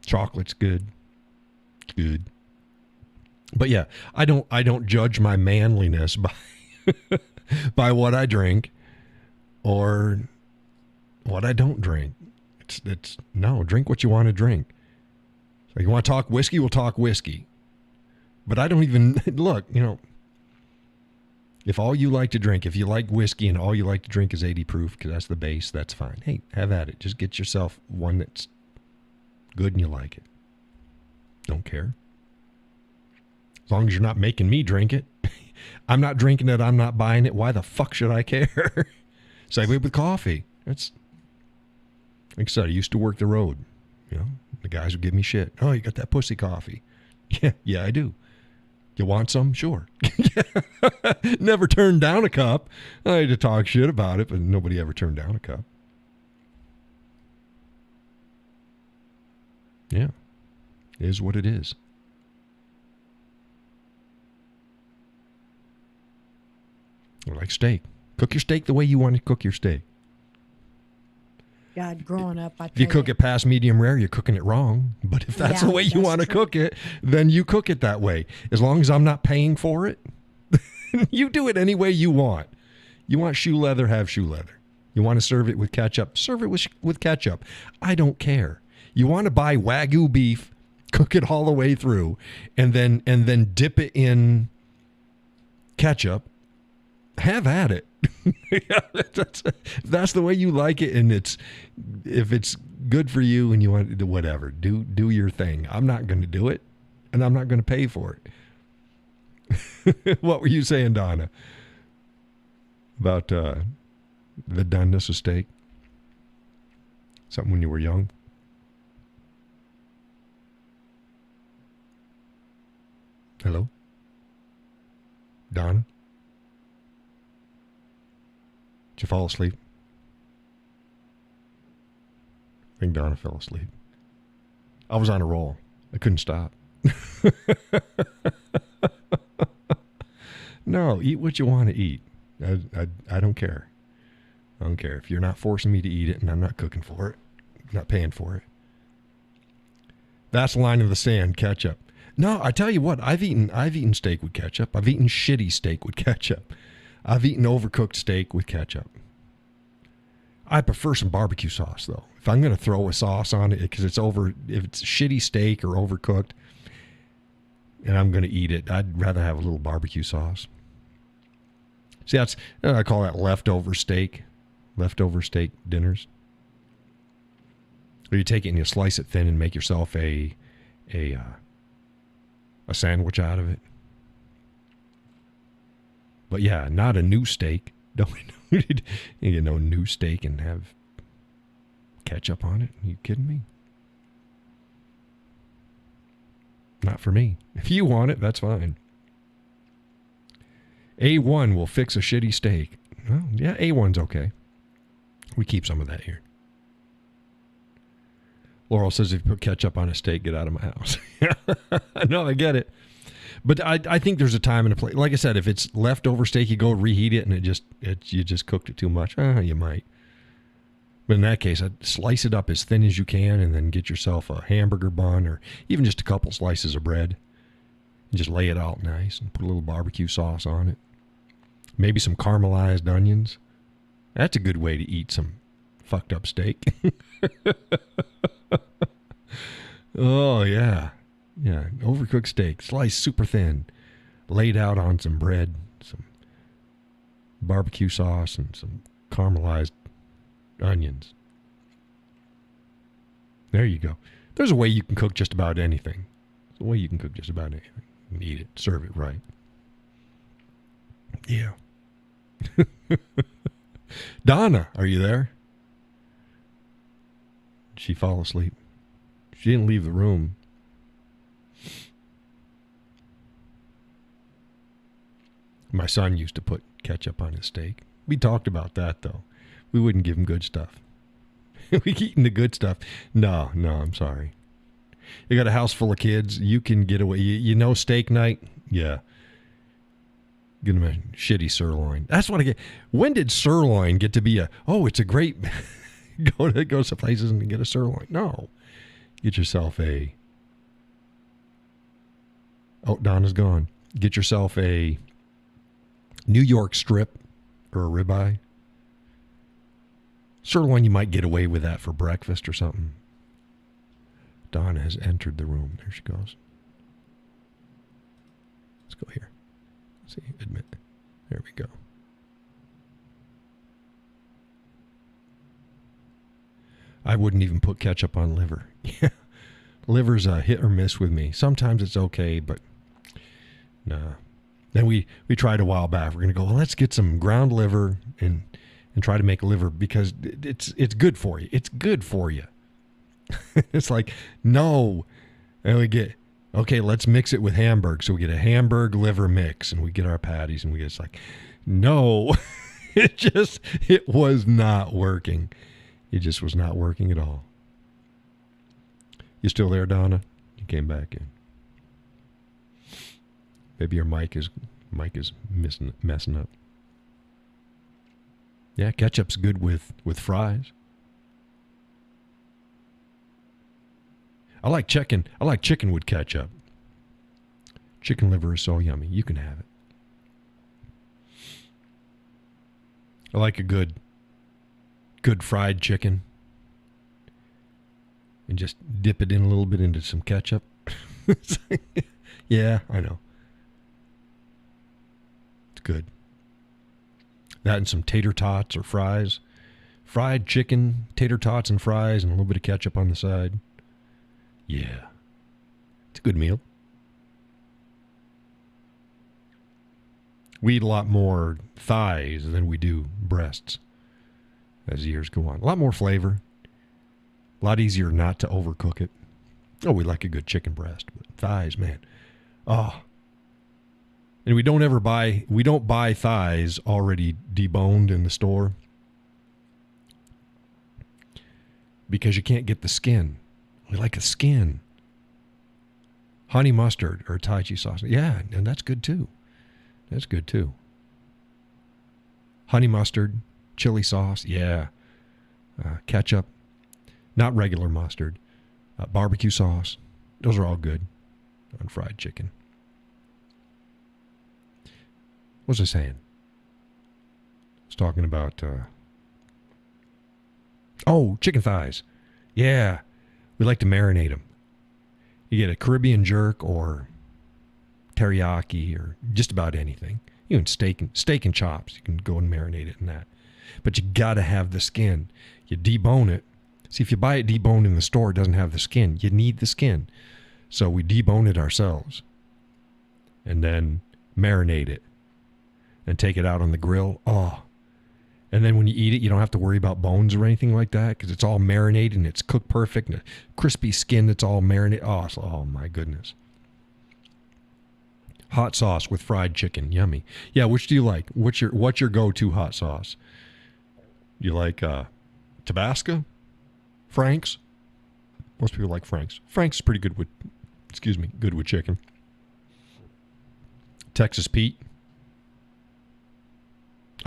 Chocolate's good. Good. But yeah, I don't judge my manliness by by what I drink or what I don't drink. It's no, drink what you want to drink. So you want to talk whiskey, we'll talk whiskey. But I don't even look, if all you like to drink, if you like whiskey and all you like to drink is 80 proof, because that's the base, that's fine. Hey, have at it. Just get yourself one that's good and you like it. Don't care. As long as you're not making me drink it. I'm not drinking it. I'm not buying it. Why the fuck should I care? Same way with coffee. That's, like I said, I used to work the road. The guys would give me shit. Oh, you got that pussy coffee. Yeah, I do. You want some? Sure. Never turned down a cup. I had to talk shit about it, but nobody ever turned down a cup. Yeah. It is what it is. Like steak. Cook your steak the way you want to cook your steak. God, growing up, If you cook it past medium rare, you're cooking it wrong. But if that's the way you want to cook it, then you cook it that way. As long as I'm not paying for it, you do it any way you want. You want shoe leather, have shoe leather. You want to serve it with ketchup, serve it with ketchup. I don't care. You want to buy Wagyu beef, cook it all the way through, and then dip it in ketchup. Have at it. That's the way you like it, and if it's good for you and you want to do whatever, do your thing. I'm not going to do it, and I'm not going to pay for it. What were you saying, Donna? About the doneness of steak? Something when you were young? Hello? Donna? Did you fall asleep? I think Donna fell asleep. I was on a roll. I couldn't stop. No, eat what you want to eat. I don't care. I don't care. If you're not forcing me to eat it and I'm not cooking for it, not paying for it. That's the line in the sand, ketchup. No, I tell you what, I've eaten steak with ketchup. I've eaten shitty steak with ketchup. I've eaten overcooked steak with ketchup. I prefer some barbecue sauce, though. If I'm going to throw a sauce on it, because if it's shitty steak or overcooked, and I'm going to eat it, I'd rather have a little barbecue sauce. See, I call that leftover steak dinners. Or you take it and you slice it thin and make yourself a sandwich out of it. But yeah, not a new steak. Don't you get no new steak and have ketchup on it? Are you kidding me? Not for me. If you want it, that's fine. A1 will fix a shitty steak. Well, yeah, A1's okay. We keep some of that here. Laurel says if you put ketchup on a steak, get out of my house. No, I get it. But I think there's a time and a place. Like I said, if it's leftover steak, you go reheat it and you just cooked it too much. You might. But in that case, I'd slice it up as thin as you can and then get yourself a hamburger bun or even just a couple slices of bread. And just lay it out nice and put a little barbecue sauce on it. Maybe some caramelized onions. That's a good way to eat some fucked up steak. Oh, yeah. Yeah, overcooked steak, sliced super thin, laid out on some bread, some barbecue sauce, and some caramelized onions. There you go. There's a way you can cook just about anything. There's a way you can cook just about anything. And eat it, serve it right. Yeah. Donna, are you there? Did she fall asleep? She didn't leave the room. My son used to put ketchup on his steak. We talked about that, though. We wouldn't give him good stuff. We eating the good stuff. No, I'm sorry. You got a house full of kids. You can get away. You know steak night? Yeah. Get him a shitty sirloin. That's what I get. When did sirloin get to be it's a great... go to places and get a sirloin. No. Get yourself a... Oh, Donna's gone. Get yourself a New York strip or a ribeye. Sirloin, you might get away with that for breakfast or something. Donna has entered the room. There she goes. Let's go here. Let's see. Admit. There we go. I wouldn't even put ketchup on liver. Yeah. Liver's a hit or miss with me. Sometimes it's okay, but nah. Then we tried a while back. We're going to go, well, let's get some ground liver and try to make liver because it's good for you. It's good for you. It's like, no. And we get, okay, let's mix it with Hamburg. So we get a Hamburg liver mix and we get our patties and it's like, no. It was not working. It just was not working at all. You still there, Donna? You came back in. Maybe your mic is messing up. Yeah, ketchup's good with fries. I like chicken with ketchup. Chicken liver is so yummy. You can have it. I like a good fried chicken. And just dip it in a little bit into some ketchup. Yeah, I know. It's good. That and some tater tots or fries. Fried chicken, tater tots and fries, and a little bit of ketchup on the side. Yeah. It's a good meal. We eat a lot more thighs than we do breasts as the years go on. A lot more flavor. A lot easier not to overcook it. Oh, we like a good chicken breast, but thighs, man. Oh. And we don't buy thighs already deboned in the store because you can't get the skin. We like the skin. Honey mustard or Tai Chi sauce. Yeah, and that's good too. That's good too. Honey mustard, chili sauce, yeah. Ketchup, not regular mustard. Barbecue sauce. Those are all good on fried chicken. What was I saying? I was talking about, chicken thighs. Yeah, we like to marinate them. You get a Caribbean jerk or teriyaki or just about anything. Even steak and chops. You can go and marinate it in that. But you got to have the skin. You debone it. See, if you buy it deboned in the store, it doesn't have the skin. You need the skin. So we debone it ourselves. And then marinate it. And take it out on the grill. Oh. And then when you eat it, you don't have to worry about bones or anything like that because it's all marinated and it's cooked perfect. And a crispy skin that's all marinated. Oh, my goodness. Hot sauce with fried chicken. Yummy. Yeah, which do you like? What's your go-to hot sauce? You like Tabasco? Frank's? Most people like Frank's. Frank's is pretty good with chicken. Texas Pete.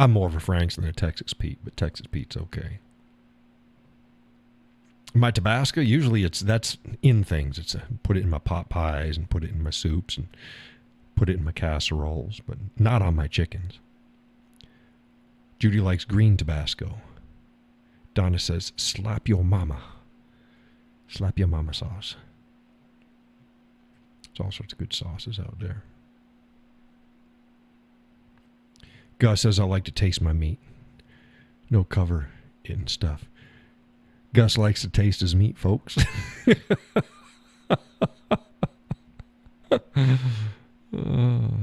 I'm more of a Frank's than a Texas Pete, but Texas Pete's okay. My Tabasco, usually that's in things. Put it in my pot pies and put it in my soups and put it in my casseroles, but not on my chickens. Judy likes green Tabasco. Donna says, slap your mama. Slap your mama sauce. There's all sorts of good sauces out there. Gus says, I like to taste my meat. No cover in stuff. Gus likes to taste his meat, folks.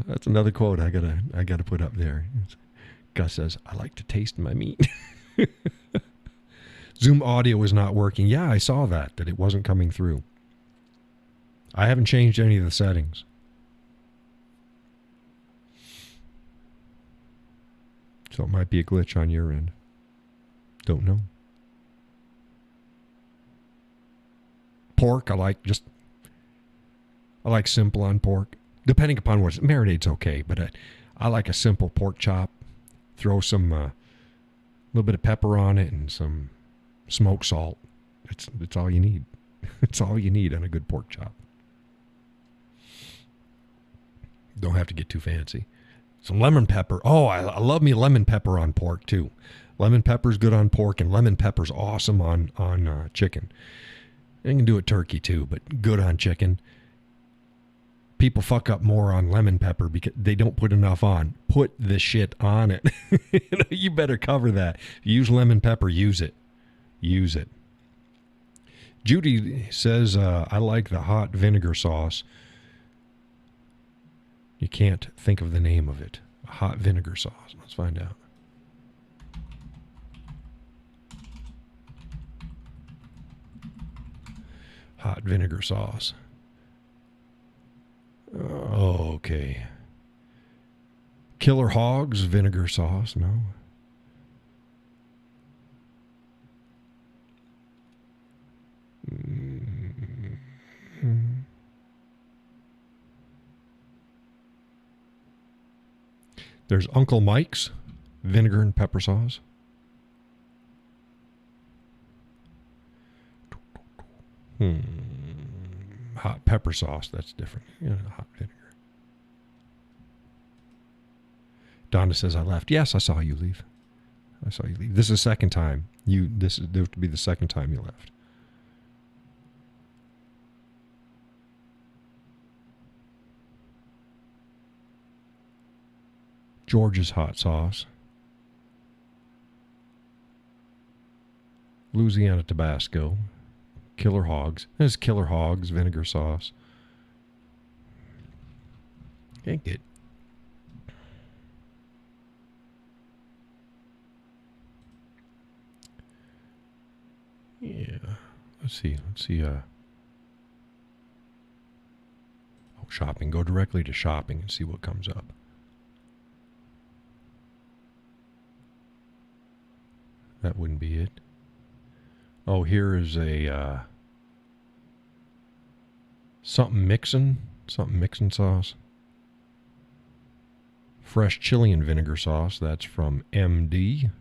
That's another quote I gotta put up there. Gus says, I like to taste my meat. Zoom audio is not working. Yeah, I saw that it wasn't coming through. I haven't changed any of the settings. So it might be a glitch on your end. Don't know. Pork, I like simple on pork. Depending upon what marinade's okay, but I like a simple pork chop. Throw some little bit of pepper on it and some smoked salt. It's all you need. It's all you need on a good pork chop. Don't have to get too fancy. Some lemon pepper. Oh, I love me lemon pepper on pork too. Lemon pepper's good on pork, and lemon pepper's awesome on chicken. You can do it turkey too, but good on chicken. People fuck up more on lemon pepper because they don't put enough on. Put the shit on it. You better cover that. If you use lemon pepper, use it. Use it. Judy says, I like the hot vinegar sauce. You can't think of the name of it. A hot vinegar sauce. Let's find out. Hot vinegar sauce. Oh, okay. Killer Hogs vinegar sauce. No. There's Uncle Mike's vinegar and pepper sauce. Hot pepper sauce, that's different. Hot vinegar. Donna says I left. Yes, I saw you leave. I saw you leave. This is the second time. This is to be the second time you left. George's hot sauce. Louisiana Tabasco. Killer Hogs. There's Killer Hogs vinegar sauce. Can't get. Yeah. Let's see. Oh, shopping. Go directly to shopping and see what comes up. That wouldn't be it. Oh, here is a something mixin' sauce. Fresh chili and vinegar sauce. That's from MD.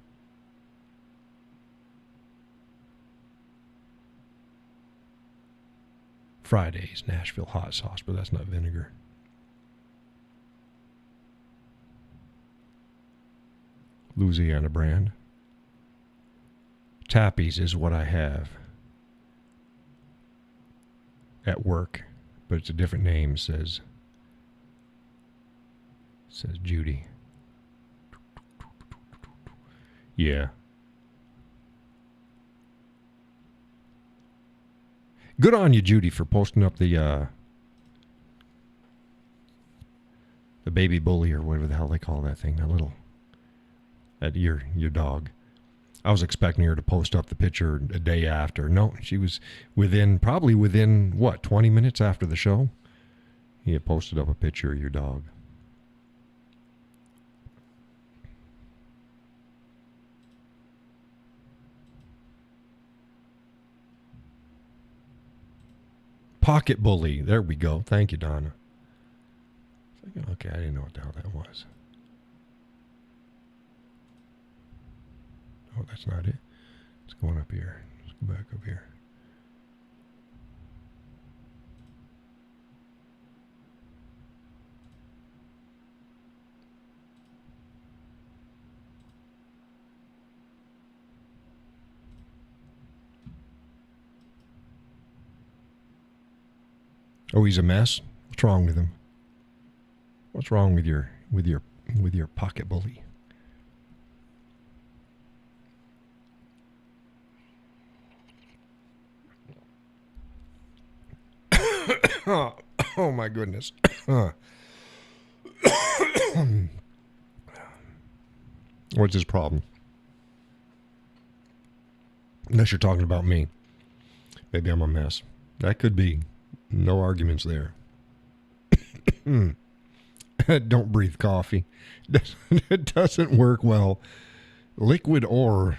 Friday's Nashville hot sauce, but that's not vinegar. Louisiana brand. Tappy's is what I have at work, but it's a different name, says Judy. Yeah. Good on you, Judy, for posting up the baby bully or whatever the hell they call that thing, that your dog. I was expecting her to post up the picture a day after. No, she was probably within, 20 minutes after the show? He had posted up a picture of your dog. Pocket bully. There we go. Thank you, Donna. Okay, I didn't know what the hell that was. Oh, that's not it. Let's go on up here. Let's go back up here. Oh, he's a mess? What's wrong with him? What's wrong with your pocket bully? Oh my goodness. What's his problem? Unless you're talking about me. Maybe I'm a mess. That could be. No arguments there. Don't breathe coffee. It doesn't work well. Liquid ore.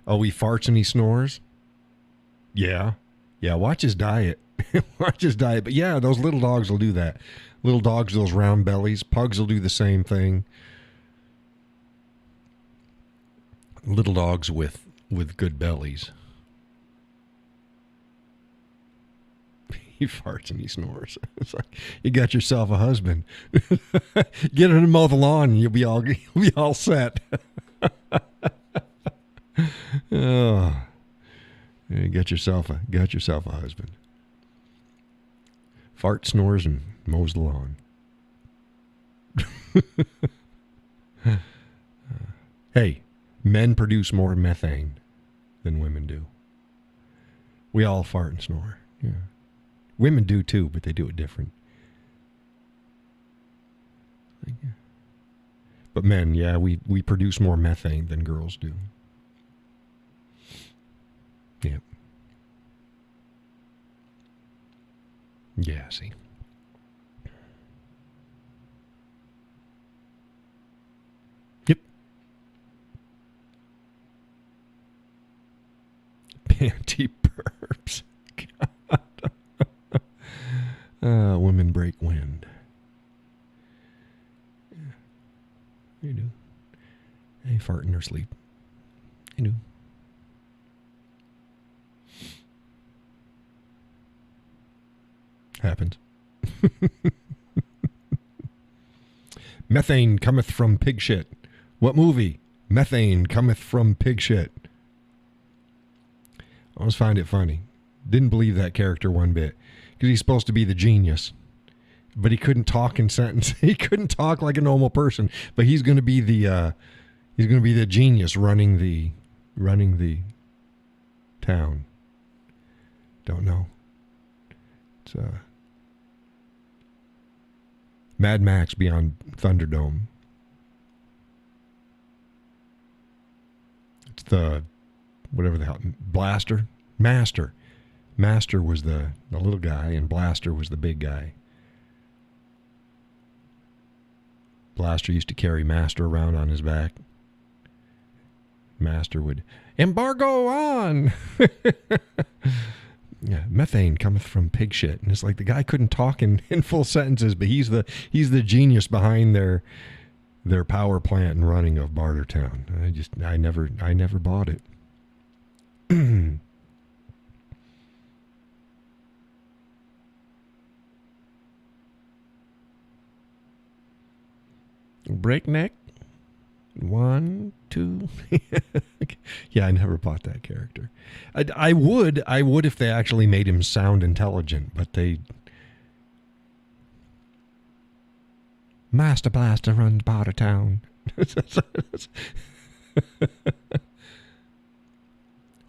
Oh, he farts and he snores? Yeah. Yeah, watch his diet. Watch his diet. But yeah, those little dogs will do that. Little dogs, those round bellies. Pugs will do the same thing. Little dogs with good bellies. He farts and he snores. It's like, you got yourself a husband. Get him to mow the lawn and you'll be all set. Oh, you got yourself a husband. Fart, snores, and mows the lawn. Hey, men produce more methane than women do. We all fart and snore. Yeah. Women do too, but they do it different. But men, yeah, we produce more methane than girls do. Yep. Yeah, see. Yep. Panty burps. Women break wind. Yeah. They do. They fart in their sleep. They do. Happens. Methane cometh from pig shit. What movie? Methane cometh from pig shit. I always find it funny. Didn't believe that character one bit. Because he's supposed to be the genius. But he couldn't talk in sentence. He couldn't talk like a normal person. But he's going to be the genius running the town. Don't know. It's Mad Max Beyond Thunderdome. It's the whatever the hell, Master was the little guy and Blaster was the big guy. Blaster used to carry Master around on his back. Master would embargo on. Yeah, methane cometh from pig shit, and it's like the guy couldn't talk in full sentences, but he's the genius behind their power plant and running of Bartertown. I never bought it. Breakneck. 1, 2. Yeah, I never bought that character. I would if they actually made him sound intelligent, but they. Master Blaster runs Bartertown.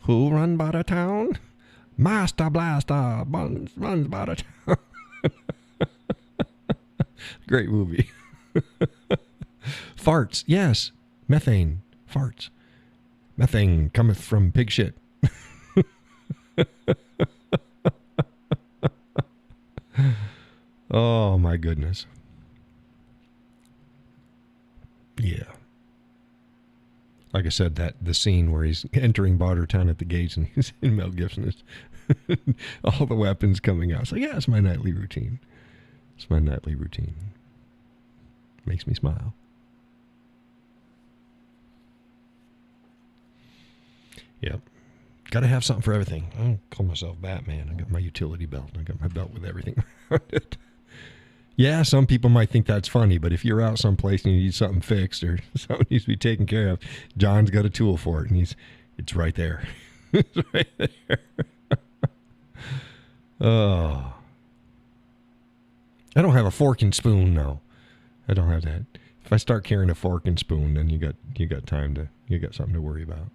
Who run Bartertown? Master Blaster runs Bartertown. Great movie. Farts, yes. Methane, farts. Methane cometh from pig shit. Oh, my goodness. Yeah. Like I said, the scene where he's entering Bartertown at the gates and he's in Mel Gibson is all the weapons coming out. So yeah, it's my nightly routine. It's my nightly routine. Makes me smile. Yep. Got to have something for everything. I don't call myself Batman. I got my utility belt. I got my belt with everything around it. Yeah, some people might think that's funny, but if you're out someplace and you need something fixed or something needs to be taken care of, John's got a tool for it, and it's right there. It's right there. Oh. I don't have a fork and spoon now. I don't have that. If I start carrying a fork and spoon, then you got something to worry about.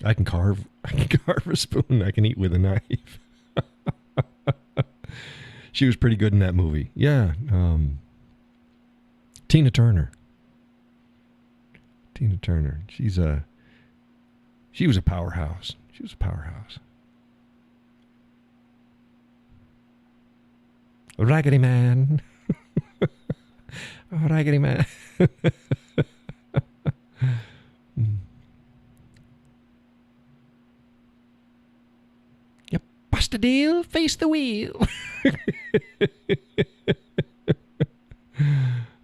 I can carve a spoon. I can eat with a knife. She was pretty good in that movie. Yeah. Tina Turner. She was a powerhouse. She was a powerhouse. Raggedy Man. Raggedy Man. You bust a deal, face the wheel.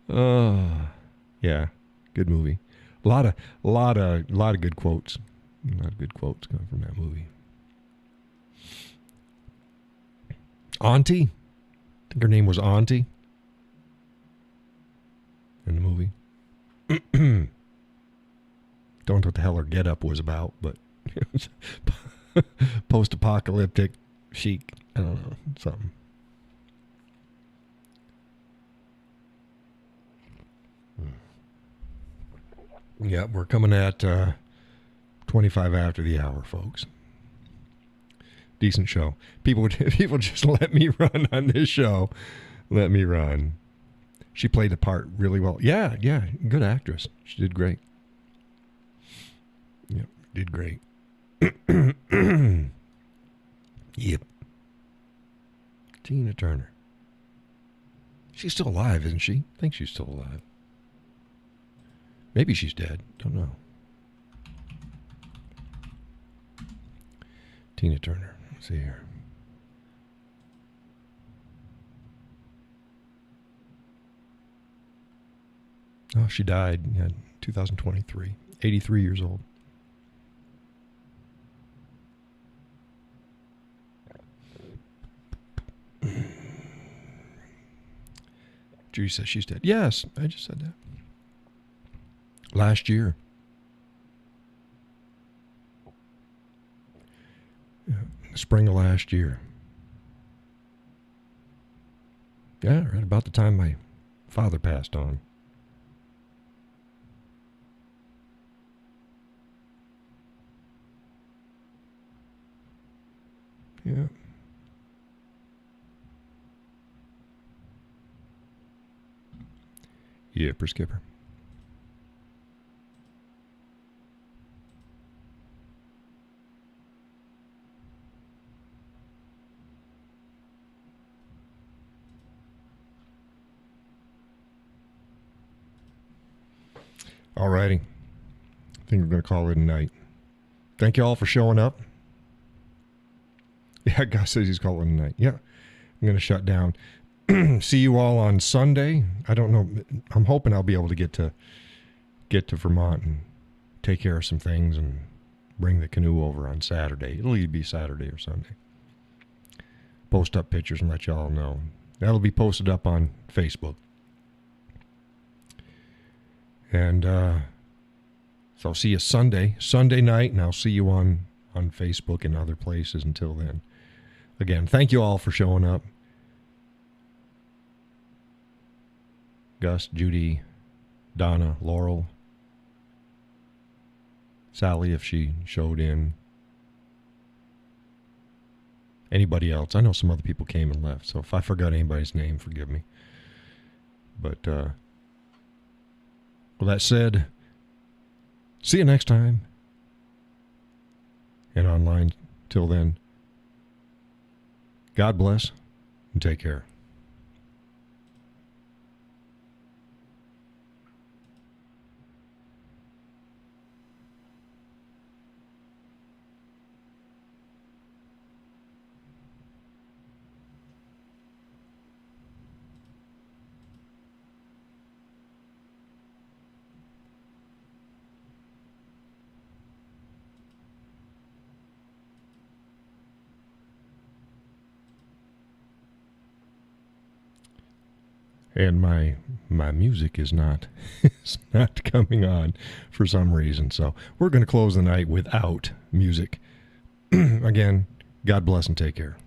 Oh, yeah, good movie. A lot of good quotes. A lot of good quotes coming from that movie. Auntie, I think her name was Auntie in the movie. Don't know what the hell her get-up was about, but it was post-apocalyptic chic. I don't know, something. Yeah, we're coming at 25 after the hour, folks. Decent show. People just let me run on this show. Let me run. She played the part really well. Yeah, good actress. She did great. Yep, did great. Yep. Tina Turner. She's still alive, isn't she? I think she's still alive. Maybe she's dead. Don't know. Tina Turner. Let's see here. Oh, she died in 2023. 83 years old. Judy says she's dead. Yes, I just said that. Last year. Yeah, spring of last year. Yeah, right about the time my father passed on. Yeah. Yipper skipper. All righty. I think we're going to call it a night. Thank you all for showing up. Yeah, Gus says he's calling it a night. Yeah, I'm going to shut down. See you all on Sunday. I don't know. I'm hoping I'll be able to get to Vermont and take care of some things and bring the canoe over on Saturday. It'll either be Saturday or Sunday. Post up pictures and let you all know. That'll be posted up on Facebook. And so I'll see you Sunday night, and I'll see you on Facebook and other places until then. Again, thank you all for showing up. Gus, Judy, Donna, Laurel, Sally, if she showed in. Anybody else. I know some other people came and left, so if I forgot anybody's name, forgive me. But, well, that said, see you next time. And online, till then, God bless and take care. And my music is not is not coming on for some reason. So we're going to close the night without music. Again, God bless and take care.